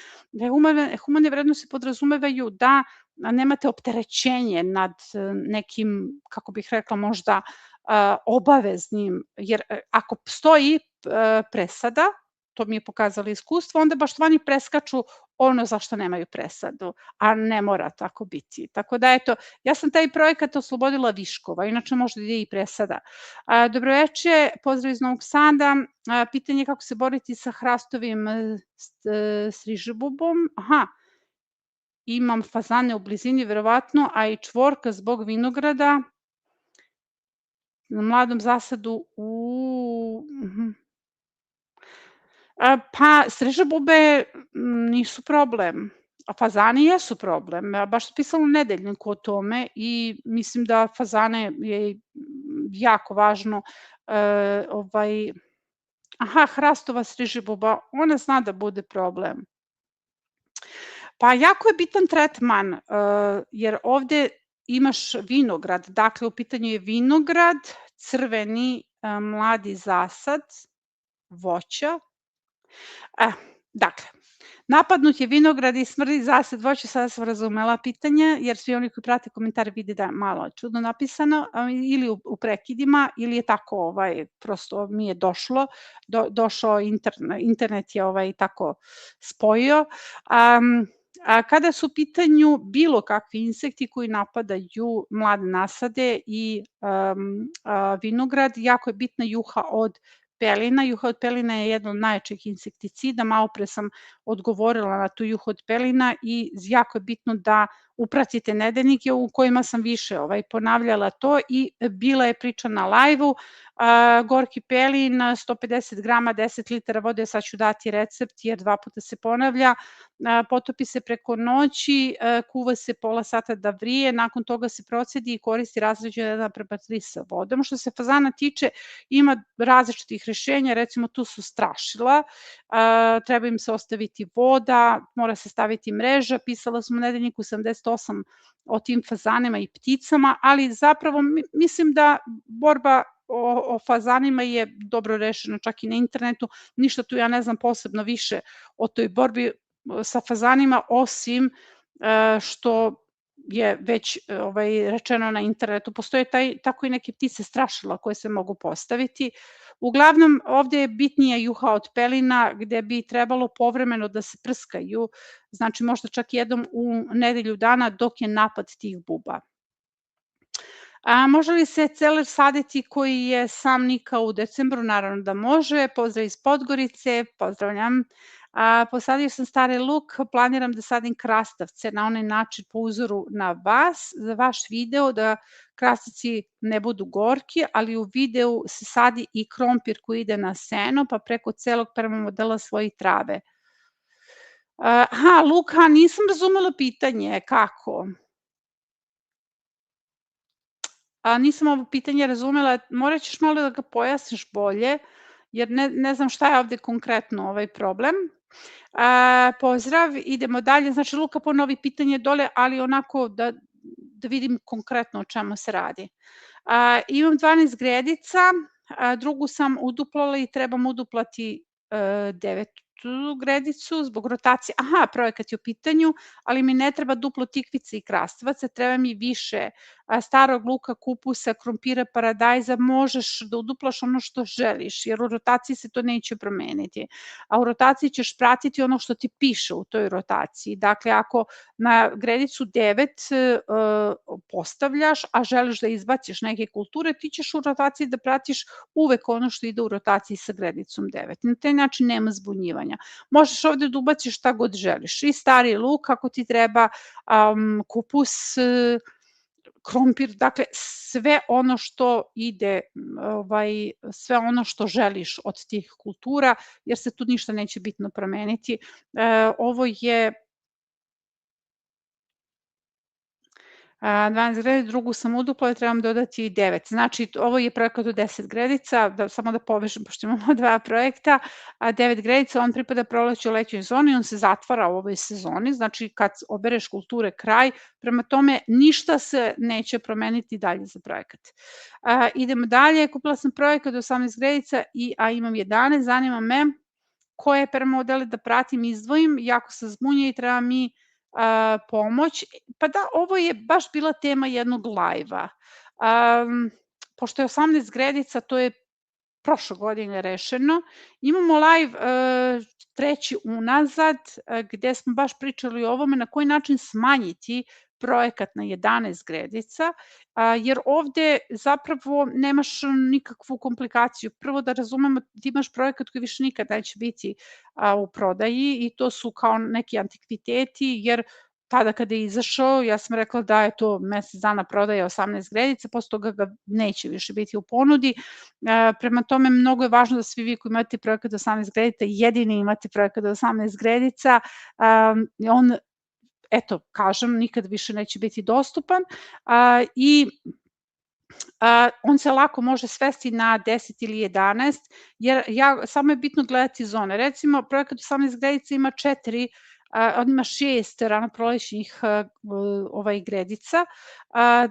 Humane vrednosti podrazumevaju da nemate opterećenje nad nekim, kako bih rekla, možda obaveznim, jer ako stoji presada, to mi je pokazalo iskustvo, onda baštovani preskaču ono zašto nemaju presadu, a ne mora tako biti. Tako da, eto, ja sam taj projekat oslobodila viškova, inače možda ide i presada. Dobroveče, pozdrav iz Novog Sada. Pitanje je kako se boriti sa hrastovim strižebubom. Aha, imam fazane u blizini, verovatno, a i čvorka zbog vinograda na mladom zasadu Pa, strižebube nisu problem, a fazani jesu problem. Baš sam pisala u nedeljniku o tome i mislim da fazane jako važno, aha, hrastova strižibuba, ona zna da bude problem. Pa jako je bitan tretman, jer ovde imaš vinograd, dakle u pitanju je vinograd, crveni mladi zasad voća. Dakle, napadnut je vinograd i smrdi zasad voća, sada sam razumela pitanje, jer svi oni koji prate komentare vide da je malo čudno napisano, ili u prekidima, ili je tako, prosto mi je došao internet je tako spojio. Kada su u pitanju bilo kakvi insekti koji napadaju mlade nasade i vinograd, jako je bitna juha od pelina. Juha od pelina je jedan od najjačih insekticida, malo pre sam odgovorila na tu juhu od pelina i jako je bitno da upratite nedeljnike u kojima sam više ponavljala to i bila je priča na live-u, gorki pelin, 150 grama, 10 litara vode, sad ću dati recept jer 2 puta se ponavlja, potopi se preko noći, kuva se pola sata da vrije, nakon toga se procedi i koristi razređena 1:3 sa vodom. Što se fazana tiče, ima različitih rešenja, recimo tu su strašila, treba im se ostaviti voda, mora se staviti mreža, pisala sam u nedeljniku 78 o tim fazanima i pticama, ali zapravo mislim da borba o fazanima je dobro rešena čak i na internetu, ništa tu ja ne znam posebno više o toj borbi sa fazanima, osim što je već rečeno na internetu. Postoje tako i neke ptice strašila koje se mogu postaviti. Uglavnom, ovde je bitnija juha od pelina, gde bi trebalo povremeno da se prskaju, znači možda čak jednom u nedelju dana dok je napad tih buba. Može li se celer saditi koji je sam nikao u decembru? Naravno da može. Pozdrav iz Podgorice, pozdravljam. Posadio sam stari luk, planiram da sadim krastavce na onaj način po uzoru na vas, za vaš video da krastavci ne budu gorki, ali u videu se sadi i krompir koji ide na seno, pa preko celog permamodela svoji trave. Luka, nisam razumela pitanje, kako? Nisam ovo pitanje razumela, morat ćeš malo da ga pojasniš bolje, jer ne znam šta je ovde konkretno ovaj problem. Pozdrav, idemo dalje, znači Luka ponovi pitanje dole, ali onako da vidim konkretno o čemu se radi. Imam 12 gredica, drugu sam uduplala i trebam uduplati 9 gredicu zbog rotacije. Projekat je u pitanju, ali mi ne treba duplo tikvice i krastavaca, treba mi više starog luka, kupusa, krompira, paradajza, možeš da uduplaš ono što želiš, jer u rotaciji se to neće promeniti. A u rotaciji ćeš pratiti ono što ti piše u toj rotaciji. Dakle, ako na gredicu 9 postavljaš, a želiš da izbaciš neke kulture, ti ćeš u rotaciji da pratiš uvek ono što ide u rotaciji sa gredicom 9. Na taj način nema zbunjivanja. Možeš ovde da ubaciš šta god želiš. I stari luk, ako ti treba, kupus, krompir, dakle sve ono što ide, sve ono što želiš od tih kultura, jer se tu ništa neće bitno promeniti. Ovo je 12 gredica, drugu sam uduplala i trebam dodati 9. Znači, ovo je projekat od 10 gredica, samo da povežem, pošto imamo 2 projekta, 9 gredica, on pripada proleću lećnoj zoni, on se zatvara u ovoj sezoni, znači kad obereš kulture kraj, prema tome ništa se neće promeniti dalje za projekat. Idemo dalje, kupila sam projekat od 18 gredica, a imam 11, zanima me koje permamodele da pratim, izdvojim, jako sam zbunjena i treba mi pomoć. Pa da, ovo je baš bila tema jednog live-a. Pošto je 18 gredica, to je prošle godine rešeno. Imamo live treći unazad, gde smo baš pričali o ovome, na koji način smanjiti projekat na 11 gredica, jer ovde zapravo nemaš nikakvu komplikaciju. Prvo da razumemo, ti imaš projekat koji više nikad neće biti u prodaji i to su kao neki antikviteti, jer tada kada je izašao, ja sam rekla da je to mesec dana prodaje 18 gredica, posle toga ga neće više biti u ponudi. Prema tome, mnogo je važno da svi vi koji imate projekat 18 gredica, jedini imate projekat 18 gredica, on, eto, kažem, nikad više neće biti dostupan i on se lako može svesti na 10 ili 11, jer samo je bitno gledati zone. Recimo, projekat 18 gredica ima 4, on ima 6 ranoprolećnih gredica,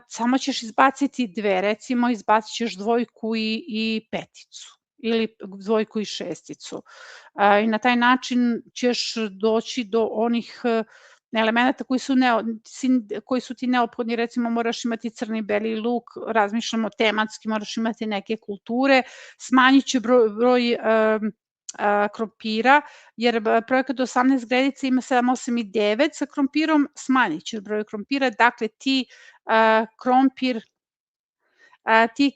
samo ćeš izbaciti 2, recimo izbacit ćeš 2 i 5 ili 2 i 6. I na taj način ćeš doći do onih elemenata koji su ti neophodni, recimo moraš imati crni, beli luk, razmišljamo tematski, moraš imati neke kulture, smanjit će broj krompira, jer projekat 18 gredica ima 7, 8 i 9 sa krompirom, smanjit će broj krompira, dakle ti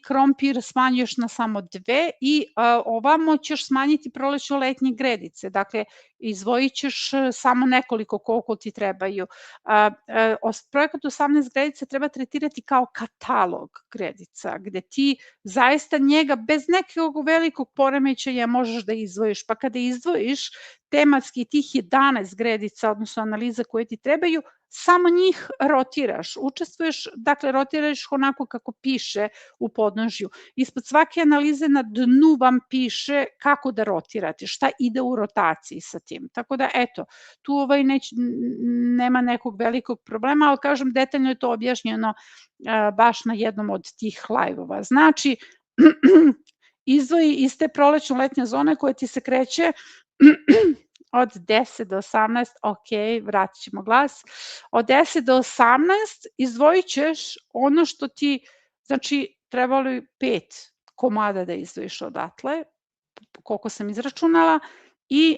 krompir smanjuješ na samo 2 i ovamo ćeš smanjiti prolećno-letnje gredice, dakle izdvojit ćeš samo nekoliko koliko ti trebaju. Projekat 18 gredica treba tretirati kao katalog gredica, gde ti zaista njega bez nekog velikog poremećaja možeš da izdvojiš, pa kada izdvojiš tematski tih 11 gredica, odnosno analiza koje ti trebaju, samo njih rotiraš, dakle rotiraš onako kako piše u podnožju. Ispod svake analize na dnu vam piše kako da rotirate, šta ide u rotaciji sa tim. Tako da, eto, tu nema nekog velikog problema, ali kažem, detaljno je to objašnjeno baš na jednom od tih live-ova. Znači, izdvoji iz te prolećno-letnje zone koja ti se kreće od 10 do 18, ok, vratit ćemo glas, od 10 do 18 izdvojit ćeš ono što ti, znači trebalo je 5 komada da izdvojiš odatle, koliko sam izračunala, i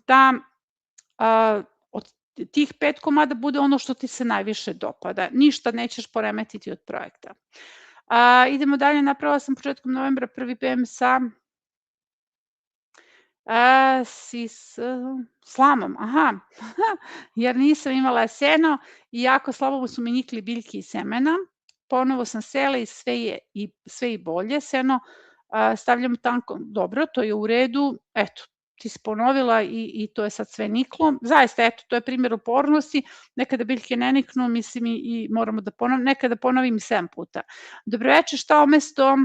da od tih 5 komada bude ono što ti se najviše dopada, ništa nećeš poremetiti od projekta. Idemo dalje, napravila sam početkom novembra prvi PM sa slamom, jer nisam imala seno i jako slabo su mi nikli biljke i semena. Ponovo sam sela i sve i bolje. Seno stavljam tanko, dobro, to je u redu, eto, ti si ponovila i to je sad sve niklo. Zaista, eto, to je primjer upornosti, nekada biljke ne niknu, mislim i moramo da ponovim, nekada ponovim 7 puta. Dobroveče, šta umesto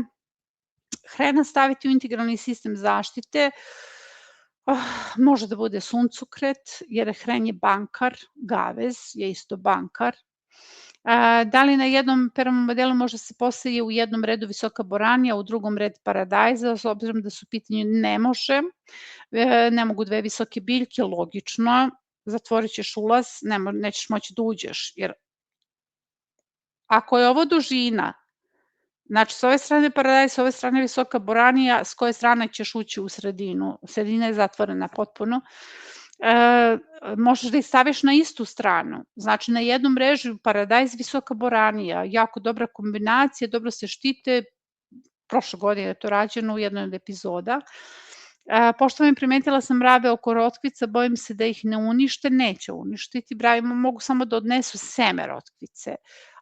hrena staviti u integralni sistem zaštite? Može da bude suncokret, jer hren je bankar, gavez je isto bankar. Da li na jednom prvom modelu može se poseje u jednom redu visoka boranija, u drugom red paradajza, s obzirom da su u pitanju ne može, ne mogu 2 visoke biljke, logično, zatvorit ćeš ulaz, nećeš moći da uđeš, jer ako je ovo dužina, znači, s ove strane paradajz, s ove strane visoka boranija, s koje strane ćeš ući u sredinu? Sredina je zatvorena potpuno. Možeš da ih staviš na istu stranu. Znači, na jednom mrežu paradajz, visoka boranija, jako dobra kombinacija, dobro se štite. Prošle godine je to rađeno u jednoj od epizoda. Pošto primetila sam mrave oko rotkvica, bojim se da ih ne unište, neće uništiti. Mogu samo da odnesu seme rotkvice,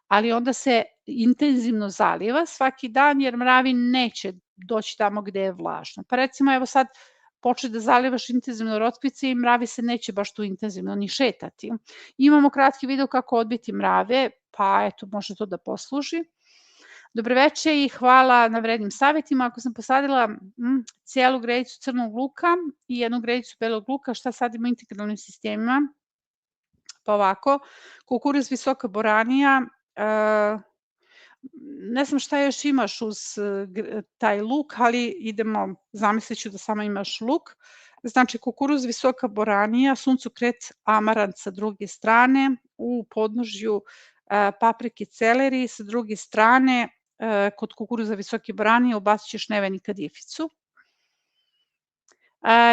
ali onda se intenzivno zaliva svaki dan, jer mravi neće doći tamo gde je vlažno. Pa recimo, evo sad početi da zalivaš intenzivno rotkvice i mravi se neće baš tu intenzivno ni šetati. Imamo kratki video kako odbiti mrave, pa eto, može to da posluži. Dobroveče i hvala na vrednim savjetima. Ako sam posadila cijelu gredicu crnog luka i jednu gredicu belog luka, šta sadimo u integralnim sistemima? Pa ovako, kukuruz, visoka boranija, ne znam šta još imaš uz taj luk, ali idemo, zamislit ću da samo imaš luk. Znači, kukuruz, visoka boranija, suncokret, amarant sa druge strane, u podnožju paprike, celeri, sa druge strane, kod kukuruza visoke boranije ubacit ćeš neveni kadificu.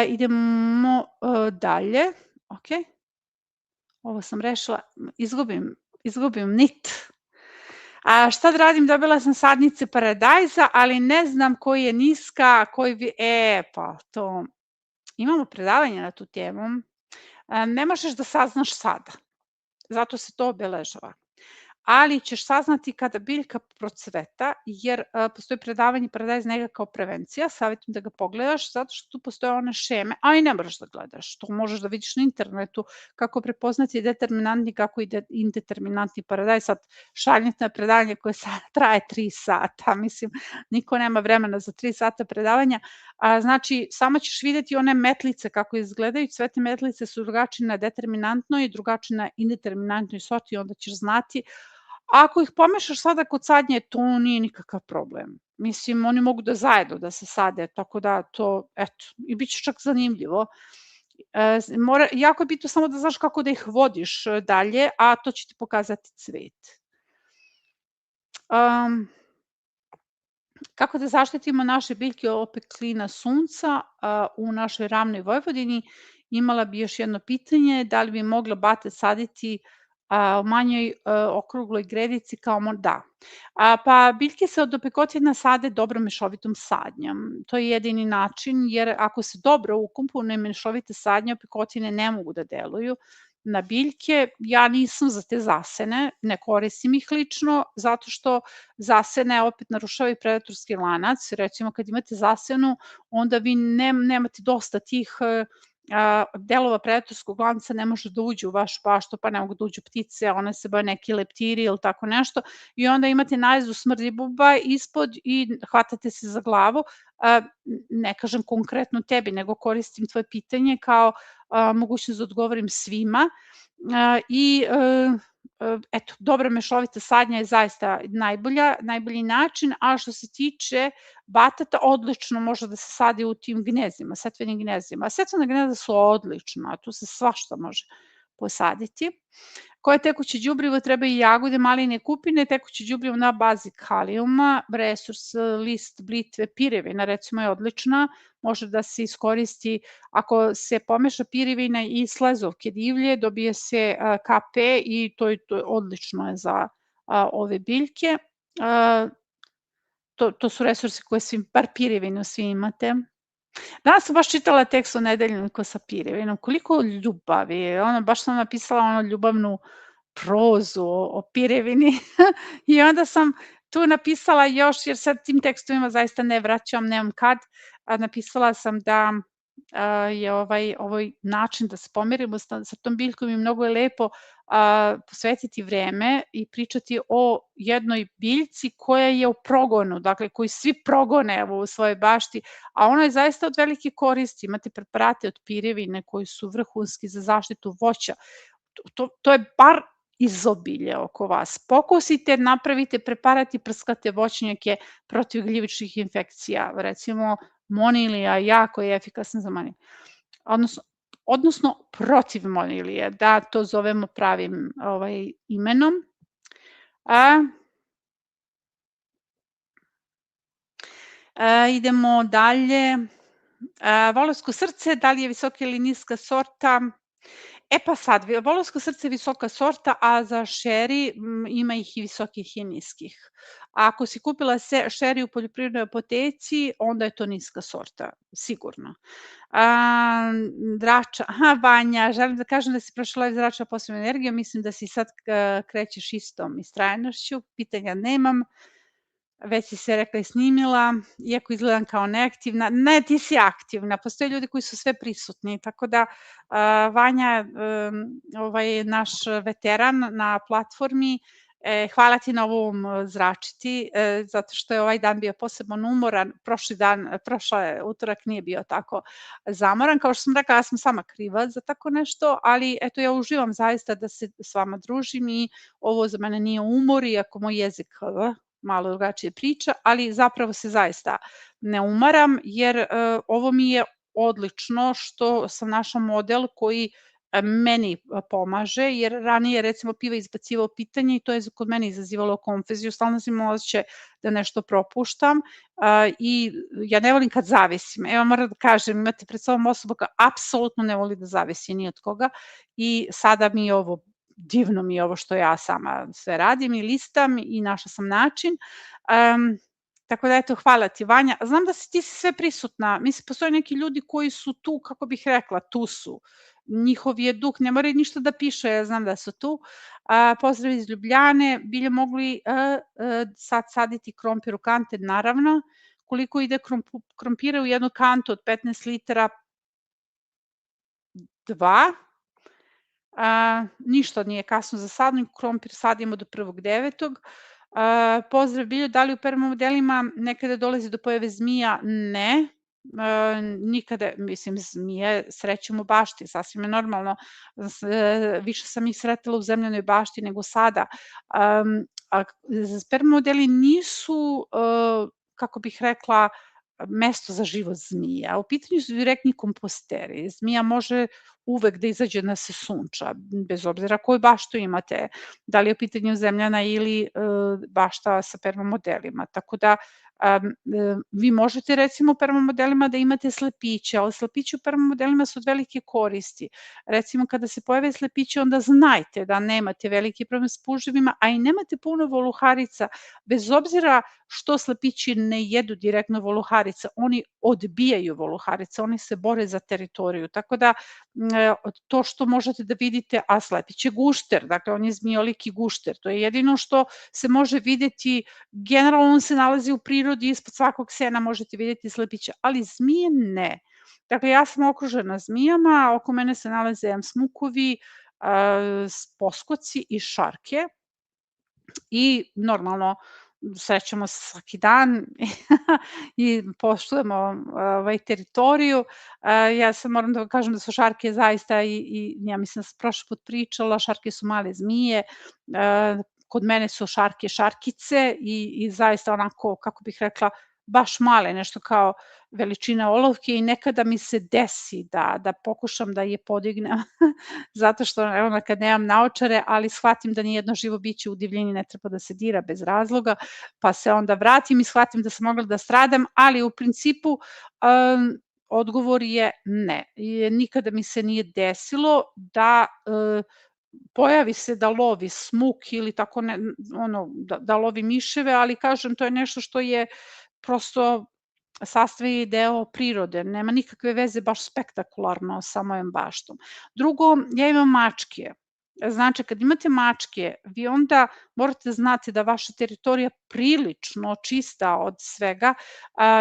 Idemo dalje, ok. Ovo sam rešila, izgubim nit. Šta da radim, dobila sam sadnice paradajza, ali ne znam koji je niska, pa to, imamo predavanje na tu temu, ne možeš da saznaš sada, zato se to obeležava. ali ćeš saznati kada biljka procveta, jer postoji predavanje Paradajz Nega kao prevencija, savjetujem da ga pogledaš, zato što tu postoje one šeme, a i ne moraš da gledaš, to možeš da vidiš na internetu, kako prepoznati determinantni, kako i indeterminantni paradajz. Sad, šaljite na predavanje koje traje 3 sata, mislim, niko nema vremena za 3 sata predavanja, znači, samo ćeš videti one metlice kako izgledaju, sve te metlice su drugačije na determinantnoj i drugačije na indeterminantnoj sorti, onda ćeš znati. Ako ih pomešaš sada kod sadnje, to nije nikakav problem. Mislim, oni mogu da zajedno da se sade, tako da to, eto, i bit će čak zanimljivo. Jako je bitno samo da znaš kako da ih vodiš dalje, a to će ti pokazati cvet. Kako da zaštitimo naše biljke od opeklina sunca u našoj ravnoj Vojvodini? Imala bi još jedno pitanje, da li bi mogla bata saditi u manjoj okrugloj gredici kao da. Pa biljke se od opekotina sade dobro mešovitom sadnjom. To je jedini način, jer ako se dobro ukompone mešovite sadnje, opekotine ne mogu da deluju na biljke. Ja nisam za te zasene, ne koristim ih lično, zato što zasene opet narušavaju predatorski lanac. Recimo, kad imate zasenu, onda vi nemate dosta tih delova predatorskog lanca, ne može da uđe u vašu baštu, pa ne mogu da uđu ptice, one se boje neki leptiri ili tako nešto, i onda imate najezdu smrdljibuba ispod i hvatate se za glavu. Ne kažem konkretno tebi, nego koristim tvoje pitanje kao mogućnost da odgovorim svima. I eto, dobra mešovita sadnja je zaista najbolji način, a što se tiče batata, odlično može da se sadi u tim gnezdima, setvenim gnezdima. Setvena gnezda su odlična, tu se svašta može posaditi. Koje tekuće đubrivo treba i jagode, maline, kupine, tekuće đubrivo na bazi kalijuma, resurs, list, blitve, pirevina recimo je odlična, može da se iskoristi ako se pomeša pirevina i slezovke divlje, dobije se KP i to je odlično je za ove biljke. To su resursi koje bar pirevinu svi imate. Danas sam baš čitala tekst o nedeljniku sa pirevinom, koliko ljubavi, baš sam napisala ljubavnu prozu o pirevini i onda sam tu napisala još, jer sad tim tekstovima zaista ne vraćam, nemam kad, napisala sam da je ovaj način da se pomerimo sa tom biljkom i mnogo je lepo posvetiti vreme i pričati o jednoj biljci koja je u progonu, dakle koju svi progone u svojoj bašti, a ona je zaista od velike koristi. Imate preparate od pirevine koji su vrhunski za zaštitu voća. To je bar izobilje oko vas. Pokusite, napravite preparat i prskate voćnjake protiv gljivičnih infekcija. Recimo, monilija jako je efikasan za moniliju. Odnosno protiv monilije, da to zovemo pravim imenom. Idemo dalje. Volovsko srce, da li je visoka ili niska sorta? Pa sad, volovsko srce je visoka sorta, a za šeri ima ih i visokih i niskih. Ako si kupila šeri u poljoprivrednoj apoteci, onda je to niska sorta, sigurno. Drača, Vanja, želim da kažem da si prošla live Drača posebnom energijom, mislim da si sad krećeš istom istrajnošću, pitanja nemam. Već si se rekla i snimila, iako izgledam kao neaktivna. Ne, ti si aktivna, postoje ljudi koji su sve prisutni, tako da Vanja, naš veteran na platformi, hvala ti na ovom zračiti, zato što je ovaj dan bio posebno umoran, utorak nije bio tako zamoran, kao što sam rekla, ja sam sama kriva za tako nešto, ali eto ja uživam zaista da se s vama družim i ovo za mene nije umor, iako moj jezik malo drugačije priča, ali zapravo se zaista ne umaram, jer ovo mi je odlično što sam našla model koji meni pomaže, jer ranije recimo Piva izbacivao pitanje i to je kod mene izazivalo konfuziju, stalno sam imala osjećaj da nešto propuštam i ja ne volim kad zavisim. Evo moram da kažem, imate pred sobom osobu koja apsolutno ne voli da zavisi ni od koga i sada mi je ovo divno mi je ovo što ja sama sve radim i listam i našla sam način. Tako da eto, hvala ti Vanja. Znam da si ti sve prisutna, mislim, postoje neki ljudi koji su tu, kako bih rekla, tu su. njihov je duk, ne moraju ništa da piše, ja znam da su tu. Pozdrav iz Ljubljane, bilje mogli sad saditi krompir u kante, naravno. Koliko ide krompira u jednu kantu od 15 litara? 2. Ništa nije kasno za sadnju, krompir sadimo do 1.9. Pozdrav Biljo, da li u permamodelima nekada dolazi do pojave zmija? Ne. Nikada, mislim, zmije srećemo u bašti, sasvim je normalno. Više sam ih sretala u zemljanoj bašti nego sada. Permamodeli nisu, kako bih rekla, mesto za život zmija. U pitanju su direktni komposteri. Zmija može uvek da izađe da se sunča, bez obzira koju baštu imate, da li je u pitanju zemljana ili bašta sa permamodelima. Tako da vi možete recimo u permamodelima da imate slepiće, ali slepiće u permamodelima su od velike koristi. Recimo kada se pojave slepiće onda znajte da nemate veliki problem s puževima, a i nemate puno voluharica, bez obzira što slepići ne jedu direktno voluharica, oni odbijaju voluharica, oni se bore za teritoriju, tako da to što možete da vidite, a slepić je gušter, dakle on je zmijoliki gušter, to je jedino što se može videti, generalno on se nalazi u prirodi, ispod svakog sena možete videti slepića, ali zmije ne. Dakle, ja sam okružena zmijama, oko mene se nalaze smukovi, poskoci i šarke i normalno srećemo se svaki dan i poštujemo teritoriju. Ja sam moram da vam kažem da su šarke zaista i ja mislim da sam prošli put pričala, šarke su male zmije, kod mene su šarke šarkice i zaista onako, kako bih rekla, baš male, nešto kao veličina olovke i nekada mi se desi da pokušam da je podignem, zato što kad nemam naočare, ali shvatim da nijedno živo biće u divljini ne treba da se dira bez razloga, pa se onda vratim i shvatim da sam mogla da stradam, ali u principu odgovor je ne. Nikada mi se nije desilo da pojavi se da lovi smuk ili tako da lovi miševe, ali kažem to je nešto što je prosto sastavni deo prirode, nema nikakve veze baš spektakularno sa mojom baštom. Drugo, ja imam mačke. Znači, kad imate mačke, vi onda morate znati da vaša teritorija prilično čista od svega,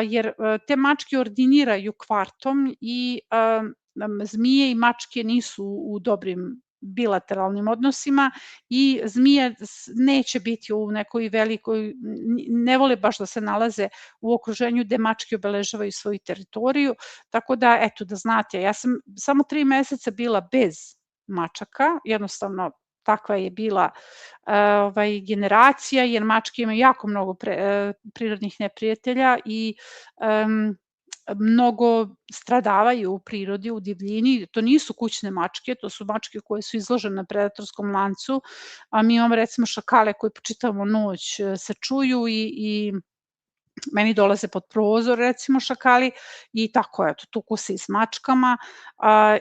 jer te mačke ordiniraju kvartom i zmije i mačke nisu u dobrim bilateralnim odnosima i zmije neće biti u nekoj velikoj, ne vole baš da se nalaze u okruženju gde mačke obeležavaju svoju teritoriju, tako da eto da znate, ja sam samo 3 meseca bila bez mačaka, jednostavno takva je bila generacija, jer mačke imaju jako mnogo prirodnih neprijatelja i mnogo stradavaju u prirodi, u divljini, to nisu kućne mačke, to su mačke koje su izložene predatorskom lancu, a mi imamo recimo šakale koje po čitavu noć se čuju i meni dolaze pod prozor recimo šakali i tako eto, tuku se i s mačkama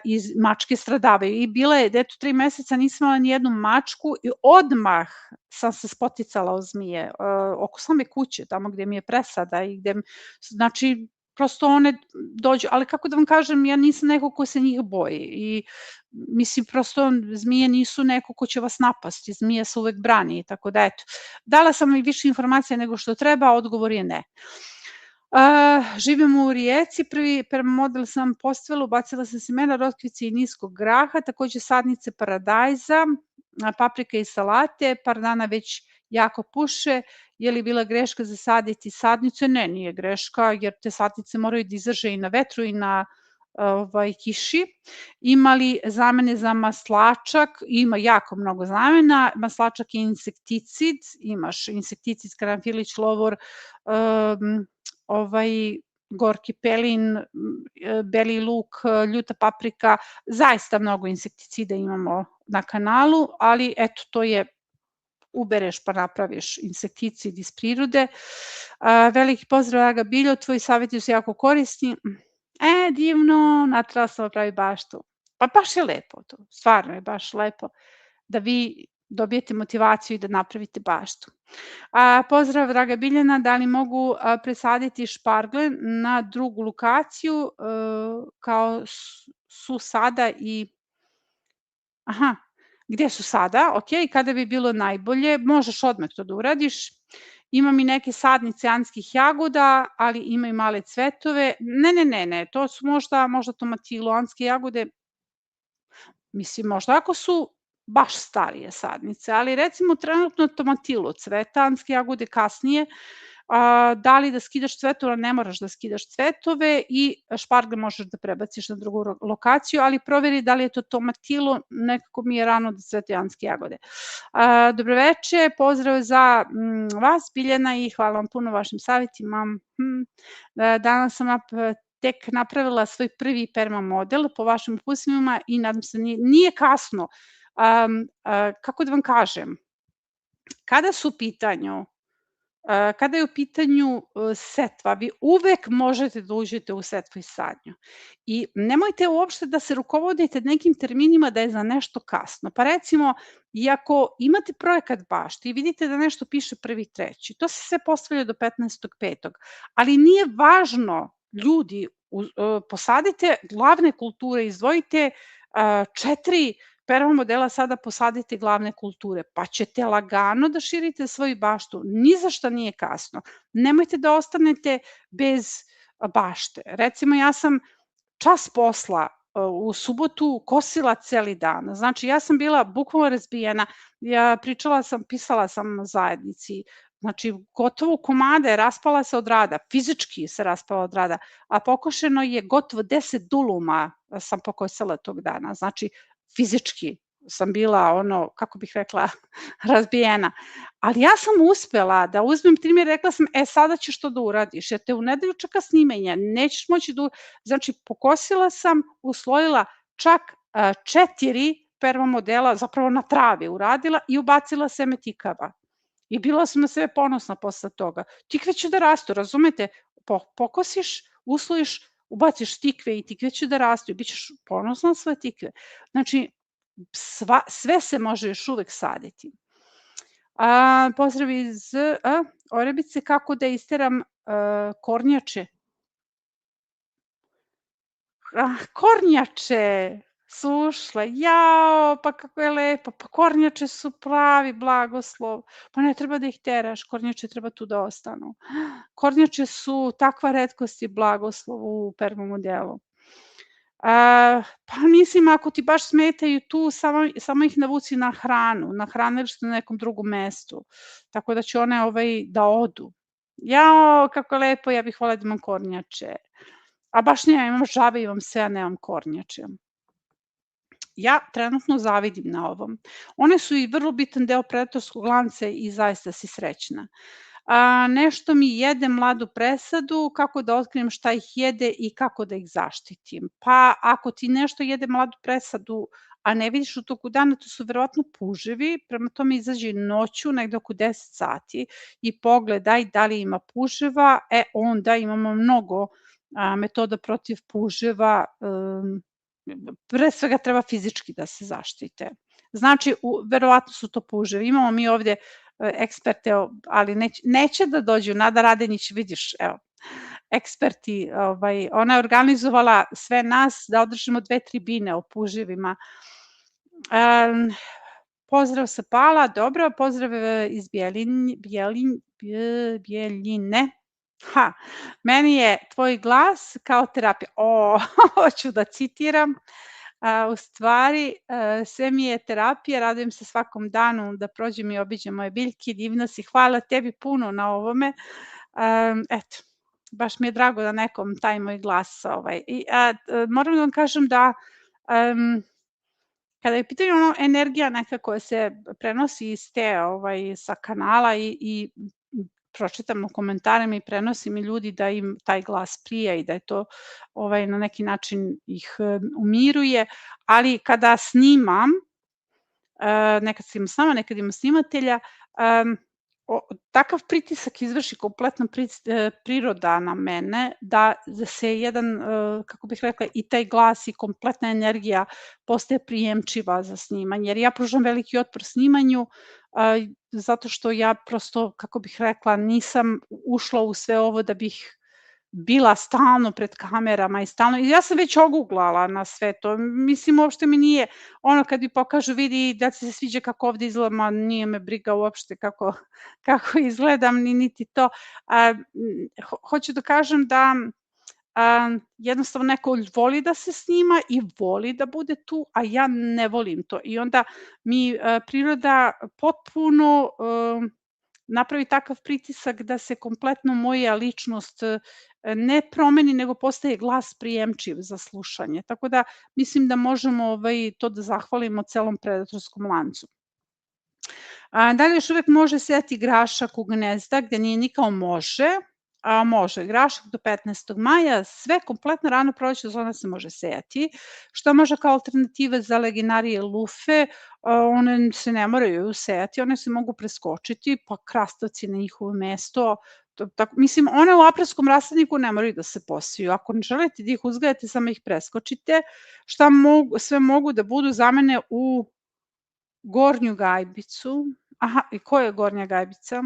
i mačke stradavaju i bila je, eto 3 meseca nisam imala nijednu mačku i odmah sam se spoticala o zmije oko same kuće, tamo gde mi je presada i gde, znači prosto one dođu, ali kako da vam kažem, ja nisam neko ko se njih boji i mislim prosto zmije nisu neko ko će vas napasti, zmija se uvek brani, tako da eto. Dala sam i više informacija nego što treba, odgovor je ne. Živimo u Rijeci, prvi permamodel sam postavila, ubacila sam semena, rotkvice i niskog graha, takođe sadnice paradajza, paprika i salate, par dana već jako puše, je li bila greška zasaditi sadnice? Ne, nije greška, jer te sadnice moraju da izdrže i na vetru i na kiši. Ima li zamene za maslačak? Ima jako mnogo zamena. Maslačak je insekticid, imaš insekticid, karanfilić, lovor, gorki pelin, beli luk, ljuta paprika, zaista mnogo insekticida imamo na kanalu, ali eto, to je ubereš pa napraviš insekticid iz prirode. Veliki pozdrav, Draga Biljo, tvoji savjeti su jako korisni. Divno, natrala sam pravi baštu. Pa baš je lepo to, stvarno je baš lepo da vi dobijete motivaciju i da napravite baštu. Pozdrav, Draga Biljana, da li mogu presaditi špargle na drugu lokaciju kao su sada i Aha, gdje su sada? Ok, kada bi bilo najbolje, možeš odmah to da uradiš. Imam i neke sadnice anskih jagoda, ali imaju male cvetove. Ne, to su možda tomatilo, anske jagode, mislim, možda ako su baš starije sadnice, ali recimo trenutno tomatilo cveta, anske jagode kasnije, da li da skidaš cvetove, ne moraš da skidaš cvetove i špargle možeš da prebaciš na drugu lokaciju, ali proveri da li je to tomatilo, nekako mi je rano da cvete anske jagode. Dobroveče, pozdrav za vas, Biljana, i hvala vam puno vašim savjetima. Danas sam tek napravila svoj prvi perma model po vašim uputstvima i nadam se nije kasno. Kako da vam kažem, kada su u pitanju kada je u pitanju setva, vi uvek možete da uđete u setvu i sadnju. I nemojte uopšte da se rukovodite nekim terminima da je za nešto kasno. Pa recimo, iako imate projekat bašte i vidite da nešto piše 1.3, to se sve postavlja do 15.5, ali nije važno, ljudi, posadite glavne kulture, izdvojite 4 prva modela sada posadite glavne kulture, pa ćete lagano da širite svoju baštu. Ni za šta nije kasno. Nemojte da ostanete bez bašte. Recimo, ja sam čas posla u subotu kosila celi dan. Znači, ja sam bila bukvalno razbijena. Pisala sam zajednici. Znači, gotovo komade, raspala se od rada, fizički se raspala od rada, a pokošeno je gotovo 10 duluma sam pokosila tog dana. Znači, fizički sam bila, kako bih rekla, razbijena. Ali ja sam uspela da uzmem primjer, rekla sam, sada ćeš to da uradiš, jer te u nedelju čeka snimanje, nećeš moći da... Znači, pokosila sam, uslojila čak 4 prva modela, zapravo na travi uradila i ubacila seme tikava. I bila sam na sebe ponosna posle toga. Tikve će da rastu, razumete? Pokosiš, uslojiš, ubaciš tikve i tikve će da rastu i bit ćeš ponosna na svoje tikve. Znači, sve se može još uvek saditi. Pozdrav iz Orebice, kako da isteram kornjače? Kornjače su ušle, jao, pa kako je lepo, pa kornjače su pravi blagoslov, pa ne treba da ih teraš, kornjače treba tu da ostanu. Kornjače su takva retkost i blagoslov u prvom modelu. Pa mislim, ako ti baš smetaju tu, samo ih navuci na hranu, na hranilište na nekom drugom mestu, tako da će one da odu. Jao, kako lepo, ja bih voljela da imam kornjače. A baš ne, imam žabe, imam sve, a nemam kornjače. Ja trenutno zavidim na ovom. One su i vrlo bitan deo predatorskog lanca i zaista si srećna. Nešto mi jede mladu presadu, kako da otkrijem šta ih jede i kako da ih zaštitim. Pa ako ti nešto jede mladu presadu, a ne vidiš u toku dana, to su verovatno puževi, prema tome izađi noću, negde oko 10 sati i pogledaj da li ima puževa, onda imamo mnogo metoda protiv puževa, pre svega treba fizički da se zaštite. Znači, verovatno su to puževi. Imamo mi ovde eksperte, ali neće da dođu. Nada Radenić, vidiš, evo, eksperti, ona je organizovala sve nas da održimo 2 tribine o puževima. Pozdrav sa Pala, dobro, pozdrav iz Bjeljine. Meni je tvoj glas kao terapija. Hoću da citiram. U stvari, sve mi je terapija, radujem se svakom danu da prođem i obiđem moje biljke, divna si, hvala tebi puno na ovome. Eto, baš mi je drago da nekom taj moj glas. Moram da vam kažem da kada je u pitanju energija neka koja se prenosi iz sa kanala i pročitam u komentarima i prenosim i ljudi da im taj glas prija i da je to na neki način ih umiruje, ali kada snimam, nekad snimam sama, nekad imam snimatelja, takav pritisak izvrši kompletno priroda na mene, da se jedan, kako bih rekla, i taj glas i kompletna energija postaje prijemčiva za snimanje, jer ja pružam veliki otpor snimanju, zato što ja prosto, kako bih rekla, nisam ušla u sve ovo da bih bila stalno pred kamerama i stalno, i ja sam već oguglala na sve to, mislim uopšte mi nije, ono kad mi pokažu vidi da ti se sviđa kako ovde izgledam, ma nije me briga uopšte kako izgledam, niti to. Hoću da kažem da jednostavno neko voli da se snima i voli da bude tu, a ja ne volim to. I onda mi priroda potpuno napravi takav pritisak da se kompletno moja ličnost ne promeni, nego postaje glas prijemčiv za slušanje. Tako da mislim da možemo to da zahvalimo celom predatorskom lancu. Da li još uvek može sejati grašak u gnezda gde nije nikao? Može. Može. Grašak do 15. maja, sve kompletno rano prolećna zona se može sejati. Šta može kao alternativa za leginarije lufe? One se ne moraju sejati, one se mogu preskočiti, pa krastavci na njihovo mesto. Mislim, one u aprilskom rasadniku ne moraju da se posiju. Ako ne želite da ih uzgajate, samo ih preskočite. Šta sve mogu da budu zamene u Gornju Gajbicu? Aha, i koja je Gornja Gajbica?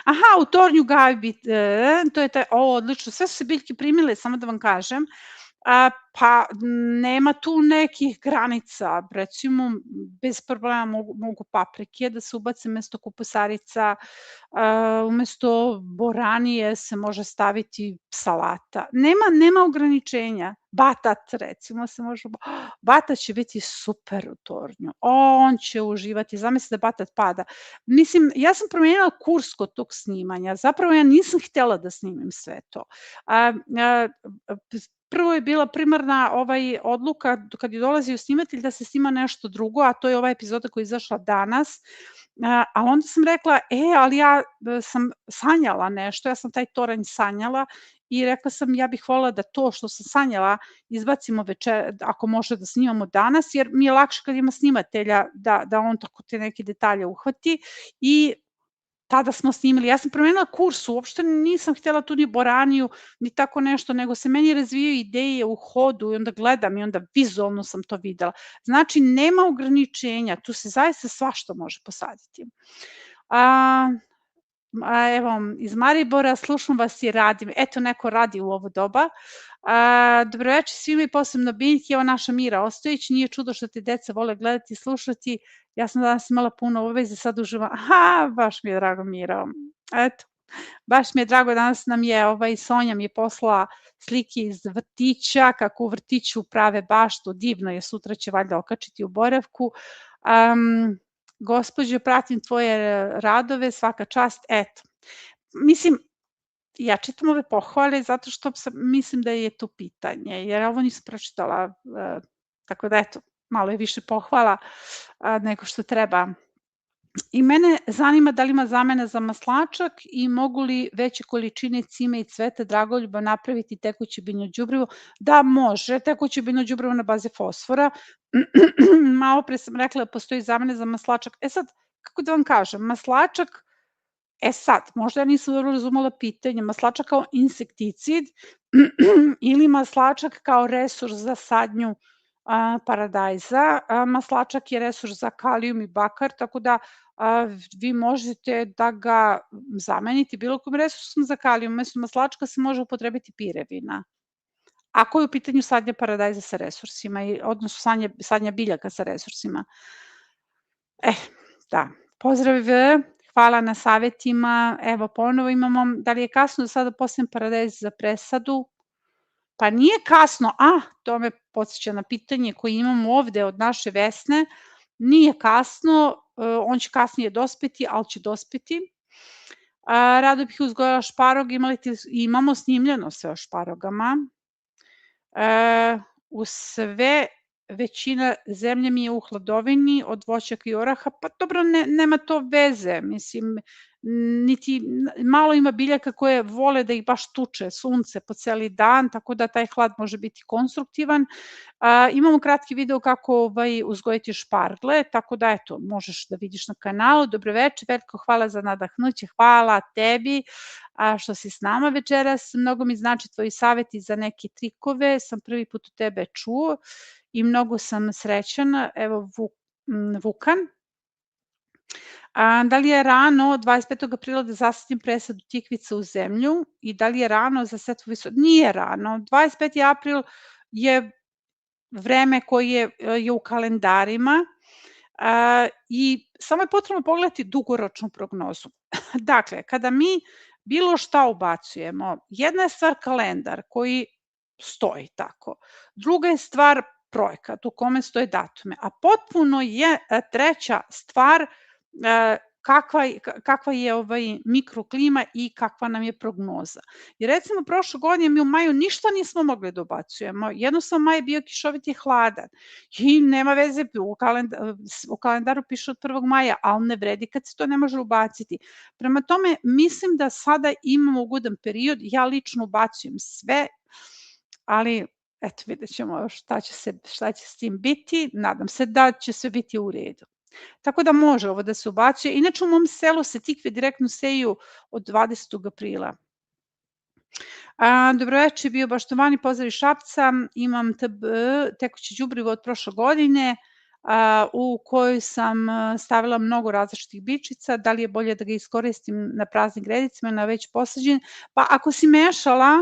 Aha, u Tornju Gajbi, to je odlično, sve su se biljke primile, samo da vam kažem. Pa nema tu nekih granica, recimo bez problema mogu paprike da se ubace umesto kupusarica, umesto boranije se može staviti salata. Nema ograničenja. Batat recimo se može, batat će biti super u tornju, on će uživati, zamisli da batat pada. Mislim, ja sam promenila kurs kod tog snimanja, zapravo ja nisam htela da snimim sve to. Prvo je bila primarna odluka kad je dolazio snimatelj da se snima nešto drugo, a to je ova epizoda koja je izašla danas, ali onda sam rekla, ali ja sam sanjala nešto, ja sam taj toranj sanjala i rekla sam ja bih voljela da to što sam sanjala izbacimo ako može da snimamo danas, jer mi je lakše kad ima snimatelja da on tako te neke detalje uhvati i tada smo snimili. Ja sam promenila kurs, uopšte nisam htjela tu ni boraniju, ni tako nešto, nego se meni razvijaju ideje u hodu i onda gledam i onda vizualno sam to videla. Znači, nema ograničenja, tu se zaista svašta može posaditi. Evo, iz Maribora, slušam vas i radim. Eto, neko radi u ovo doba. Dobroveče svima i posebno biljke, evo naša Mira Ostojić, nije čudo što te deca vole gledati i slušati, ja sam danas imala puno obaveze, sad uživam, baš mi je drago Mira, eto, baš mi je drago, danas nam je, Sonja mi je poslala slike iz vrtića, kako u vrtiću prave baštu, divno je, sutra će valjda okačiti u boravku. Gospođo, pratim tvoje radove, svaka čast, eto. Mislim, ja čitam ove pohvale zato što mislim da je to pitanje, jer ovo nisam pročitala, tako da eto, malo je više pohvala nego što treba. I mene zanima da li ima zamena za maslačak i mogu li veće količine cime i cveta dragoljuba napraviti tekuće biljno đubrivo? Da, može, tekuće biljno đubrivo na bazi fosfora. Malo pre sam rekla da postoji zamena za maslačak. Sad, kako da vam kažem, maslačak, sad, možda ja nisam dobro razumela pitanje, maslačak kao insekticid ili maslačak kao resurs za sadnju paradajza. Maslačak je resurs za kalijum i bakar, tako da vi možete da ga zamenite bilo kojim resursom za kalijum. Umesto maslačka se može upotrebiti pirevina. Ako je u pitanju sadnja paradajza sa resursima, odnosno sadnja biljaka sa resursima. Da, pozdrav, hvala na savjetima. Evo, ponovo imamo, da li je kasno da sada postavim paradajz za presadu? Pa nije kasno, to me podsjeća na pitanje koje imamo ovde od naše Vesne, nije kasno, on će kasnije dospeti, ali će dospeti. Rado bih uzgojala šparog, imamo snimljeno sve o šparogama. U sve većina zemlje mi je u hladovini od voćaka i oraha, pa dobro, nema to veze, mislim, niti malo ima biljaka koje vole da ih baš tuče sunce po celi dan, tako da taj hlad može biti konstruktivan. Imamo kratki video kako uzgojiti špargle, tako da eto, možeš da vidiš na kanalu. Dobroveče, Veljko, hvala za nadahnuće, hvala tebi što si s nama večeras, mnogo mi znači tvoji savjeti za neke trikove, sam prvi put od tebe čuo i mnogo sam srećana. Evo, Vukan. Da li je rano 25. aprila da zasadim presadu tikvica u zemlju i da li je rano za setvu Nije rano. 25. april je vreme koje je u kalendarima i samo je potrebno pogledati dugoročnu prognozu. Dakle, kada mi bilo šta ubacujemo, jedna je stvar kalendar koji stoji tako, druga je stvar projekat u kome stoje datume, a potpuno je treća stvar kakva je mikroklima i kakva nam je prognoza. I recimo prošle godine mi u maju ništa nismo mogli da ubacujemo, jednostavno maj je bio kišovit i hladan i nema veze, u kalendaru piše od 1. maja, ali ne vredi kad se to ne može ubaciti. Prema tome, mislim da sada imamo ugodan period, ja lično ubacujem sve, ali eto vidjet ćemo šta će s tim biti, nadam se da će sve biti u redu. Tako da može ovo da se ubacuje. Inače u mom selu se tikve direktno seju od 20. aprila. Dobroveče, biobaštovani, pozdrav iz Šapca, imam tekuće đubrivo od prošle godine u kojoj sam stavila mnogo različitih bičica, da li je bolje da ga iskoristim na praznim gredicima, na već posađen? Pa ako si mešala,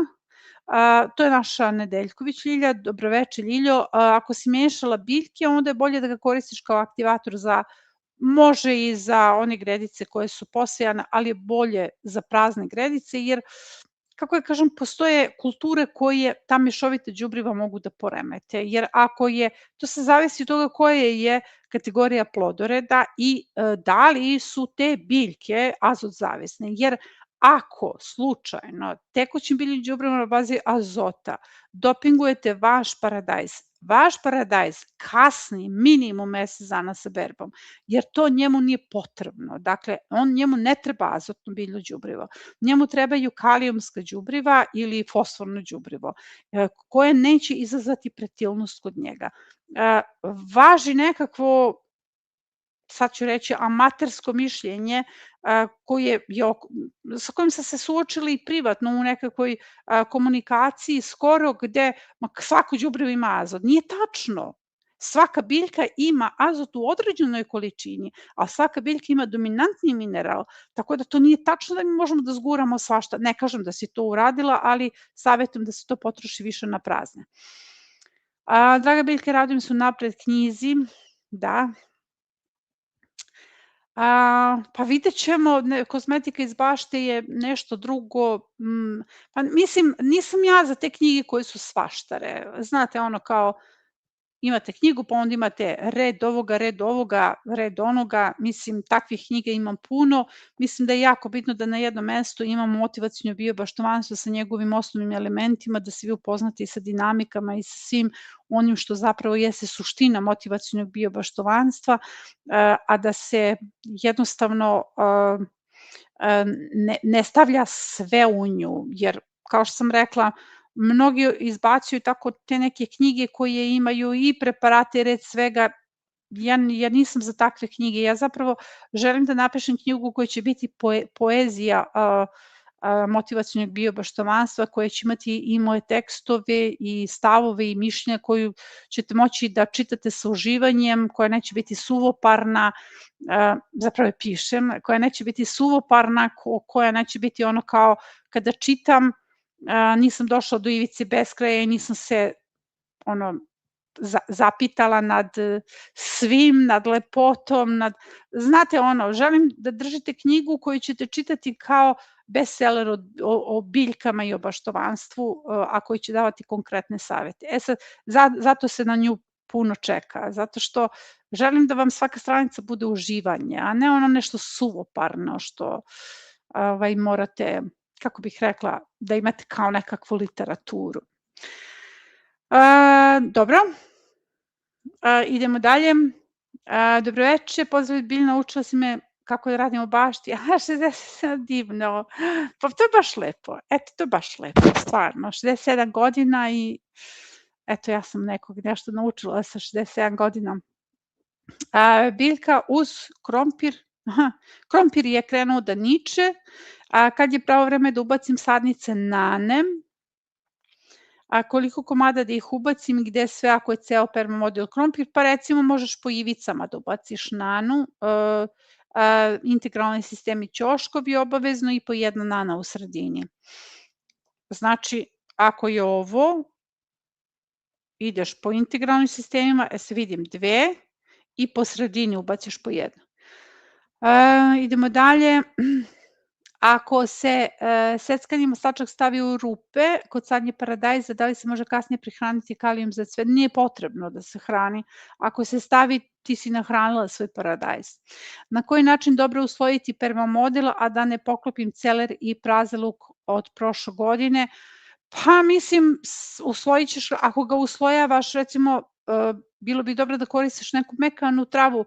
to je naša Nedeljković Ljilja, dobroveče Ljiljo, ako si mešala biljke, onda je bolje da ga koristiš kao aktivator može i za one gredice koje su posejane, ali je bolje za prazne gredice, jer kako kažem, postoje kulture koje ta mešovita đubriva mogu da poremete, jer to se zavisi od toga koje je kategorija plodoreda i da li su te biljke azot zavisne, jer ako slučajno tekućim biljnim đubrivom na bazi azota dopingujete vaš paradajz kasni minimum mesec dana sa berbom, jer to njemu nije potrebno. Dakle, njemu ne treba azotno biljno đubrivo. Njemu trebaju kalijumska đubriva ili fosforno đubrivo, koje neće izazvati pretilnost kod njega. Važi nekakvo, sad ću reći, amatersko mišljenje sa kojim sam se suočila i privatno u nekakvoj komunikaciji skoro gde svako đubrivo ima azot. Nije tačno. Svaka biljka ima azot u određenoj količini, a svaka biljka ima dominantni mineral, tako da to nije tačno da mi možemo da zguramo svašta. Ne kažem da si to uradila, ali savjetujem da se to potroši više na prazne. Draga biljke, radujem se unapred knjizi, da. Pa vidjet ćemo, kozmetika iz bašte je nešto drugo, pa mislim, nisam ja za te knjige koje su svaštare, znate ono kao imate knjigu pa onda imate red ovoga, red onoga, mislim takvih knjiga imam puno, mislim da je jako bitno da na jednom mestu imamo motivaciono biobaštovanstvo sa njegovim osnovnim elementima, da se vi upoznate i sa dinamikama i sa svim onim što zapravo jeste suština motivacionog biobaštovanstva, a da se jednostavno ne stavlja sve u nju, jer kao što sam rekla, mnogi izbacuju tako te neke knjige koje imaju i preparate i red svega. Ja nisam za takve knjige, ja zapravo želim da napišem knjigu koja će biti poezija motivacionog biobaštovanstva, koja će imati i moje tekstove i stavove i mišljenja koju ćete moći da čitate sa uživanjem, koja neće biti suvoparna, zapravo je pišem, koja neće biti suvoparna, koja neće biti ono kao kada čitam, nisam došla do ivice beskraja i nisam se zapitala nad svim, nad lepotom, znate želim da držite knjigu koju ćete čitati kao bestseller o biljkama i o baštovanstvu, a koji će davati konkretne savete. Sad, zato se na nju puno čeka, zato što želim da vam svaka stranica bude uživanje, a ne ono nešto suvoparno što morate, kako bih rekla, da imate kao nekakvu literaturu. Dobro, idemo dalje. Dobroveče, pozdrav Biljana, naučila si me kako da radim u bašti. 67, divno. Pa to je baš lepo, eto, to je baš lepo, stvarno. 67 godina i eto, ja sam nekog nešto naučila sa 67 godina. Biljka uz krompir. Krompir je krenuo da niče, kad je pravo vreme da ubacim sadnice nanem, koliko komada da ih ubacim, gde sve ako je ceo permamodel krompir, pa recimo možeš po ivicama da ubaciš nanu, integralni sistemi ćoškovi obavezno i po 1 nana u sredini. Znači, ako je ovo, ideš po integralnim sistemima, se vidim 2 i po sredini ubaciš po 1. Idemo dalje. Ako se seckanjem ostačak stavi u rupe kod sadnje paradajza, da li se može kasnije prihraniti kalijum za cvet? Nije potrebno da se hrani. Ako se stavi, ti si nahranila svoj paradajz. Na koji način dobro usvojiti permamodel, a da ne poklopim celer i praziluk od prošle godine? Pa mislim, usvojit ćeš, ako ga usvojavaš, recimo, bilo bi dobro da koristiš neku mekanu travu,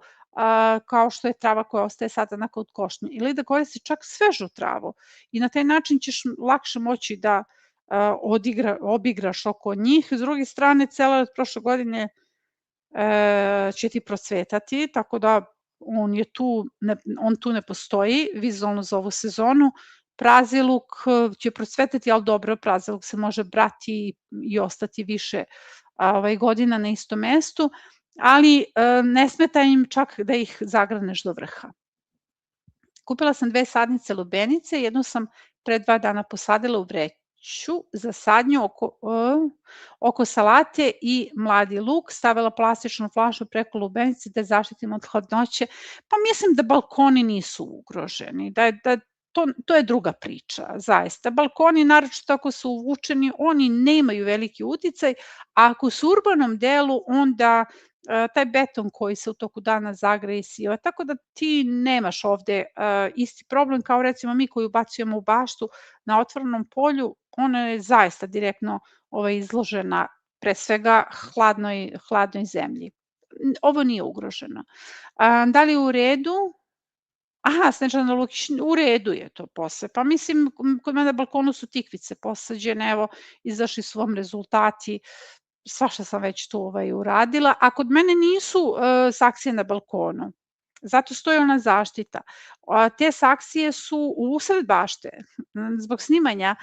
kao što je trava koja ostaje sada kod košnje, ili da koristiš čak svežu travu i na taj način ćeš lakše moći da obigraš oko njih. S druge strane, celer od prošle godine će ti procvetati, tako da on tu ne postoji vizualno za ovu sezonu. Praziluk će procvetati, ali dobro, praziluk se može brati i ostati više godina na istom mestu, ali ne smeta im čak da ih zagraneš do vrha. Kupila sam 2 sadnice lubenice, jednu sam pre 2 dana posadila u vreću za sadnju oko salate i mladi luk, stavila plastičnu flašu preko lubenice da zaštitim od hladnoće. Pa mislim da balkoni nisu ugroženi, to je druga priča, zaista. Balkoni, naročito ako su uvučeni, oni nemaju veliki uticaj, a ako su u urbanom delu, onda taj beton koji se u toku dana zagreje i siva, tako da ti nemaš ovde isti problem kao recimo mi koji ubacujemo u baštu na otvorenom polju, ona je zaista direktno izložena pre svega hladnoj zemlji. Ovo nije ugroženo. Da li je u redu? Aha, Snežana Lukić, u redu je to posle. Pa mislim, kod mene na balkonu su tikvice posađene, evo, izašli su vam rezultati, svašta sam već tu uradila, a kod mene nisu saksije na balkonu, zato stoji ona zaštita. Te saksije su usred bašte, zbog snimanja.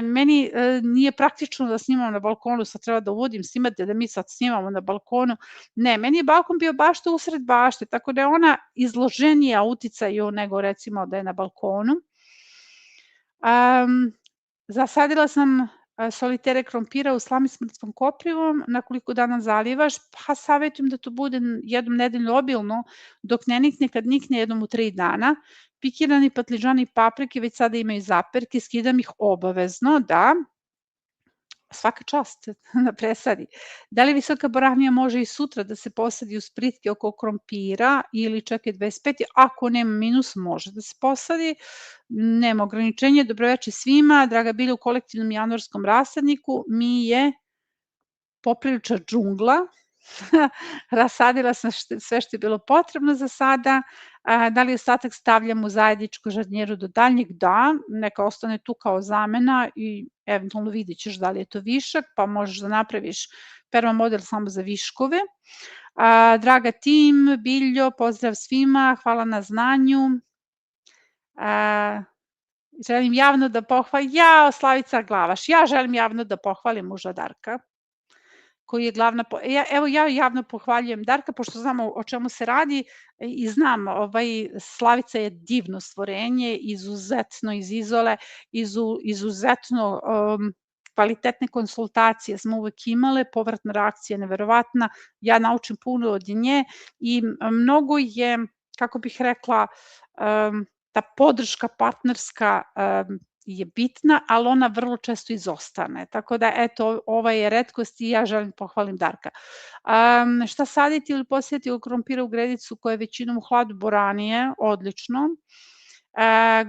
Meni nije praktično da snimam na balkonu, sad treba da uvodim snimate da mi sad snimamo na balkonu. Ne, meni je balkon bio bašta usred bašte, tako da je ona izloženija uticaju nego recimo da je na balkonu. Zasadila sam solitere krompira u slami s mrtvom koprivom, na koliko dana zalivaš, pa savjetujem da to bude jednom nedeljno obilno, dok ne nikne, kad nikne jednom u 3 dana. Pikirani patliđani i paprike već sada imaju zaperke, skidam ih obavezno, da, svaka čast na presadi. Da li visoka boranija može i sutra da se posadi u spritke oko krompira ili čekaj 25. Ako nema minus, može da se posadi. Nema ograničenja. Dobroveče svima. Draga Bilja, u kolektivnom januarskom rasadniku mi je poprilična džungla. Rasadila sam sve što je bilo potrebno za sada. Da li ostatak stavljam u zajedničku žardinjeru do daljnjeg? Da, neka ostane tu kao zamena i eventualno vidjet ćeš da li je to višak, pa možeš da napraviš permamodel samo za viškove. Draga tim, Biljo, pozdrav svima, hvala na znanju. Želim javno da pohvalim, Slavica Glavaš, ja želim javno da pohvalim muža Darka, koji je glavna, evo ja javno pohvaljujem Darka, pošto znamo o čemu se radi i znam, Slavica je divno stvorenje, izuzetno iz Izole, izuzetno kvalitetne konsultacije smo uvek imale, povratna reakcija je neverovatna, ja naučim puno od nje i mnogo je, kako bih rekla, ta podrška partnerska je bitna, ali ona vrlo često izostane. Tako da, eto, ova je retkost i ja želim pohvalim Darka. Šta saditi ili posijeti u krompira u gredicu koja je većinom u hladu boranije? Odlično.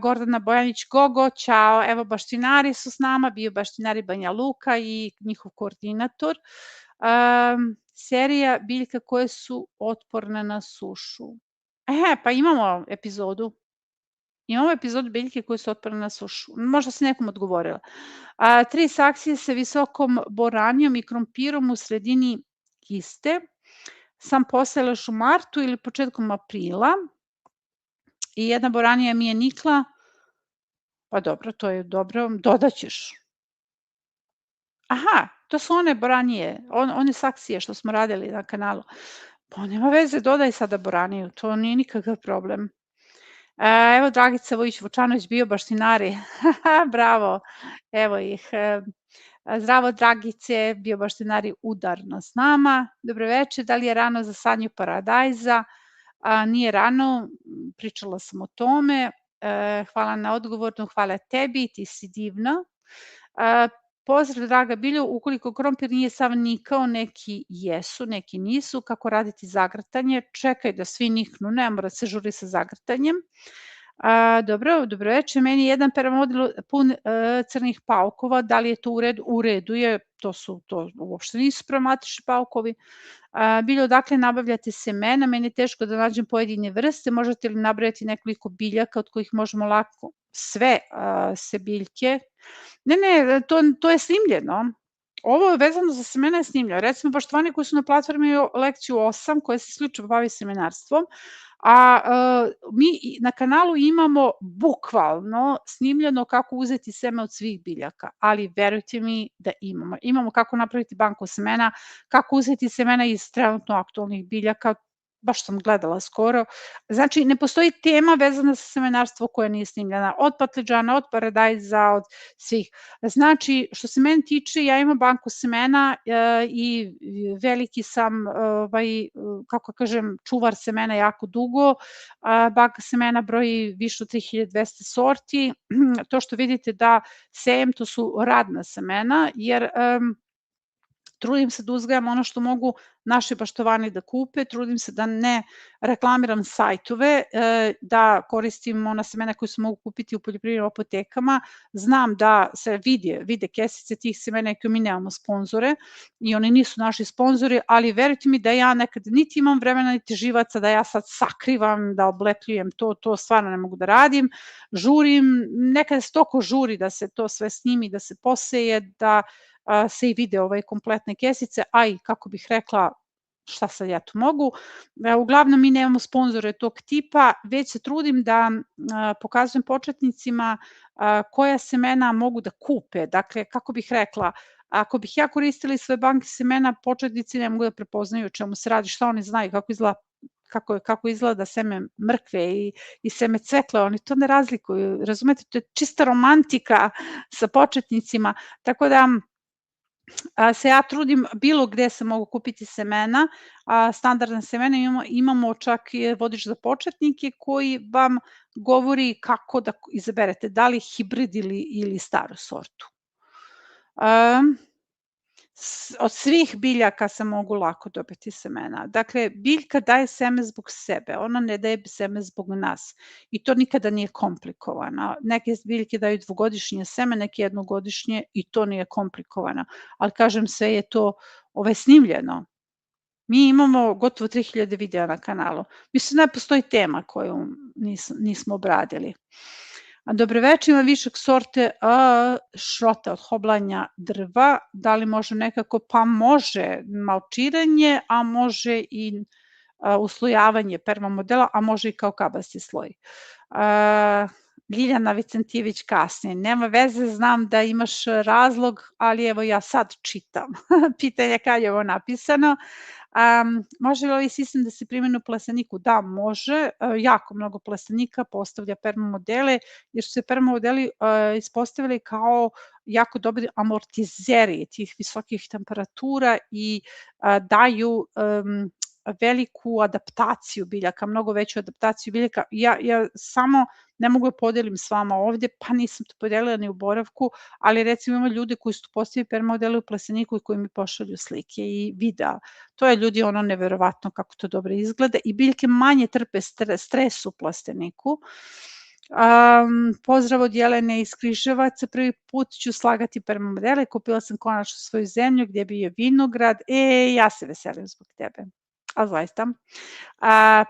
Gordana Bojanić, Gogo, čao. Evo, baštinari su s nama, bio baštinari Banja Luka i njihov koordinator. Serija biljka koje su otporne na sušu. Pa imamo epizodu. Imamo epizodu biljke koje su otporne na sušu. Možda se nekom odgovorila. 3 saksije sa visokom boranijom i krompirom u sredini iste. Sam posejala još u martu ili početkom aprila. I jedna boranija mi je nikla. Pa dobro, to je dobro. Dodaćeš. Aha, to su one boranije, one saksije što smo radili na kanalu. Pa nema veze, dodaj sada boraniju, to nije nikakav problem. Evo Dragica Vojić-Vučanović, biobaštinari, bravo, evo ih. Zdravo Dragice, biobaštinari udarno s nama. Dobro veče, da li je rano za sanju paradajza? Nije rano, pričala sam o tome. Hvala na odgovornu, hvala tebi, ti si divna. Pozdrav draga Biljo, ukoliko krompir nije sav nikao, neki jesu, neki nisu, kako raditi zagrtanje? Čekaj da svi niknu, ne mora se žuri sa zagrtanjem. Dobro veče, meni je jedan permodel pun crnih paukova, da li je to u redu? U redu je, to uopšte nisu problematični paukovi. Biljo, odakle nabavljate semena? Meni je teško da nađem pojedine vrste, možete li nabrojati nekoliko biljaka od kojih možemo lako sve biljke? Ne, to je snimljeno. Ovo je vezano za semena je snimljeno. Recimo, poštovani koji su na platformi lekciju 8, koja se isključivo bavi semenarstvom, mi na kanalu imamo bukvalno snimljeno kako uzeti seme od svih biljaka, ali verujte mi da imamo. Imamo kako napraviti banku semena, kako uzeti semena iz trenutno aktualnih biljaka, baš sam gledala skoro. Znači, ne postoji tema vezana sa semenarstvo koja nije snimljena, od patliđana, od paradajza, od svih. Znači, što se meni tiče, ja imam banku semena i veliki sam, kako kažem, čuvar semena jako dugo. Banka semena broji više od 3200 sorti. To što vidite da sejem, to su radna semena, jer trudim se da uzgajam ono što mogu naši baštovani da kupe, trudim se da ne reklamiram sajtove, da koristim ona semena koje se mogu kupiti u poljoprivrednim apotekama. Znam da se vide kesice tih semena koje mi nemamo sponzore i oni nisu naši sponzori, ali verujte mi da ja nekad niti imam vremena niti živaca da ja sad sakrivam, da oblepljujem to stvarno ne mogu da radim. Žurim, nekada se toliko žuri da se to sve snimi, da se poseje, da se i vide kompletne kesice, a i kako bih rekla, šta sad ja tu mogu. Uglavnom mi nemamo sponzore tog tipa, već se trudim da pokazujem početnicima koja semena mogu da kupe. Dakle, kako bih rekla, ako bih ja koristila svoje banke semena, početnici ne mogu da prepoznaju o čemu se radi, šta oni znaju, kako izgleda seme mrkve i seme cvekle, oni to ne razlikuju, razumete, to je čista romantika sa početnicima, tako da se ja trudim, bilo gde se mogu kupiti semena, standardna semena, imamo čak i vodič za početnike koji vam govori kako da izaberete, da li hibrid ili staru sortu. Od svih biljaka se mogu lako dobiti semena. Dakle, biljka daje seme zbog sebe, ona ne daje seme zbog nas i to nikada nije komplikovano. Neke biljke daju dvogodišnje seme, neke jednogodišnje i to nije komplikovano, ali kažem, sve je to snimljeno. Mi imamo gotovo 3000 videa na kanalu. Mislim, ne postoji tema koju nismo obradili. Dobro veče, ima višak sorte šrota od hoblanja drva, da li može nekako, pa može malčiranje, a može i uslojavanje permamodela, a može i kao kabasti sloj. Ljiljana Vicentijević kasnije, nema veze, znam da imaš razlog, ali evo ja sad čitam. Pitanje kad je ovo napisano. Može li ovaj sistem da se primeni u plasteniku? Da, može. Jako mnogo plastenika postavlja permamodele, jer su se permamodeli ispostavili kao jako dobri amortizeri tih visokih temperatura i daju veliku adaptaciju biljaka, mnogo veću adaptaciju biljaka. Ja samo ne mogu da podelim s vama ovde, pa nisam to podelila ni u boravku, ali recimo ima ljudi koji su postavili permamodele u plasteniku i koji mi pošalju slike i videa. To je ljudi neverovatno kako to dobro izgleda i biljke manje trpe stres u plasteniku. Pozdrav od Jelene iz Križevaca, prvi put ću slagati permamodele, kupila sam konačno svoju zemlju gdje bi je vinograd, ja se veselim zbog tebe. A zaista.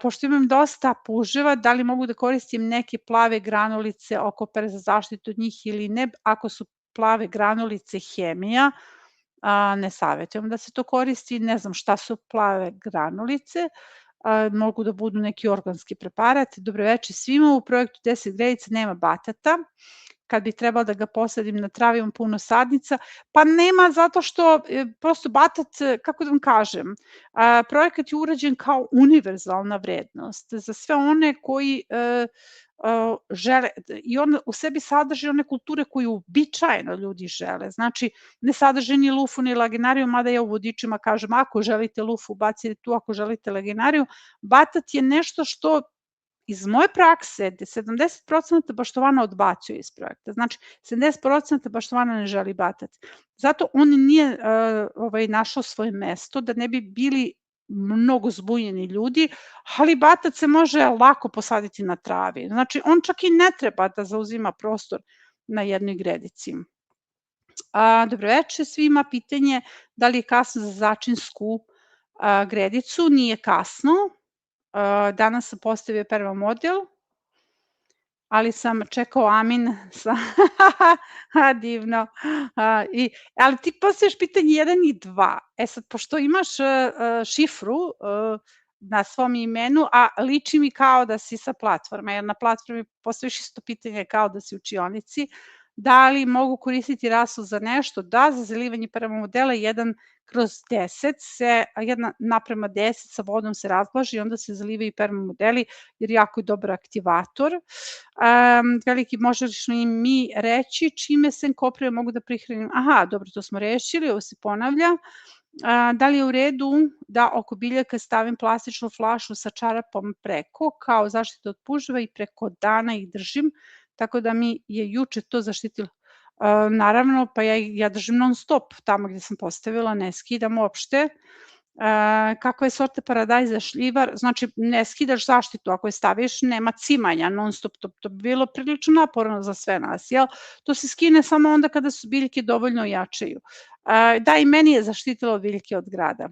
Pošto imam dosta puževa, da li mogu da koristim neke plave granulice okopere za zaštitu od njih ili ne? Ako su plave granulice hemija, ne savjetujem da se to koristi, ne znam šta su plave granulice, mogu da budu neki organski preparat. Dobro veče svima, u projektu 10 gredica nema batata, kad bi trebalo da ga posadim na travi, imam puno sadnica, pa nema zato što prosto batat, kako da vam kažem, projekat je urađen kao univerzalna vrednost za sve one koji žele, i on u sebi sadrži one kulture koje uobičajeno ljudi žele. Znači, ne sadrži ni lufu ni laginariju, mada ja u vodičima kažem, ako želite lufu, bacite tu, ako želite laginariju. Batat je nešto što iz moje prakse 70% baštovana odbacuje iz projekta. Znači, 70% baštovana ne želi batat. Zato on nije našao svoje mesto, da ne bi bili mnogo zbunjeni ljudi, ali batat se može lako posaditi na travi. Znači, on čak i ne treba da zauzima prostor na jednoj gredici. Dobroveče svima, pitanje da li je kasno za začinsku gredicu? Nije kasno. Danas sam postavio prvi model, ali sam čekao amin sa divno. Ali ti postaviš pitanje 1 i 2. Sad, pošto imaš šifru na svom imenu, a liči mi kao da si sa platforme, jer na platformi postaviš isto pitanje kao da si u učionici, da li mogu koristiti rasu za nešto? Da, za zalivanje prvog modela 1/10 se 1:10 sa vodom se razlaži i onda se zalivaju prvi modeli, jer jako je dobar aktivator. Veliki, možeš li mi reći čime se koprije mogu da prihranim? Aha, dobro, to smo rešili, ovo se ponavlja. Da li je u redu da oko biljaka stavim plastičnu flašu sa čarapom preko, kao zaštitu od puževa i preko dana ih držim, tako da mi je juče to zaštitilo. Naravno, pa ja držim non stop tamo gde sam postavila, ne skidam uopšte. Kakva je sorta paradajza šljivar? Znači, ne skidaš zaštitu, ako je staviš, nema cimanja non stop, to bi bilo prilično naporno za sve nas, jel? To se skine samo onda kada su biljke dovoljno jačaju. Da, i meni je zaštitilo biljke od grada.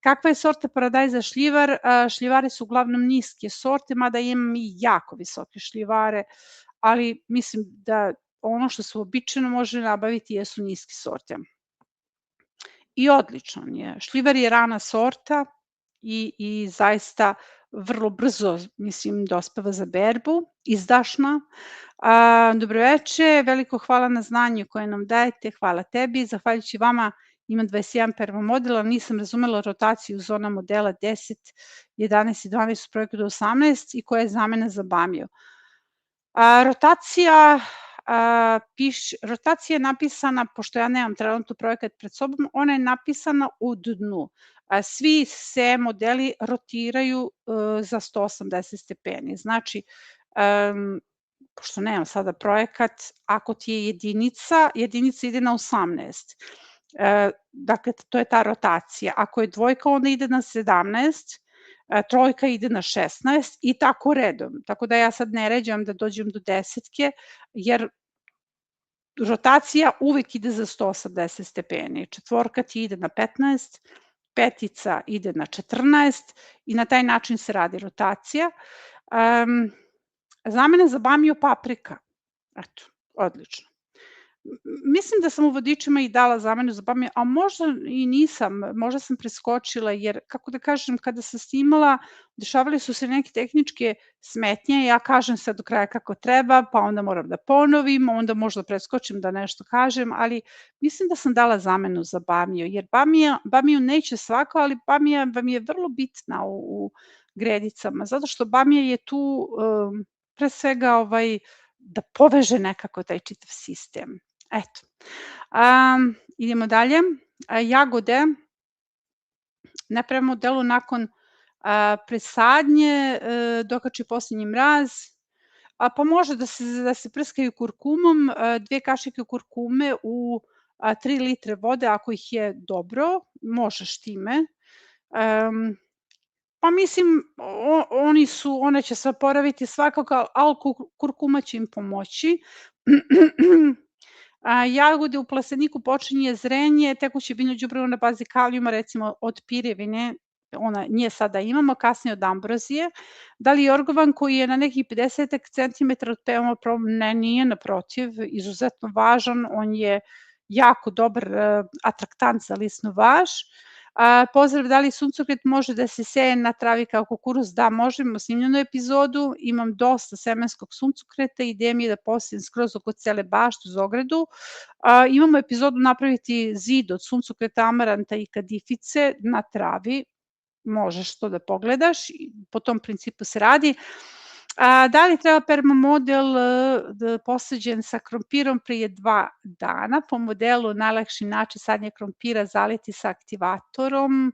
Kakva je sorta paradajza šljivar? Šljivare su uglavnom niske sorte, mada imam i jako visoke šljivare, ali mislim da ono što se uobičajeno može nabaviti jesu niske sorte. I odličan je. Šljivar je rana sorta i zaista vrlo brzo, mislim, dospeva za berbu, izdašna. Dobroveče, veliko hvala na znanju koje nam dajete, hvala tebi, zahvaljujući vama imam 21 prvo modela, nisam razumela rotaciju zona modela 10, 11 i 12 u projektu do 18 i koja je zamena za Bamiju. Rotacija je napisana, pošto ja nemam trenutno projekat pred sobom, ona je napisana u dnu. Svi se modeli rotiraju za 180 stepeni. Znači, pošto nemam sada projekat, ako ti je jedinica ide na 18. Dakle, to je ta rotacija. Ako je dvojka, onda ide na 17, trojka ide na 16 i tako redom. Tako da ja sad ne ređam da dođem do desetke, jer rotacija uvek ide za 180 stepeni. Četvorka ti ide na 15, petica ide na 14 i na taj način se radi rotacija. Zamena za Bamiju paprika. Eto, odlično. Mislim da sam u vodičima i dala zamenu za Bamiju, a možda i nisam, možda sam preskočila, jer, kako da kažem, kada sam snimala, dešavali su se neke tehničke smetnje, ja kažem sve do kraja kako treba, pa onda moram da ponovim, onda možda preskočim da nešto kažem, ali mislim da sam dala zamenu za Bamiju, jer Bamiju neće svako, ali Bamija vam je vrlo bitna u gredicama, zato što Bamija je tu pre svega da poveže nekako taj čitav sistem. Eto. Idemo dalje. Jagode na prvom modelu nakon presadnje dokači posljednji mraz, pa može da se prskaju kurkumom, 2 kašike kurkume u 3 litre vode, ako ih je dobro, možeš time. Pa mislim, one će se oporaviti svakako, ali kurkuma će im pomoći. Jagode u plaseniku počinje zrenje, tekuće biljno đubrivo na bazi kalijuma, recimo od pirevine, nje sada imamo, kasnije od ambrozije. Da li jorgovan koji je na nekih 50 cm od PMO, ne, nije, naprotiv, izuzetno važan, on je jako dobar atraktant za lisnu vaš. Pozdrav, da li suncokret može da se seje na travi kao kukuruz? Da, može, imamo snimljenu epizodu, imam dosta semenskog suncokreta, ideja mi je da postavim skroz oko cele bašte uz ogradu. Imamo epizodu napraviti zid od suncokreta, amaranta i kadifice na travi, možeš to da pogledaš, po tom principu se radi. Da li treba permamodel posađen sa krompirom prije 2 dana? Po modelu najlakši način sadnje krompira zaliti sa aktivatorom.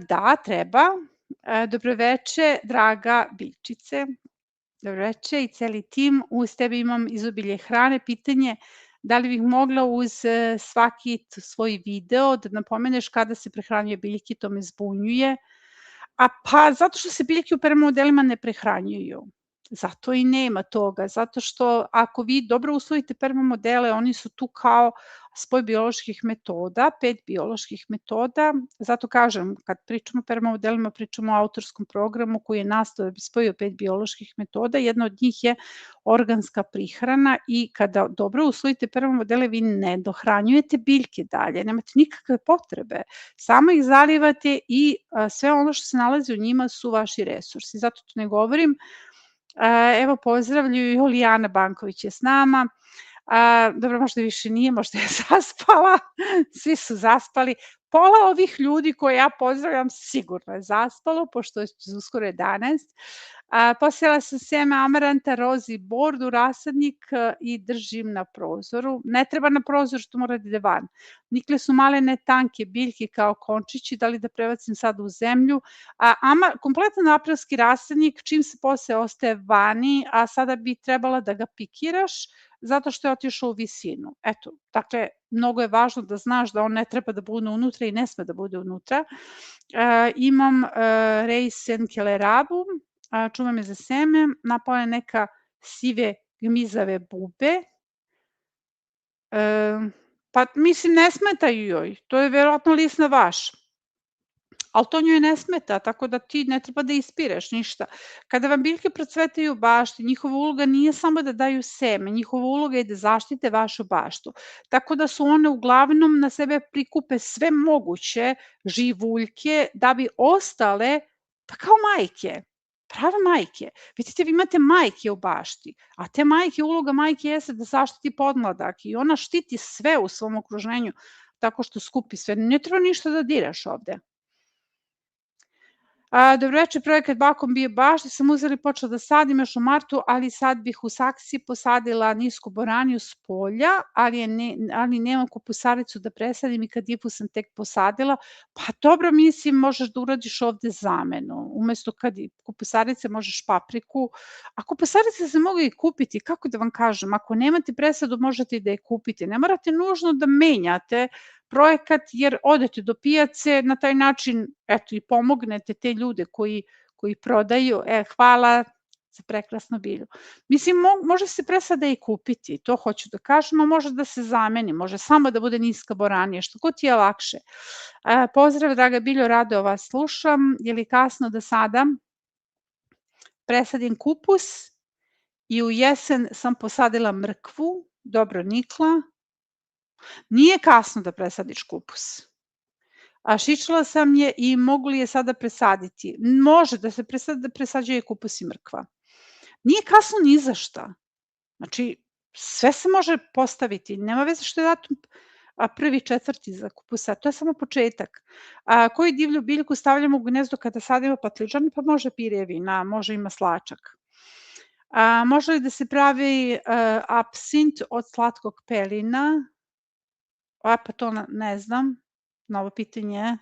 Da, treba. Dobroveče, draga biljčice. Dobroveče i celi tim. Uz tebe imam izobilje hrane. Pitanje da li bih mogla uz svaki svoj video da napomeneš kada se prehranjuje biljke, to me zbunjuje. Pa zato što se biljke u permamodelima ne prehranjuju. Zato i nema toga, zato što ako vi dobro usvojite permamodele, oni su tu kao spoj bioloških metoda, 5 bioloških metoda, zato kažem, kad pričamo o permamodelima, pričamo o autorskom programu koji je nastao da bi spojio 5 bioloških metoda, jedna od njih je organska prihrana i kada dobro usvojite permamodele, vi ne dohranjujete biljke dalje, nemate nikakve potrebe, samo ih zalivate i sve ono što se nalazi u njima su vaši resursi, zato to ne govorim. Evo pozdravljaju, Julijana Banković je s nama. Dobro, možda više nije, možda je zaspala, svi su zaspali. Pola ovih ljudi koje ja pozdravljam sigurno je zaspalo, pošto je uskoro 11. Posijala sam seme amaranta, rozi, bordu, rasadnik i držim na prozoru. Ne treba na prozor što mora da ide van. Nikle su malene tanke biljke kao končići, da li da prebacim sad u zemlju. Kompletan aprilski rasadnik, čim se posle ostaje vani, a sada bi trebala da ga pikiraš, zato što je otišao u visinu. Eto, dakle, mnogo je važno da znaš da on ne treba da bude unutra i ne sme da bude unutra. Imam Reisen kelerabu, čuvam je za seme, napala je neka sive gmizave bube. Pa mislim ne smetaju joj, to je verovatno list na vaš. Ali to njoj ne smeta, tako da ti ne treba da ispireš ništa. Kada vam biljke procvetaju u bašti, njihova uloga nije samo da daju seme, njihova uloga je da zaštite vašu baštu. Tako da su one uglavnom na sebe prikupe sve moguće živuljke da bi ostale pa kao majke, prave majke. Vidite, vi imate majke u bašti, a te majke, uloga majke jeste da zaštiti podmladak i ona štiti sve u svom okruženju tako što skupi sve. Ne treba ništa da diraš ovde. Dobroveče, projekat Bakom bio bašti sam uzela i počela da sadim još u martu, ali sad bih u saksiji posadila nisku boraniju s polja, ali nemam kupusaricu da presadim i kadifu sam tek posadila. Pa dobro, mislim, možeš da uradiš ovde zamenu. Umesto kupusarice možeš papriku, a kupusarice se mogu i kupiti, kako da vam kažem, ako nemate presadu možete i da je kupite. Ne morate nužno da menjate projekat jer odete do pijace, na taj način eto i pomognete te ljude koji prodaju. Hvala za prekrasno bilju. Mislim, može se presada i kupiti, to hoću da kažem, a može da se zameni, može samo da bude niska boranija, što god ti je lakše. Pozdrav, draga biljo, rado vas slušam. Je li kasno da sada presadim kupus i u jesen sam posadila mrkvu, dobro nikla. Nije kasno da presadiš kupus. Šičala sam je i mogu li je sada presaditi? Može da se presađuje kupus i mrkva. Nije kasno ni za šta. Znači, sve se može postaviti. Nema veze što je datum 1.4. za kupusa, to je samo početak. Koju divlju biljku stavljamo u gnezdo kada sadimo patliđan? Pa može pirjevina, može i maslačak. Može li da se pravi apsint od slatkog pelina? Pa to ne znam, novo pitanje,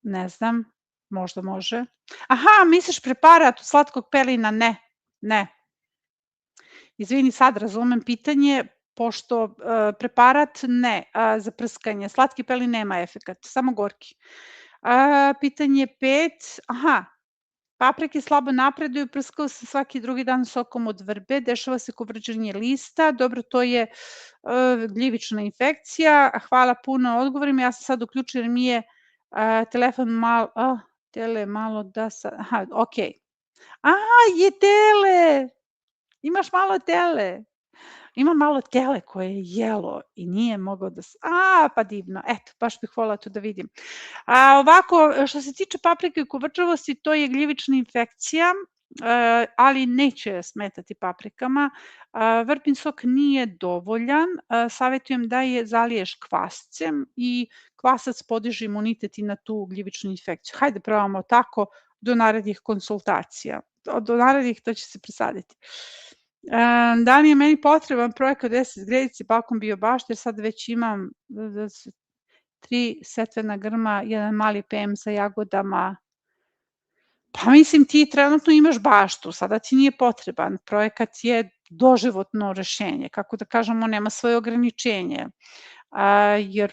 ne znam, možda može. Aha, misliš preparat od slatkog pelina? Ne. Izvini, sad razumem pitanje, pošto preparat ne, za prskanje, slatki pelin nema efekat, samo gorki. Pitanje 5, aha, paprike slabo napreduju, prskao se svaki drugi dan sokom od vrbe, dešava se kovrđanje lista, dobro, to je gljivična infekcija, hvala puno na odgovorima, ja sam sad uključila jer mi je telefon malo da sad, aha, okej. Je tele, imaš malo tele. Ima malo tele koje je jelo i nije mogao da se... pa divno, eto, baš bih volila to da vidim. Ovako, što se tiče paprike i kovrčavosti, to je gljivična infekcija ali neće smetati paprikama. Vrpin sok nije dovoljan, savjetujem da je zaliješ kvascem i kvasac podiže imunitet i na tu gljivičnu infekciju. Hajde probamo tako do narednih konsultacija. Do narednih to će se presaditi. Da li je meni potreban projekat 10 zgredici balkon bio baš, jer sad već imam 3 setvena grma, jedan mali PM sa jagodama. Pa mislim ti trenutno imaš baštu, sada ti nije potreban. Projekat je doživotno rešenje, kako da kažemo, nema svoje ograničenje, jer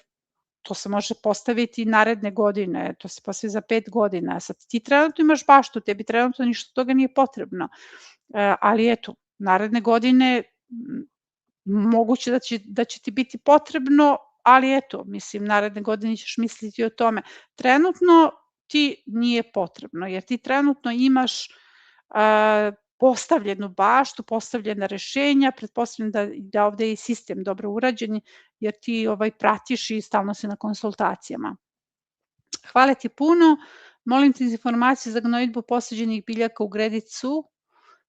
to se može postaviti naredne godine, to se postavi za 5 godina. Sad ti trenutno imaš baštu, tebi trenutno ništa toga nije potrebno, ali eto, naredne godine moguće da će ti biti potrebno, ali eto, mislim, naredne godine ćeš misliti o tome. Trenutno ti nije potrebno, jer ti trenutno imaš postavljenu baštu, postavljena rešenja, pretpostavljam da ovde je i sistem dobro urađen, jer ti pratiš i stalno si na konsultacijama. Hvala ti puno, molim te za informaciju za gnojidbu posađenih biljaka u gredicu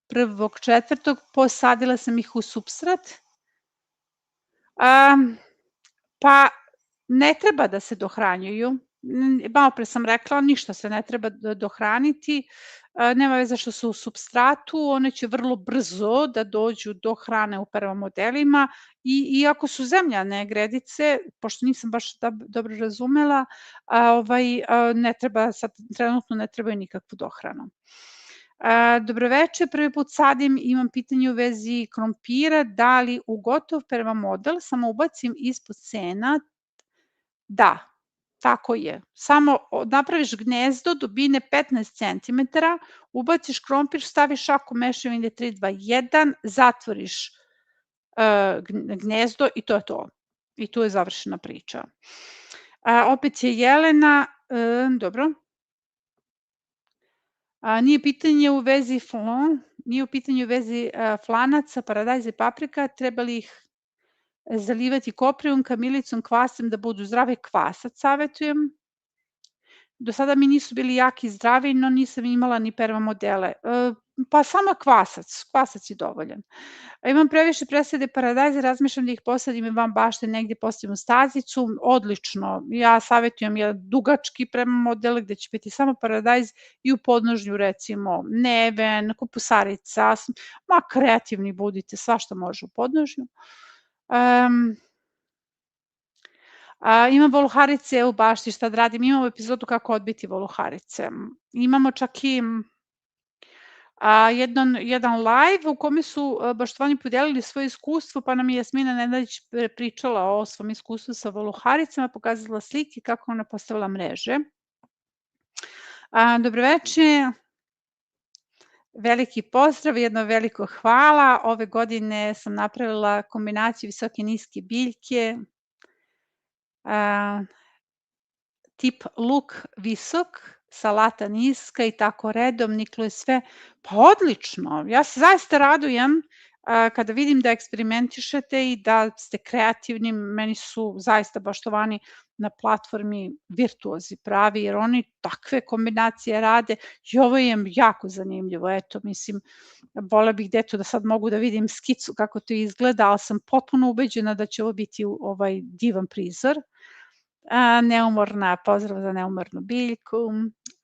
1.4. Posadila sam ih u supstrat. Pa ne treba da se dohranjuju, malo pre sam rekla, ništa se ne treba dohraniti, nema veze što su u supstratu, one će vrlo brzo da dođu do hrane u permamodelima i iako su zemljane gredice, pošto nisam baš dobro razumela, ne treba, sad trenutno ne trebaju nikakvu dohranu. Dobroveče, prvi put sadim, imam pitanje u vezi krompira, da li u gotov permamodel samo ubacim ispod sena? Da, tako je. Samo napraviš gnezdo dubine 15 cm, ubaciš krompir, staviš šaku mešavine 3-2-1, zatvoriš gnezdo i to je to. I tu je završena priča. Opet je Jelena, dobro. Nije pitanje u vezi flanaca, paradajza i paprika, treba li ih zalivati koprijom, kamilicom, kvasem da budu zdrave, kvasac savetujem. Do sada mi nisu bili jaki i zdravi, no nisam imala ni permamodele. Pa samo kvasac je dovoljan. Imam previše presade paradajza, razmišljam da ih posadim i van bašte, negdje postavim u stazicu, odlično. Ja savetujem dugački permamodel gde će biti samo paradajz i u podnožnju recimo neven, kupusarica, ma kreativni budite, svašta može u podnožnju. Imam voluharice u bašti, šta da radim, imamo epizodu kako odbiti voluharice. Imamo čak i jedan live u kome su baštovani podelili svoje iskustvo, pa nam je Jasmina Nenadić pričala o svom iskustvu sa voluharicama, pokazala slike kako ona postavila mreže. Dobroveče, veliki pozdrav, jedno veliko hvala. Ove godine sam napravila kombinaciju visoke i niske biljke, tip luk visok, salata niska i tako redom, niklo je sve. Pa odlično, ja se zaista radujem kada vidim da eksperimentišete i da ste kreativni, meni su zaista baštovani na platformi virtuozi pravi, jer oni takve kombinacije rade i ovo je jako zanimljivo, eto, mislim, vola bih da sad mogu da vidim skicu kako to izgleda, ali sam potpuno ubeđena da će ovo biti divan prizor. Neumorna, pozdrav za neumornu biljku.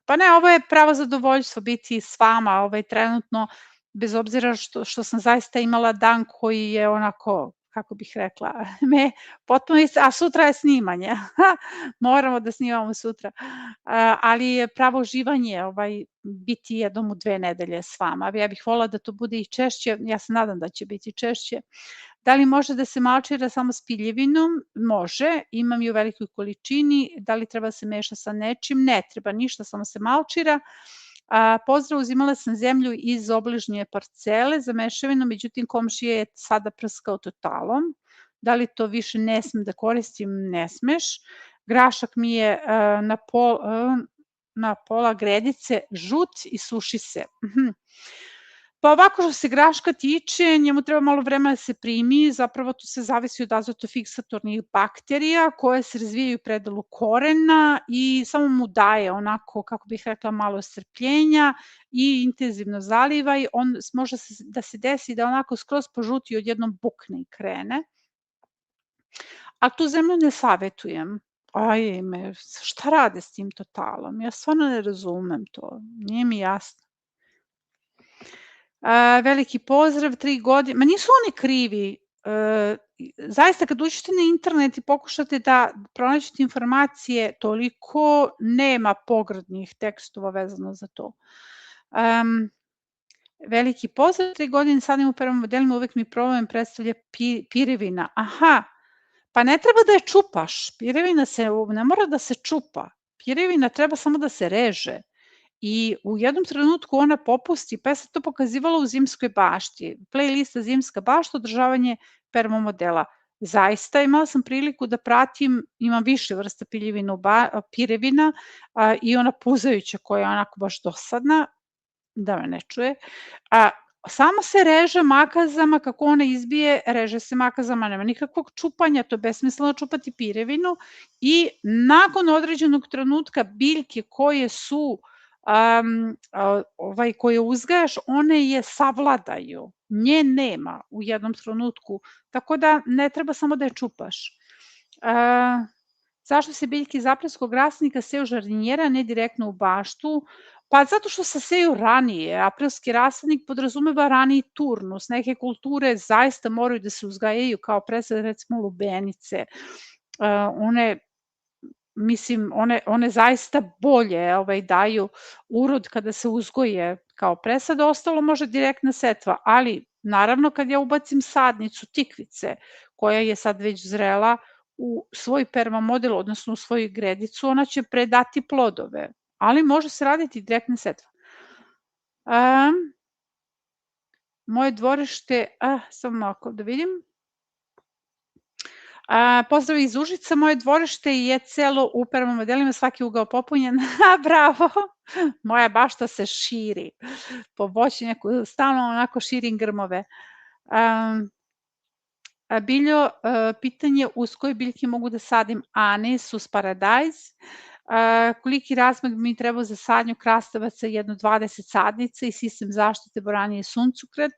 Pa ne, ovo je pravo zadovoljstvo biti s vama trenutno, bez obzira što sam zaista imala dan koji je onako, kako bih rekla, potpuno isto, a sutra je snimanje, moramo da snimamo sutra, ali je pravo uživanje biti jednom u 2 nedelje s vama. Ja bih volila da to bude i češće, ja se nadam da će biti češće. Da li može da se malčira samo s piljevinom? Može, imam i u velikoj količini. Da li treba se meša sa nečim? Ne treba ništa, samo se malčira. Pozdrav, uzimala sam zemlju iz obližnje parcele za mešavinu, međutim komšija je sada prskao totalom. Da li to više ne smem da koristim? Ne smeš. Grašak mi je na pola gredice žut i suši se. Pa ovako što se graška tiče, njemu treba malo vremena da se primi, zapravo to sve zavisi od azotofiksatornih bakterija koje se razvijaju u predalu korena i samo mu daje onako, kako bih rekla, malo strpljenja i intenzivno zaliva i on može da se desi da onako skroz požuti odjednom bukne i krene. A tu zemlju ne savetujem. Ajme, šta rade s tim totalom? Ja stvarno ne razumem to, nije mi jasno. Veliki pozdrav, 3 godine. Ma nisu oni krivi. Zaista kad uđete na internet i pokušate da pronađete informacije, toliko nema pogrdnih tekstova vezano za to. Veliki pozdrav, 3 godine sadim u prvom modelima, uvek mi problem predstavlja pirevina. Aha, pa ne treba da je čupaš. Pirevina ne mora da se čupa. Pirevina treba samo da se reže. I u jednom trenutku ona popusti, pa je se to pokazivalo u Zimskoj bašti. Playlista Zimska bašta, održavanje permomodela. Zaista imala sam priliku da pratim, imam više vrsta pirevina i ona puzajuća koja je onako baš dosadna, da me ne čuje. Samo se reže makazama, kako ona izbije, reže se makazama, nema nikakvog čupanja, to je besmisleno čupati pirevinu i nakon određenog trenutka biljke koje su koje uzgajaš, one je savladaju, nje nema u jednom trenutku, tako da ne treba samo da je čupaš. Zašto se biljke zapljeskog rasadnika seju žardinjera, ne direktno u baštu? Pa zato što se seju ranije, aprilski rasadnik podrazumeva raniji turnus, neke kulture zaista moraju da se uzgajaju kao presad, recimo lubenice, one zaista bolje daju urod kada se uzgoje kao presad, ostalo može direktna setva, ali naravno kad ja ubacim sadnicu tikvice koja je sad već zrela u svoj permamodel, odnosno u svoju gredicu, ona će predati plodove, ali može se raditi direktna setva. Moje dvorište, samo malo da vidim, pozdrav iz Užica, moje dvorište je celo u permamodelima, svaki ugao popunjen. Bravo! Moja bašta se širi po voćnjaku, stalno onako širim grmove. Biljo, pitanje uz koje biljke mogu da sadim anis uz paradajz. Koliki razmak mi treba za sadnju krastavaca, jedno 20 sadnica i sistem zaštite boranije i suncokret?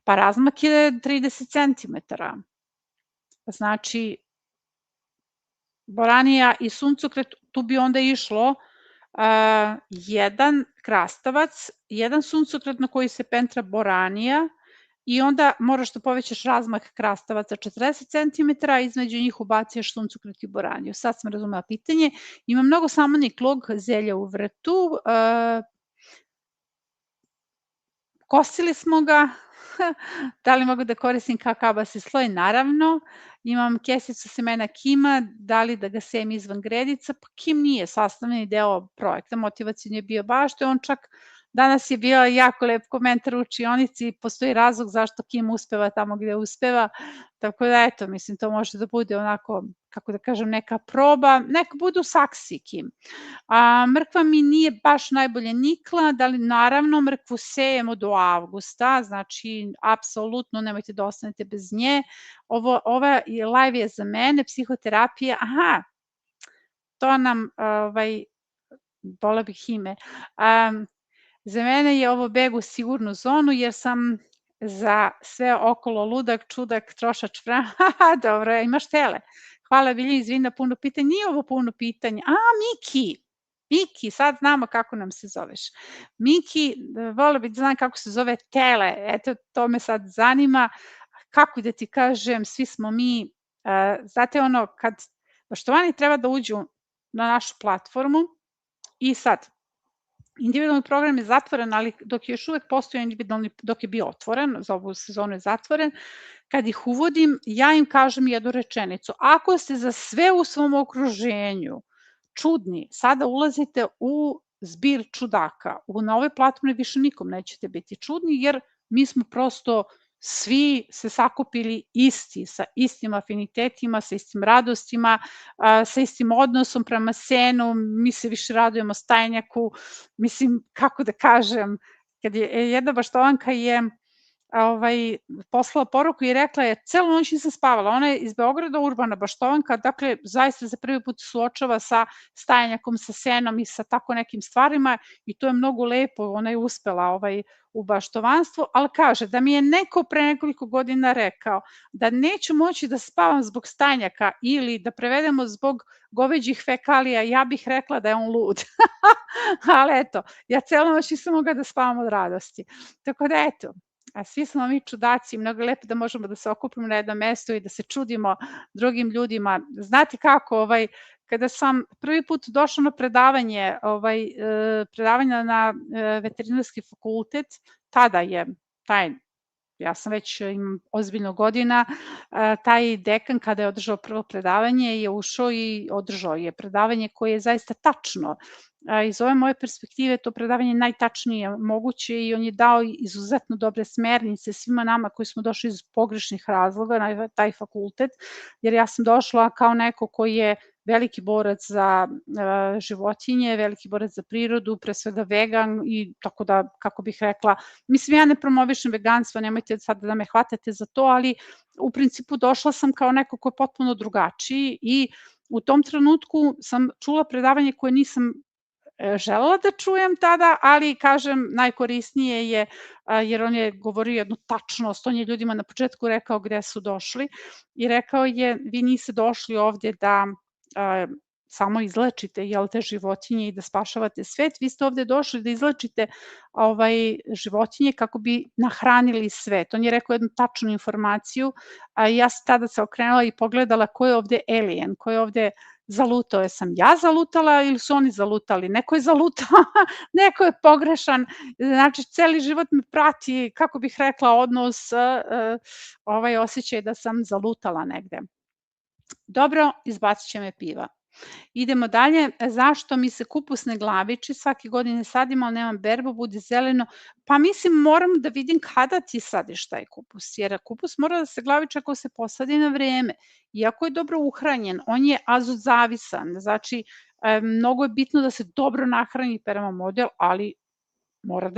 Pa razmak je 30 cm. Znači, boranija i suncokret, tu bi onda išlo jedan krastavac, jedan suncokret na koji se pentra boranija i onda moraš da povećaš razmak krastavaca 40 cm, a između njih ubaciš suncokret i boraniju. Sad sam razumela pitanje. Ima mnogo samonik log zelja u vrtu. Kosili smo ga. Da li mogu da koristim kao kabasi sloj? Naravno. Imam kesicu semena kima, da li da ga sejem izvan gredica? Pa kim nije sastavni deo projekta, motivacijni je bio bašte, on čak danas je bio jako lep komentar u učionici, postoji razlog zašto kim uspeva tamo gde uspeva, tako da eto, mislim, to može da bude onako, kako da kažem, neka proba, neka bude u saksiji kim. Mrkva mi nije baš najbolje nikla, da li naravno mrkvu sejemo do avgusta, znači apsolutno nemojte da ostanete bez nje. Ova live je za mene, psihoterapija, to nam, vola bih ime, za mene je ovo beg u sigurnu zonu jer sam za sve okolo ludak, čudak, trošač vremena. Dobro, imaš tele. Hvala Bilje, izvini na puno pitanja. Nije ovo puno pitanja. Miki, sad znamo kako nam se zoveš. Miki, vola bih da znam kako se zove tele. Eto, to me sad zanima. Kako da ti kažem, svi smo mi, znate ono, kad poštovani treba da uđu na našu platformu i sad, individualni program je zatvoren, ali dok je još uvek postojao individualni, dok je bio otvoren, za ovu sezonu je zatvoren, kad ih uvodim, ja im kažem jednu rečenicu. Ako ste za sve u svom okruženju čudni, sada ulazite u zbir čudaka. Na ovoj platformi više nikom nećete biti čudni, jer mi smo prosto svi se sakupili isti, sa istim afinitetima, sa istim radostima, sa istim odnosom prema senu, mi se više radujemo stajnjaku, mislim, kako da kažem, kad je jedna baštovanka je poslala poruku i rekla je celu noć nisam spavala. Ona je iz Beograda, urbana baštovanka, dakle zaista se prvi put suočava sa stajanjakom, sa senom i sa tako nekim stvarima i to je mnogo lepo, ona je uspela u baštovanstvu, ali kaže da mi je neko pre nekoliko godina rekao da neću moći da spavam zbog stajnjaka ili da prevedemo zbog goveđih fekalija, ja bih rekla da je on lud. Ali eto, ja celu noć nisam mogla da spavam od radosti. Tako da eto, a svi smo mi čudaci, mnogo je lepo da možemo da se okupimo na jednom mestu i da se čudimo drugim ljudima. Znate kako, kada sam prvi put došla na predavanje, predavanja na veterinarski fakultet, tada je ja sam već imam ozbiljno godina, taj dekan kada je održao prvo predavanje je ušao i održao je predavanje koje je zaista tačno. Iz ove moje perspektive to predavanje je najtačnije moguće i on je dao izuzetno dobre smernice svima nama koji smo došli iz pogrešnih razloga na taj fakultet, jer ja sam došla kao neko koji je veliki borac za životinje, veliki borac za prirodu, pre svega vegan i tako da, kako bih rekla, mislim ja ne promovišem veganstvo, nemojte sad da me hvatate za to, ali u principu došla sam kao neko ko je potpuno drugačiji i u tom trenutku sam čula predavanje koje nisam želela da čujem tada, ali kažem najkorisnije je, jer on je govorio jednu tačnost, on je ljudima na početku rekao gde su došli i rekao je vi niste došli ovdje da samo izlečite te životinje i da spašavate svet, vi ste ovde došli da izlečite životinje kako bi nahranili svet. On je rekao jednu tačnu informaciju, a ja sam tada se okrenula i pogledala ko je ovde alien, ko je ovde zalutao. Jesam ja zalutala ili su oni zalutali? Neko je zalutao, neko je pogrešan, znači celi život me prati, kako bih rekla, odnos, osjećaj da sam zalutala negde. Dobro, izbacit će me piva. Idemo dalje, zašto mi se kupusne glaviče svake godine sadim, ali nemam berbu, bude zeleno? Pa mislim moram da vidim kada ti sadiš taj kupus, jer kupus mora da se glaviče ako se posadi na vreme. Iako je dobro uhranjen, on je azotzavisan, znači mnogo je bitno da se dobro nahrani peramamodel, ali mora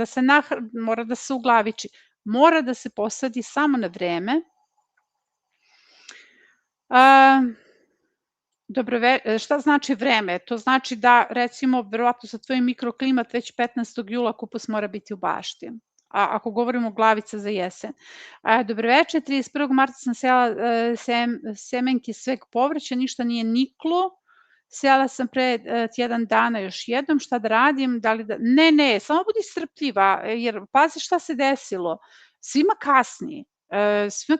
da se uglaviči. Mora da se posadi samo na vreme. Dobro, šta znači vreme? To znači da, recimo, verovatno sa tvojim mikroklimat već 15. jula kupus mora biti u bašti. A ako govorimo glavica za jesen. Dobro večer, 31. marta sam sela semenke sveg povrća, ništa nije niklo. Sela sam pre tjedan dana još jednom, šta da radim? Ne, samo budi strpljiva, jer pazi šta se desilo. Svima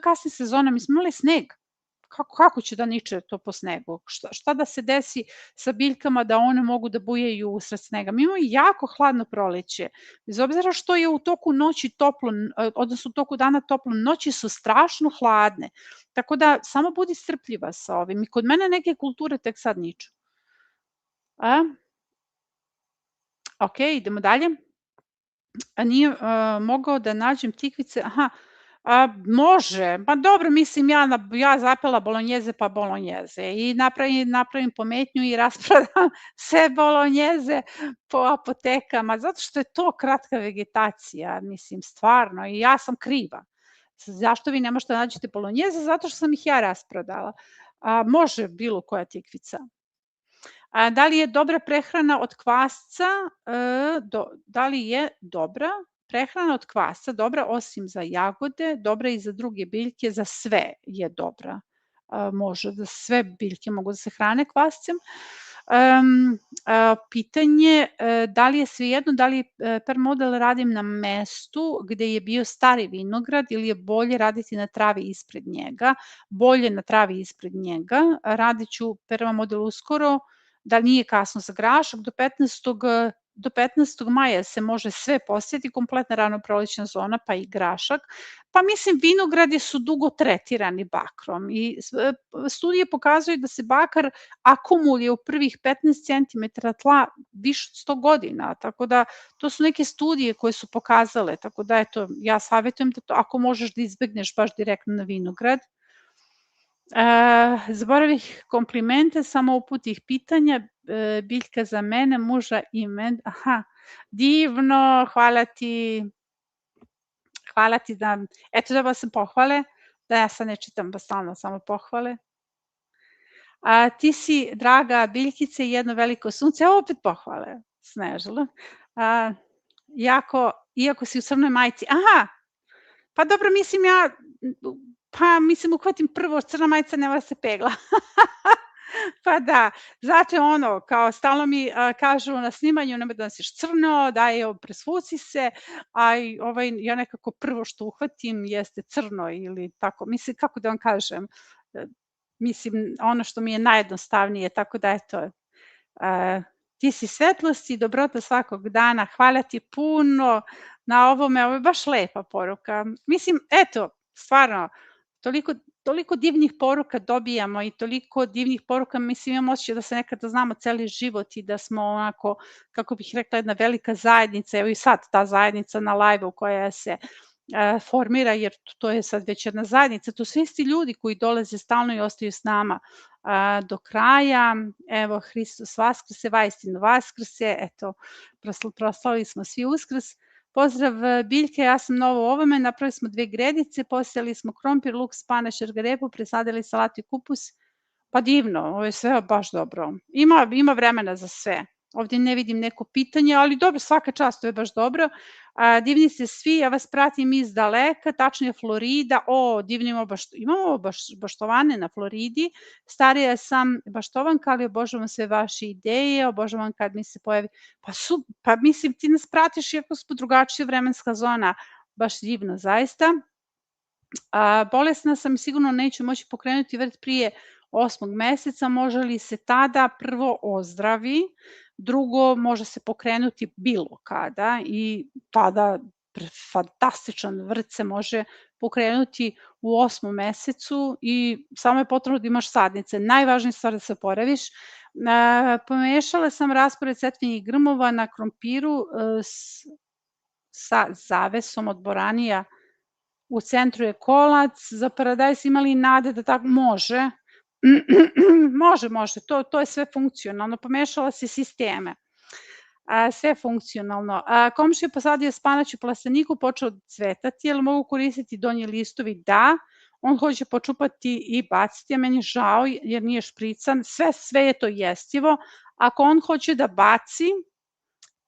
kasni sezona, mi smo imali sneg. Kako će da niče to po snegu? Šta da se desi sa biljkama da one mogu da bujaju usred snega? Mi imamo jako hladno proleće. Bez obzira što je u toku noći toplo, odnosno u toku dana toplo, noći su strašno hladne. Tako da samo budi strpljiva sa ovim. I kod mene neke kulture tek sad niču. Ok, idemo dalje. Nije mogao da nađem tikvice, može, pa dobro, mislim ja zapela bolonjeze pa bolonjeze i napravim pometnju i rasprodam sve bolonjeze po apotekama, zato što je to kratka vegetacija, mislim, stvarno, i ja sam kriva. Zašto vi ne možete da nađete bolonjeze? Zato što sam ih ja rasprodala. Može bilo koja tikvica. Da li je dobra prehrana od kvasca? Da li je dobra prehrana od kvasca dobra osim za jagode, dobra i za druge biljke, za sve je dobra. Može da sve biljke mogu da se hrane kvascem. Pitanje, da li je svejedno, da li permodel radim na mestu gde je bio stari vinograd ili je bolje raditi na travi ispred njega? Bolje na travi ispred njega. Radit ću permodel uskoro, da nije kasno za grašak, do 15. maja se može sve posjeti, kompletna ranoprolećna zona, pa i grašak. Pa mislim, vinogradi su dugo tretirani bakrom i studije pokazuju da se bakar akumuluje u prvih 15 cm tla više od 100 godina, tako da to su neke studije koje su pokazale, tako da eto, ja savjetujem da to, ako možeš da izbegneš baš direktno na vinograd. Zaboravih komplimente, samo uputih pitanja, biljka za mene, muža i divno, hvala ti, hvala ti da, eto dobila sam pohvale, da ja sad ne čitam stalno samo pohvale. Ti si, draga biljkice, jedno veliko sunce, evo opet pohvale, Snežana. Iako si u crnoj majici, aha, pa dobro, mislim ja, pa mislim uhvatim prvo, crna majica ne mora se pegla. Pa da, znate ono, kao stalno mi kažu na snimanju nemoj da nosiš crno, daj presvuci se, a ja nekako prvo što uhvatim jeste crno ili tako, mislim kako da vam kažem, mislim ono što mi je najjednostavnije, tako da eto, ti si svetlost i dobrota svakog dana, hvala ti puno na ovome, ovo je baš lepa poruka. Mislim, eto, stvarno, toliko divnih poruka dobijamo i toliko divnih poruka, mislim imam osjećaj da se nekada znamo celi život i da smo onako, kako bih rekla, jedna velika zajednica, evo i sad ta zajednica na live-u koja se formira, jer to je sad već jedna zajednica, to su isti ljudi koji dolaze stalno i ostaju s nama do kraja. Evo, Hristos vaskrse, vaistinu vaskrse, eto, proslavili smo svi Uskrs. Pozdrav biljke, ja sam nova u ovome, napravili smo 2 gredice, posijali smo krompir, luk, spanac, šargarepu, presadili salatu i kupus. Pa divno, ovo je sve baš dobro. Ima vremena za sve. Ovdje ne vidim neko pitanje, ali dobro, svaka čast, to je baš dobro. Divni ste svi, ja vas pratim iz daleka, tačnije Florida, divni imamo baštovane na Floridi, starija sam baštovanka, ali obožavam sve vaše ideje, obožavam kad mi se pojavi, pa mislim ti nas pratiš iako smo drugačija vremenska zona, baš divno zaista. Bolesna sam i sigurno neću moći pokrenuti vrt prije 8. meseca, može li se tada prvo ozdravi, drugo može se pokrenuti bilo kada i tada fantastičan vrt se može pokrenuti u 8. mesecu i samo je potrebno da imaš sadnice. Najvažnija stvar da se oporaviš. Pomešala sam raspored setvenih grmova na krompiru sa zavesom od boranija. U centru je kolac, za paradajz imali nade da tako može. Može, to je sve funkcionalno, pomešala se sisteme, sve funkcionalno. Komšija je posadio spanać u plasteniku, počeo cvetati, jel mogu koristiti donji listovi? Da, on hoće počupati i baciti, a meni žao jer nije šprican, sve je to jestivo. Ako on hoće da baci,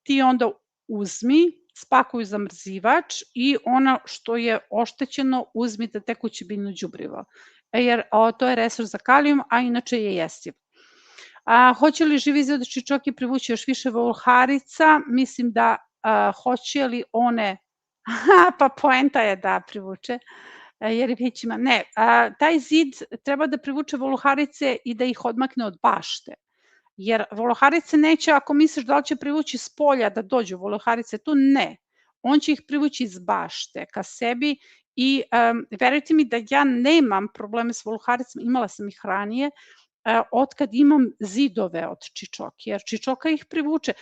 ti onda uzmi, spakuj zamrzivač i ono što je oštećeno uzmi da tekuće biljno đubrivo. Jer to je resurs za kalijum, a inače je jestiv. Hoće li živi zid od čičoke privući još više voluharica? Mislim da hoće li one, pa poenta je da privuče, jer već ima, ne, taj zid treba da privuče voluharice i da ih odmakne od bašte. Jer voluharice neće, ako misliš da li će privući s polja da dođu voluharice, tu ne. On će ih privući iz bašte ka sebi i verujte mi da ja nemam probleme s voluharicama, imala sam ih ranije, otkad imam zidove od čičoke, jer čičoka ih privuče.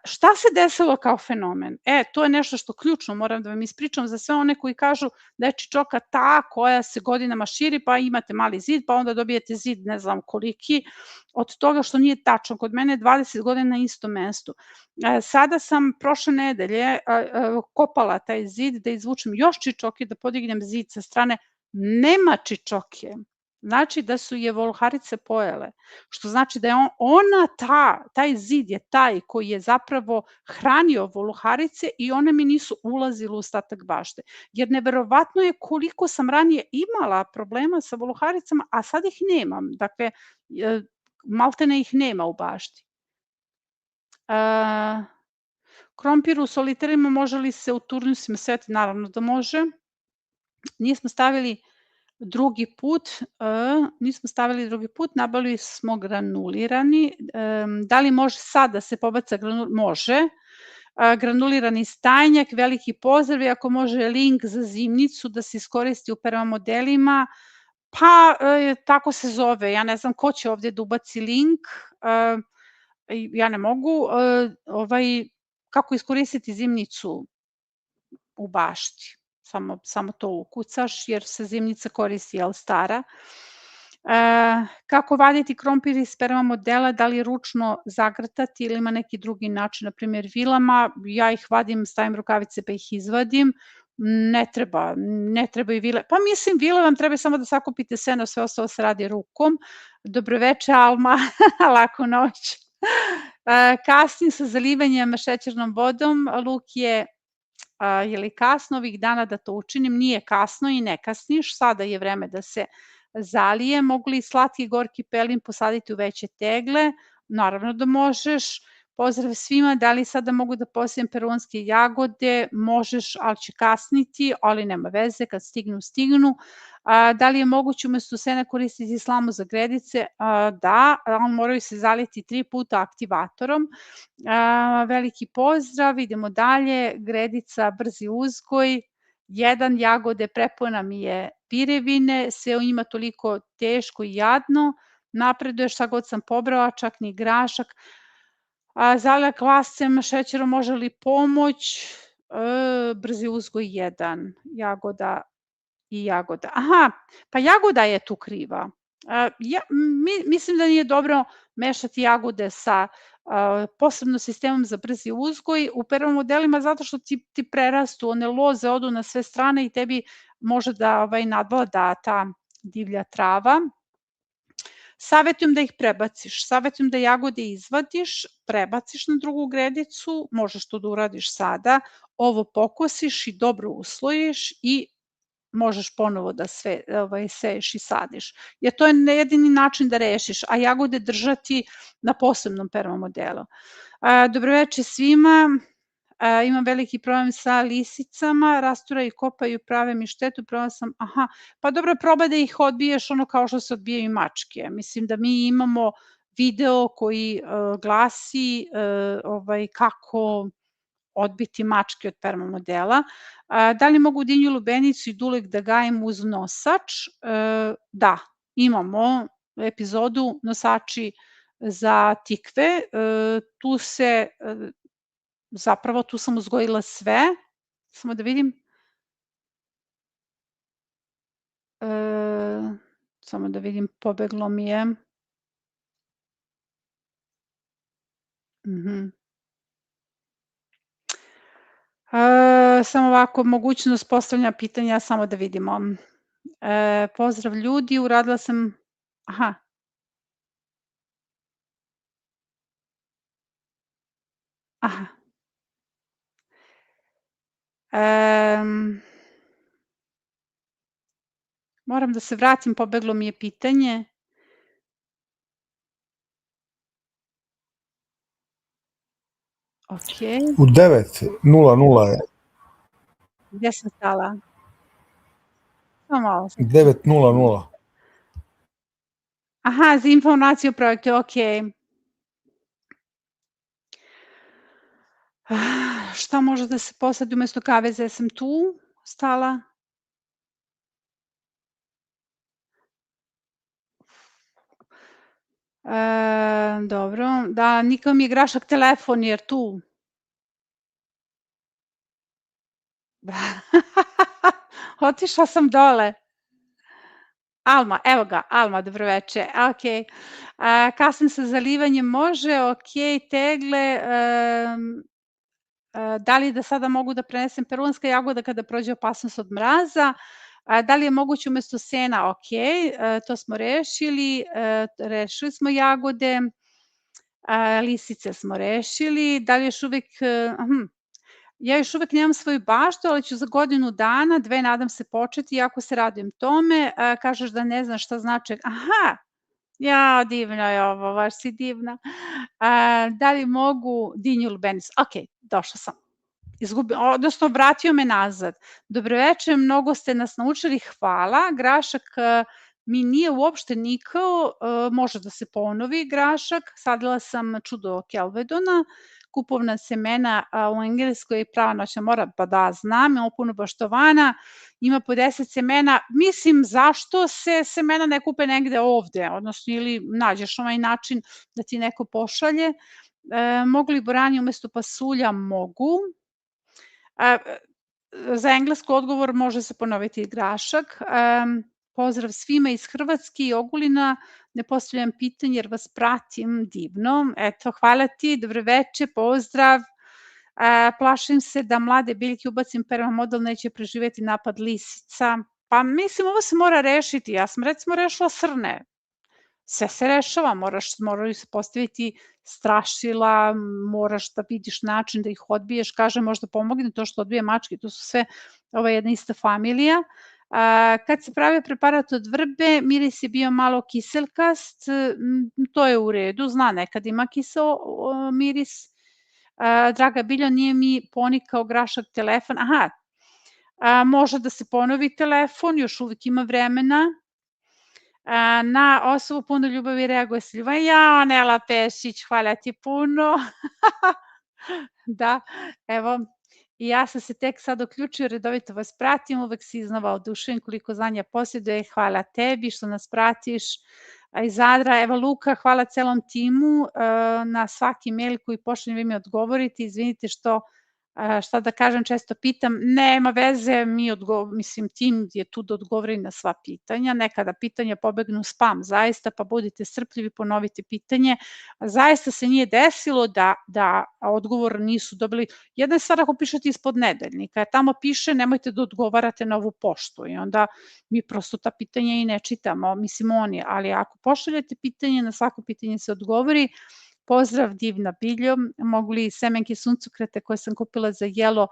Šta se desilo kao fenomen? To je nešto što ključno moram da vam ispričam za sve one koji kažu da je čičoka ta koja se godinama širi, pa imate mali zid, pa onda dobijete zid ne znam koliki, od toga što nije tačno. Kod mene je 20 godina na istom mestu. Sada sam prošle nedelje kopala taj zid da izvučem još čičoke, da podignem zid sa strane. Nema čičoke. Znači da su je voluharice pojele, što znači da je taj zid je taj koji je zapravo hranio voluharice i one mi nisu ulazile u ostatak bašte. Jer neverovatno je koliko sam ranije imala problema sa voluharicama, a sad ih nemam. Dakle, maltene ih nema u bašti. Krompir u soliterima može li se u turnusima sveti? Naravno da može. Nismo stavili drugi put, nabavili smo granulirani. Da li može sad da se pobaca granulirani? Može. Granulirani stajnjak, veliki pozdrav i ako može link za zimnicu da se iskoristi u prema modelima, pa tako se zove, ja ne znam ko će ovdje da ubaci link, ja ne mogu, kako iskoristiti zimnicu u bašti. Samo to ukucaš jer se zimnica koristi, jel stara. Kako vaditi krompir iz sperma modela, da li ručno zagrtati ili ima neki drugi način, na primjer vilama, ja ih vadim, stavim rukavice pa ih izvadim, ne trebaju vile. Pa mislim, vile vam treba samo da sakupite seno, sve ostalo se radi rukom. Dobroveče, Alma, laku noć. Kasnim sa zalivanjem šećernom vodom, luk je li kasno ovih dana da to učinim? Nije kasno i ne kasniš, sada je vreme da se zalije. Mogu li slatki gorki pelin posaditi u veće tegle? Naravno da možeš. Pozdrav svima, da li sada mogu da posijem peruanske jagode? Možeš, ali će kasniti, ali nema veze, kad stignu, stignu. Da li je moguće umesto sena koristiti slamu za gredice? Da, ali moraju se zaliti 3 puta aktivatorom. Veliki pozdrav, idemo dalje. Gredica, brzi uzgoj. 1 jagode, prepuna mi je pirevine, sve u njima toliko teško i jadno. Napreduje šta god sam pobrala, čak ni grašak. Zalila kvascem, šećerom može li pomoć? Brzi uzgoj 1, jagoda i jagoda. Aha, pa jagoda je tu kriva. Mislim da nije dobro mešati jagode sa posebno sistemom za brzi uzgoj u prvom modelima zato što ti prerastu, one loze odu na sve strane i tebi može da nadvlada ta divlja trava. Savetujem da ih prebaciš, savetujem da jagode izvadiš, prebaciš na drugu gredicu, možeš to da uradiš sada, ovo pokosiš i dobro uslojiš i možeš ponovo da sve seješ i sadiš. Jer to je jedini način da rešiš, a jagode držati na posebnom prvom modelu. Dobroveče svima. Imam veliki problem sa lisicama, rasturaju i kopaju, prave mi štetu, probala sam, pa dobro, probaj da ih odbiješ ono kao što se odbijaju mačke. Mislim da mi imamo video koji glasi kako odbiti mačke od perma modela. Da li mogu dinju, lubenicu i dulek da gajim uz nosač? Da, imamo epizodu nosači za tikve. Zapravo tu sam uzgojila sve. Samo da vidim. Samo da vidim, pobeglo mi je. Samo ovako, mogućnost postavljanja pitanja, samo da vidimo. Pozdrav ljudi, uradila sam... Aha. Moram da se vratim, pobeglo mi je pitanje. Ok. U 9:00 je. Gdje sam stala? Samo malo. 9:00. Aha, za informaciju o projektu, ok. Šta može da se posadi umesto kaveza? Jesam tu stala? Dobro, da, nikao mi je grašak telefon jer tu. Otišla sam dole. Alma, evo ga, Alma, dobroveče, ok. Kasnim sa zalivanjem može, ok, tegle, da li da sada mogu da prenesem peruanska jagoda kada prođe opasnost od mraza, da li je moguće umesto sena, ok, to smo rešili smo jagode, lisice smo rešili, da li još uvek, ja još uvek nemam svoju baštu, ali ću za godinu dana, 2 nadam se početi, jako se radujem tome, kažeš da ne znaš šta znači, ja, divno je ovo, baš si divna. Da li mogu dinju, lubenicu? Ok, došla sam. Odnosno, vratio me nazad. Dobroveče, mnogo ste nas naučili, hvala. Grašak mi nije uopšte nikao, može da se ponovi grašak. Sadila sam čudo Kelvedona, kupovna semena u Engleskoj, prava noćna mora, pa da, znam, je puno baštovana, ima po 10 semena. Mislim, zašto se semena ne kupe negde ovde, odnosno ili nađeš ovaj način da ti neko pošalje. Mogu li borani umesto pasulja? Mogu. Za engleski odgovor može se ponoviti grašak. Pozdrav svima iz Hrvatske i Ogulina, ne postavljam pitanje jer vas pratim divno. Eto, hvala ti, dobroveče, pozdrav. Plašim se da mlade biljke ubacim permamodel neće preživjeti napad lisica. Pa mislim, ovo se mora rešiti. Ja sam recimo rešila srne. Sve se rešava, moraju se postaviti strašila, moraš da vidiš način da ih odbiješ, kaže možda pomogne to što odbije mačke, to su sve jedna ista familija. Kad se pravi preparat od vrbe, miris je bio malo kiselkast, to je u redu, zna nekad ima kiseo miris. Draga Biljo, nije mi ponikao grašak telefon, aha, može da se ponovi telefon, još uvijek ima vremena. Na osobu puno ljubavi reaguje se ljubav. Ja, Nela Pešić, hvala ti puno. Da, evo, i ja sam se tek sad uključio, redovito vas pratim, uvek si iznova oduševim koliko znanja posjeduje, hvala tebi što nas pratiš. Iz Zadra, evo Luka, hvala celom timu na svaki mail koji pošaljem vi mi odgovoriti, izvinite što šta da kažem, često pitam, nema veze, mislim, tim je tu da odgovori na sva pitanja, nekada pitanja pobegnu u spam, zaista, pa budite strpljivi, ponovite pitanje. Zaista se nije desilo da odgovor nisu dobili. Jedna je stvar ako pišete ispod nedeljnika, tamo piše nemojte da odgovarate na ovu poštu i onda mi prosto ta pitanja i ne čitamo, mislim oni, ali ako pošaljete pitanje, na svako pitanje se odgovori. Pozdrav divna Biljo, mogu li semenke suncokreta koje sam kupila za jelo,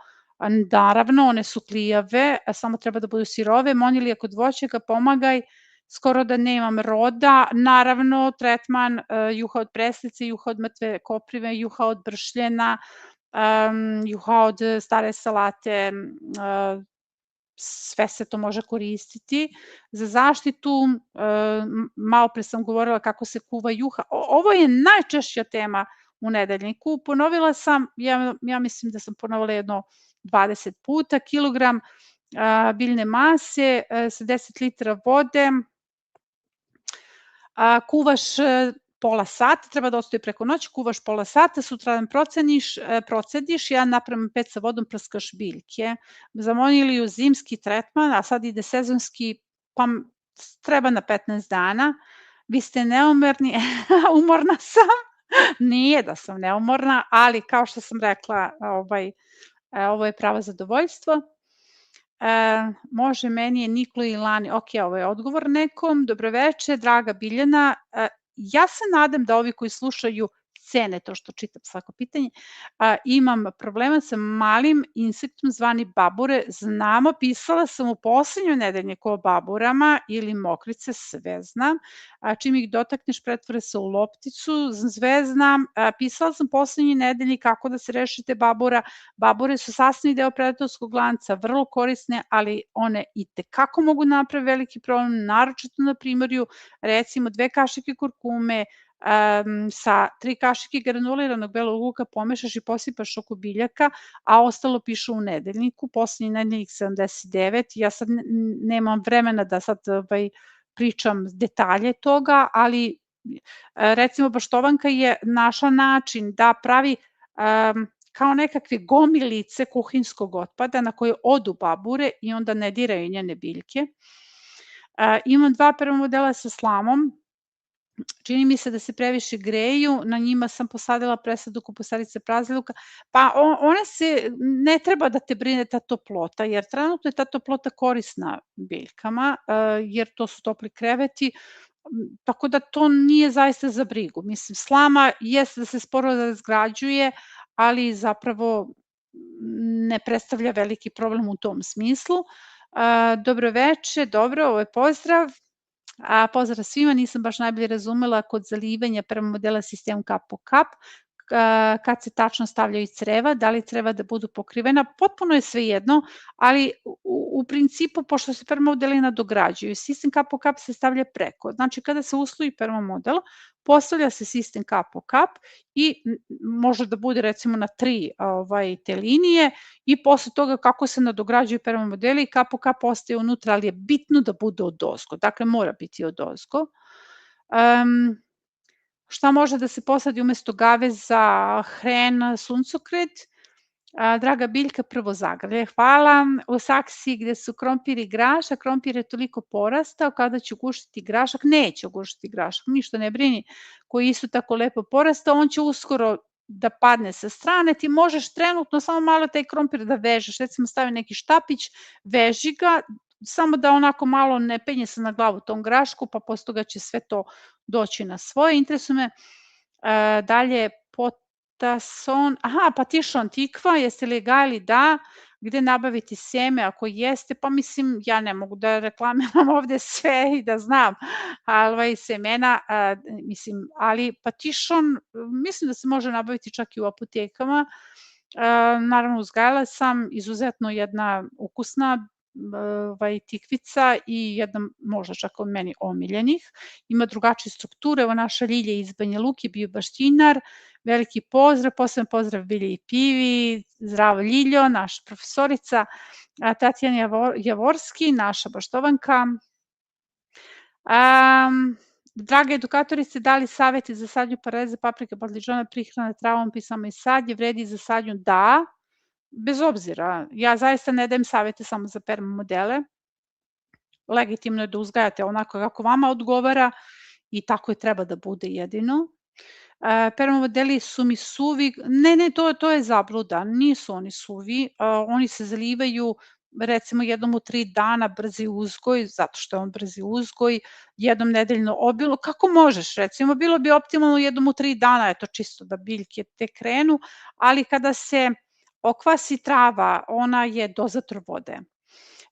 naravno, one su klijave, samo treba da budu sirove, monilija kod voćaka, pomagaj, skoro da nemam roda, naravno, tretman juha od preslice, juha od mrtve koprive, juha od bršljena, juha od stare salate, sve se to može koristiti. Za zaštitu, malo pre sam govorila kako se kuva juha. Ovo je najčešća tema u nedeljniku. Ponovila sam, ja mislim da sam ponovila jedno 20 puta, kilogram biljne mase sa 10 litara vode, kuvaš pola sata, treba da ostaje preko noći, kuvaš pola sata, sutradan procediš, 1:5 sa vodom prskaš biljke. Za moniliju zimski tretman, a sad ide sezonski, pa treba na 15 dana. Vi ste neumorni, umorna sam, nije da sam neumorna, ali kao što sam rekla, ovo je pravo zadovoljstvo. Može, meni je Niklo i Lani, ok, ovo je odgovor nekom, dobroveče, draga Biljana, ja se nadam da ovi koji slušaju cene to što čitam svako pitanje, imam problema sa malim insektom zvani babure, znamo, pisala sam u poslednjoj nedeljniku o baburama ili mokrice, sve znam, čim ih dotakneš pretvore se u lopticu, sve znam, pisala sam poslednji nedeljnik kako da se rešite babura, babure su sastavni deo predatorskog lanca, vrlo korisne, ali one i tekako mogu napraviti veliki problem, naročito na primorju, recimo 2 kašike kurkume, sa 3 kašike granuliranog belog luka pomešaš i posipaš oko biljaka, a ostalo piše u nedeljniku, poslednji nedeljnik 79, ja sad nemam vremena da sad pričam detalje toga, ali recimo Baštovanka je našla način da pravi kao nekakve gomilice kuhinskog otpada na koje odu babure i onda ne diraju njene biljke. Imam 2 permamodela sa slamom, čini mi se da se previše greju, na njima sam posadila presadu kupusarice praziluka, pa one se, ne treba da te brine ta toplota, jer trenutno je ta toplota korisna biljkama, jer to su topli kreveti, tako da to nije zaista za brigu. Mislim, slama jeste da se sporo razgrađuje, ali zapravo ne predstavlja veliki problem u tom smislu. Dobroveče, dobro, ovo je pozdrav. Pozdrav svima, nisam baš najbolje razumela kod zalivanja permamodela sistemom kap po kap, kad se tačno stavljaju creva, da li treba da budu pokrivena, potpuno je svejedno, ali u principu, pošto se permamodeli nadograđuju, sistem kap po kap se stavlja preko. Znači, kada se usloji permamodel, postavlja se sistem kap po kap i može da bude recimo na 3 te linije i posle toga kako se nadograđuju permamodeli, kap po kap ostaje unutra, ali je bitno da bude odozgo, dakle mora biti odozgo. Šta može da se posadi umesto gaveza, hren, suncokret? Draga biljka, prvo zagrlje, hvala. U saksiji gde su krompir i grašak, krompir je toliko porastao, kada će ugušiti grašak, neće ugušiti grašak, ništa ne brini, koji je isto tako lepo porastao, on će uskoro da padne sa strane, ti možeš trenutno samo malo taj krompir da vežeš, recimo stavi neki štapić, veži ga, samo da onako malo ne penje se na glavu tom grašku, pa posle toga će sve to doći na svoje. Interesuje me dalje patišon tikva, jeste li gajili? Da. Gde nabaviti seme ako jeste? Pa mislim, ja ne mogu da reklamiram ovde sve i da znam semena, mislim, ali patišon mislim da se može nabaviti čak i u apotekama. Naravno uzgajala sam, izuzetno jedna ukusna tikvica i jedna možda čak od meni omiljenih. Ima drugačije strukture, evo naša Ljilja iz Banja Luke, biobaštinar, veliki pozdrav, poseban pozdrav Bilji i Pivi, zdravo Ljiljo, naša profesorica, Tatjana Javorski, naša baštovanka. Draga edukatorice, da li saveti za sadnju paradajza, paprike, badliđona, prihrane travom, pisama i sadnje, vredi za sadnju? Da, bez obzira. Ja zaista ne dajem savete samo za perma modele. Legitimno je da uzgajate onako kako vama odgovara i tako i treba da bude jedino. Perma modeli su mi suvi. Ne, to je zabluda. Nisu oni suvi. Oni se zalivaju recimo jednom u 3 dana brzi uzgoj, zato što je on brzi uzgoj, jednom nedeljno obilno, kako možeš, recimo, bilo bi optimalno jednom u 3 dana, eto, čisto da biljke te krenu, ali kada se okvasi trava, ona je dozator vode.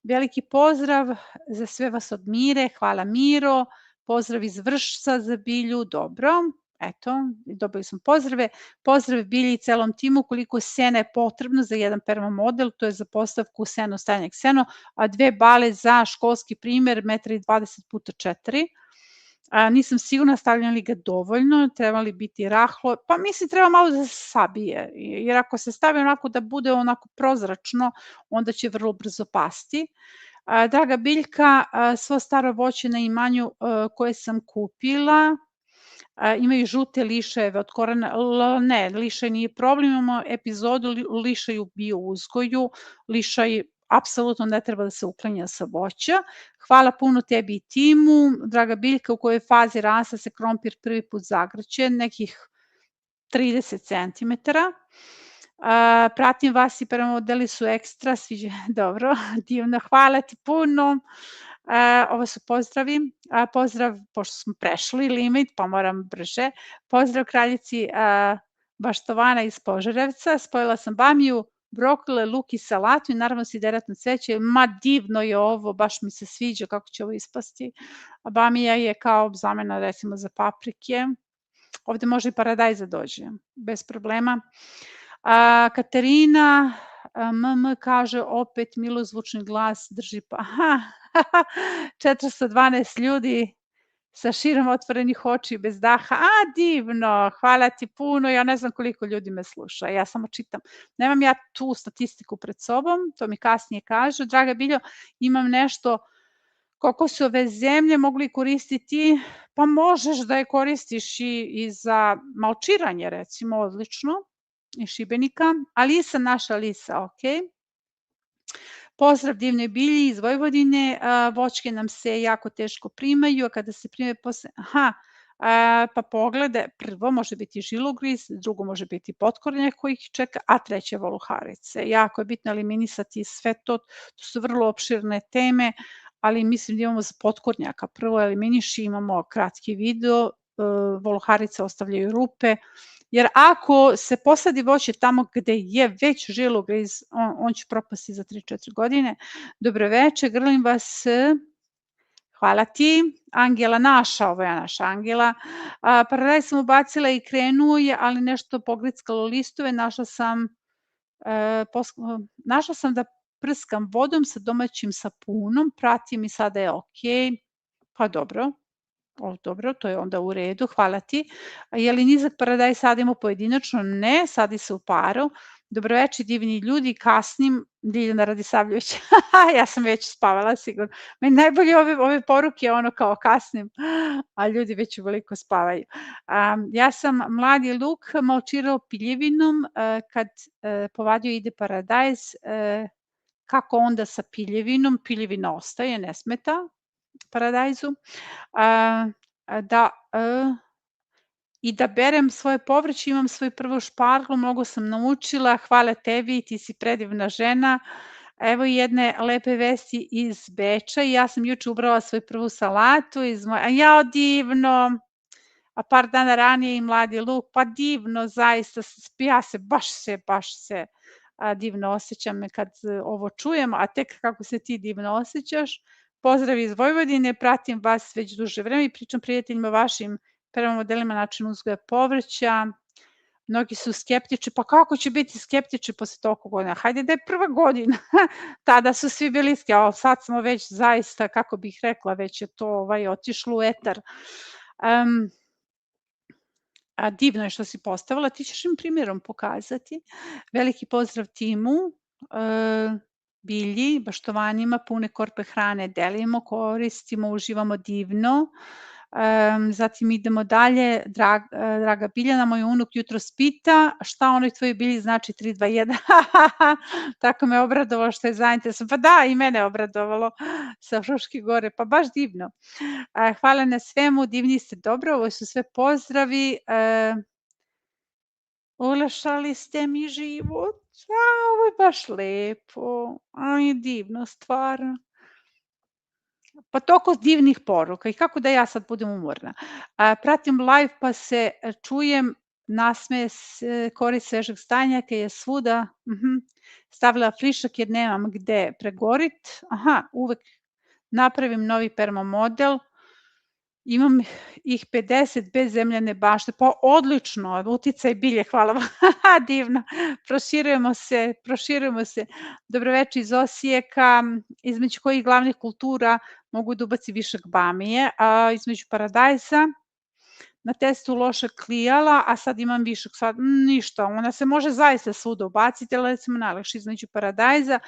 Veliki pozdrav za sve vas od Mire, hvala Miro, pozdrav iz Vršca za Bilju, dobro. Eto, dobili smo pozdrave. Pozdrav Bilji i celom timu, koliko sena je potrebno za jedan perma model, to je za postavku seno, stajnjak seno, a 2 bale za školski primer, 1,20 puta 4. Nisam sigurna stavljam li ga dovoljno, treba li biti rahlo, pa mislim treba malo da se sabije, jer ako se stavi onako da bude onako prozračno, onda će vrlo brzo pasti. Draga biljka, svo staro voće na imanju koje sam kupila, imaju žute lišajeve od korena, ne, lišaj nije problem, imamo epizodu lišaj u biouzgoju, lišaj apsolutno ne treba da se uklanja sa voća. Hvala puno tebi i timu. Draga biljka, u kojoj fazi rasta se krompir prvi put zagrće, nekih 30 cm. Pratim vas i perma modeli su ekstra, sviđa, dobro, divno, hvala ti puno. Ovo su pozdravi. Pozdrav, pošto smo prešli limit, pa moram brže. Pozdrav kraljici Baštovana iz Požarevca. Spojila sam bamiju, brokole, luk i salatu i naravno sideratno cveće. Ma divno je ovo, baš mi se sviđa kako će ovo ispasti. Bamija je kao zamena recimo za paprike. Ovde može i paradajz da dođe, bez problema. Katarina MM kaže opet milozvučni glas drži pa. 412 ljudi sa širom otvorenih očiju bez daha. Divno, hvala ti puno. Ja ne znam koliko ljudi me sluša, ja samo čitam. Nemam ja tu statistiku pred sobom, to mi kasnije kažu. Draga Biljo, imam nešto kokosove zemlje, mogu li koristiti? Pa možeš da je koristiš i za malčiranje, recimo, odlično, iz Šibenika. Alisa, naša Alisa, ok. Pozdrav divnoj bilji iz Vojvodine, voćke nam se jako teško primaju, a kada se prime posle... pa pogledaj, prvo može biti žilogriz, drugo može biti potkornjak koji ih čeka, a treće voluharice. Jako je bitno eliminisati sve to, to su vrlo opširne teme, ali mislim da imamo za potkornjaka. Prvo eliminiši, imamo kratki video, voluharice ostavljaju rupe, jer ako se posadi voće tamo gde je već žilogriz, on će propasti za 3-4 godine. Dobro veče, grlim vas, hvala ti. Angela naša, ovo je naša Angela. Paradajz sam ubacila i krenuo je, ali nešto pogrickalo listove, našla sam da prskam vodom sa domaćim sapunom, pratim i sada je ok. Pa dobro. Dobro, to je onda u redu, hvala ti. Je li nizak paradajz sadimo pojedinačno? Ne, sadi se u paru. Dobroveče, divni ljudi, kasnim, Ljiljana Radisavljević, ja sam već spavala sigurno. Meni najbolje ove poruke, ono kao kasnim, a ljudi već uveliko spavaju. Ja sam mladi luk malčirao piljevinom, kad povadio ide paradajz, kako onda sa piljevinom? Piljevina ostaje, ne smeta paradajzu. i da berem svoje povrće, imam svoju prvu šparglu, mnogo sam naučila, hvala tebi, ti si predivna žena. Evo jedne lepe vesti iz Beča, ja sam juče ubrala svoju prvu salatu jao divno, a par dana ranije i mladi luk, pa divno zaista, ja se baš se divno osjećam kad ovo čujem, a tek kako se ti divno osjećaš. Pozdrav iz Vojvodine, pratim vas već duže vreme i pričam prijateljima vašim prema modelima načina uzgoja povrća. Mnogi su skeptični, pa kako će biti skeptični posle toliko godina? Hajde da je prva godina, tada su svi bili a sad smo već zaista, kako bih rekla, već je to otišlo u etar. Divno je što si postavila, ti ćeš im primjerom pokazati. Veliki pozdrav timu, Bilji, baštovanjima, pune korpe hrane delimo, koristimo, uživamo divno. Zatim idemo dalje, draga Biljana, moj unuk jutros pita šta onoj tvojoj Bilji znači 3, 2, 1. Tako me obradovalo što je zainteresovan. Pa da, i mene obradovalo sa Fruške gore, pa baš divno. Hvala na svemu, divni ste dobro, ovo su sve pozdravi. Olešali ste mi život, ovo je baš lepo, je divno stvarno. Pa toliko divnih poruka i kako da ja sad budem umorna. Pratim live pa se čujem, nasmeje se, korist svežeg stanjaka je svuda. Stavila frišak jer nemam gde pregorit. Uvek napravim novi permamodel. Imam ih 50 bez zemljane bašte. Pa odlično, uticaj bilje, hvala vam. Divno, proširujemo se. Dobroveče iz Osijeka, između kojih glavnih kultura mogu da ubaci višak bamije, a između paradajza. Na testu loše klijala, a sad imam višak, sad ništa, ona se može zaista svuda ubaciti, ali recimo najlakše između paradajza.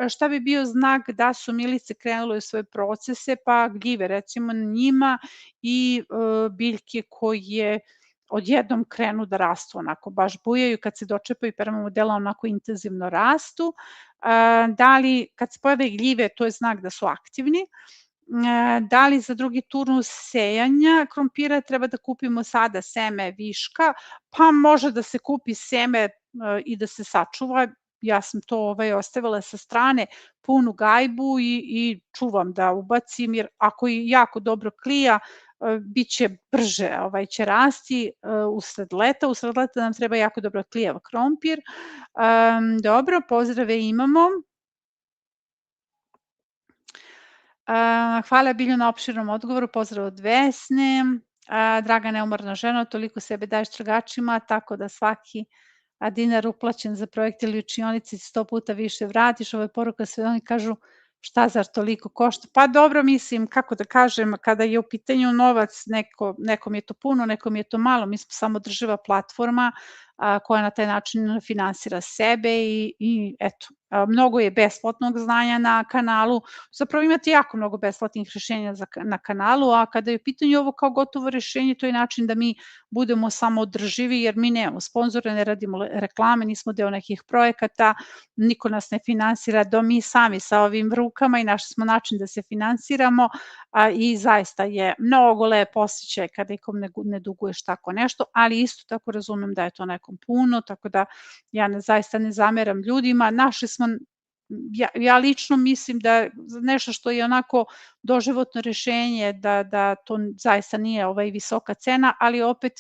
Šta bi bio znak da su milice krenule u svoje procese, pa gljive recimo na njima i biljke koje odjednom krenu da rastu, onako baš bujaju, kad se dočepaju permamodela onako intenzivno rastu. Da li kad se pojave gljive, to je znak da su aktivni. Da li za drugi turnus sejanja krompira treba da kupimo sada seme viška? Pa može da se kupi seme i da se sačuva. Ja sam to ostavila sa strane, punu gajbu i čuvam da ubacim, jer ako i jako dobro klija, bit će brže, će rasti usred leta. Usred leta nam treba jako dobro klijav krompir. Dobro, pozdrave imamo. Hvala Bilju na opširnom odgovoru, pozdrav od Vesne. Draga neumorna žena, toliko sebe daješ tragačima, tako da svaki dinar uplaćen za projekte ili učionici 100 puta više vratiš. Ovo je poruka, sve oni kažu šta zar toliko košta. Pa dobro, mislim, kako da kažem, kada je u pitanju novac, nekom je to puno, nekom je to malo, mi smo samo država platforma koja na taj način finansira sebe i eto, mnogo je besplatnog znanja na kanalu, zapravo imate jako mnogo besplatnih rešenja na kanalu, a kada je u pitanju ovo kao gotovo rešenje, to je način da mi budemo samo održivi, jer mi nemamo sponzore, ne radimo reklame, nismo deo nekih projekata, niko nas ne finansira, mi sami sa ovim rukama i našli smo način da se finansiramo i zaista je mnogo lep osjećaj kada ikom ne duguješ tako nešto, ali isto tako razumem da je to nekom puno, tako da ja zaista ne zameram ljudima. Našli smo, ja lično mislim da nešto što je onako doživotno rešenje, da to zaista nije visoka cena, ali opet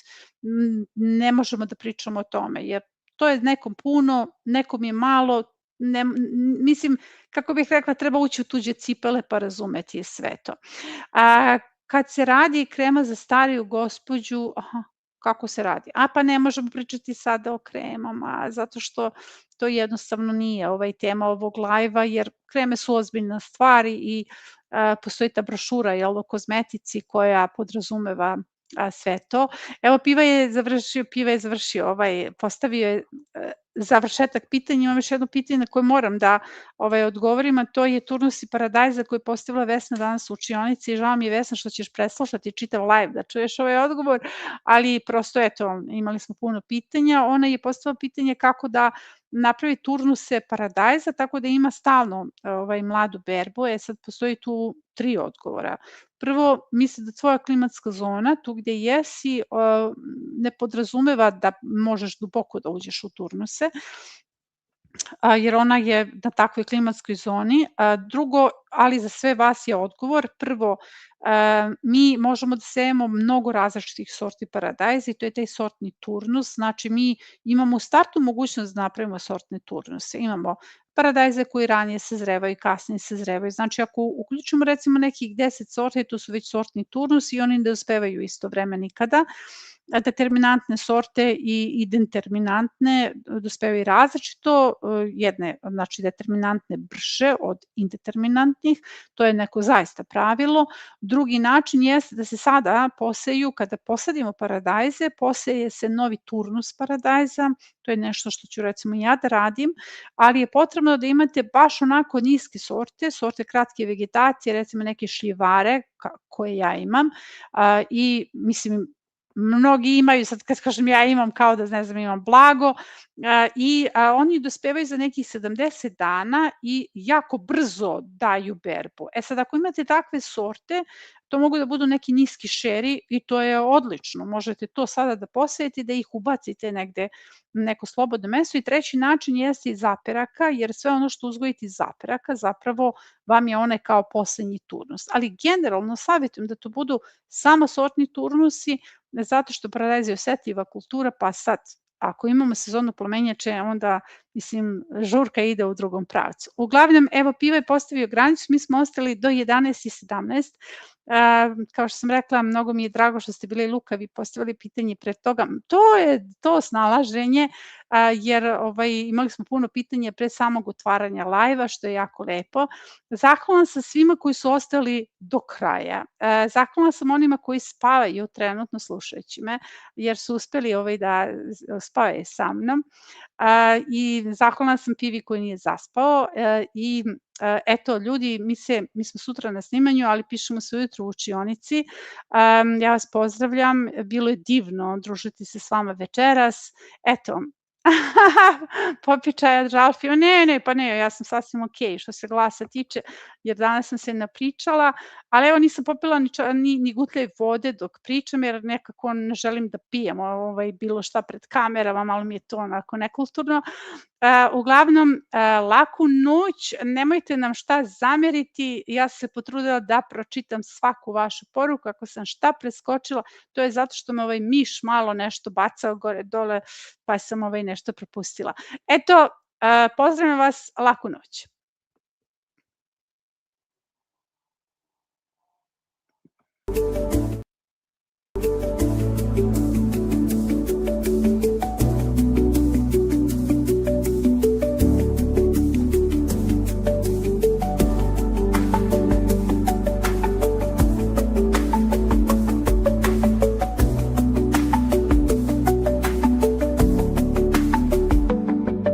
ne možemo da pričamo o tome, jer to je nekom puno, nekom je malo, mislim, kako bih rekla, treba ući u tuđe cipele pa razumeti sve to. Kad se radi krema za stariju gospođu, kako se radi? Pa ne možemo pričati sada o kremama, zato što to jednostavno nije tema ovog live-a, jer kreme su ozbiljna stvar i postoji ta brošura o kozmetici koja podrazumeva sve to. Evo, Piva je završio, postavio je završetak pitanja. Imam još jedno pitanje na koje moram da odgovorim, a to je turnus i paradajza koji je postavila Vesna danas u učionici. Žao mi je, Vesna, što ćeš preslušati čitav live da čuješ ovaj odgovor, ali prosto eto, imali smo puno pitanja. Ona je postavila pitanje kako da napravi turnuse paradajza, tako da ima stalno mladu berbu. Sad postoji tu 3 odgovora. Prvo, misli da tvoja klimatska zona, tu gde jesi, ne podrazumeva da možeš duboko da uđeš u turnuse, jer ona je na takvoj klimatskoj zoni. Drugo, ali za sve vas je odgovor. Prvo, mi možemo da sejemo mnogo različitih sorti paradajza i to je taj sortni turnus. Znači, mi imamo u startu mogućnost da napravimo sortne turnuse. Imamo paradajze koji ranije sazrevaju i kasnije sazrevaju. Znači, ako uključimo recimo nekih 10 sorti, to su već sortni turnusi i oni ne uspevaju isto vreme nikada. Determinantne sorte i determinantne dospevaju različito, jedne, znači determinantne brže od indeterminantnih, to je neko zaista pravilo. Drugi način jeste da se sada poseju, kada posadimo paradajze, poseje se novi turnus paradajza, to je nešto što ću recimo ja da radim, ali je potrebno da imate baš onako niske sorte kratke vegetacije, recimo neke šljivare koje ja imam i mislim mnogi imaju, sad kad kažem ja imam, kao da ne znam imam blago, i oni dospevaju za nekih 70 dana i jako brzo daju berbu. Sad ako imate takve sorte, to mogu da budu neki niski šeri i to je odlično. Možete to sada da posejete i da ih ubacite negde na neko slobodno mesto. I treći način jeste iz zaperaka, jer sve ono što uzgojite iz zaperaka zapravo vam je onaj kao poslednji turnus. Ali generalno savjetujem da to budu samo sortni turnusi, zato što paradajz je osetljiva kultura, pa sad ako imamo sezonu plamenjače, onda, mislim, žurka ide u drugom pravcu. Uglavnom, evo, Piva je postavio granicu, mi smo ostali do 11:17. Kao što sam rekla, mnogo mi je drago što ste bili lukavi, postavili pitanje pre toga. To je to snalaženje, jer imali smo puno pitanja pre samog otvaranja lajva, što je jako lepo. Zahvalna sam svima koji su ostali do kraja. Zahvalna sam onima koji spavaju trenutno slušajući me, jer su uspeli da spavaju sa mnom. I zahvalna sam Pivi koji nije zaspao i eto, ljudi, mi smo sutra na snimanju, ali pišemo se ujutru u učionici. Ja vas pozdravljam, bilo je divno družiti se s vama večeras. Eto, Popičaja Žalfi, pa ne, ja sam sasvim okej što se glasa tiče, jer danas sam se napričala, ali evo nisam popila ni gutlje vode dok pričam, jer nekako ne želim da pijem bilo šta pred kamerama, malo mi je to onako nekulturno. Uglavnom, laku noć, nemojte nam šta zameriti, ja sam se potrudila da pročitam svaku vašu poruku, ako sam šta preskočila, to je zato što me miš malo nešto bacao gore dole, pa sam nešto propustila. Eto, pozdravljam vas, laku noć.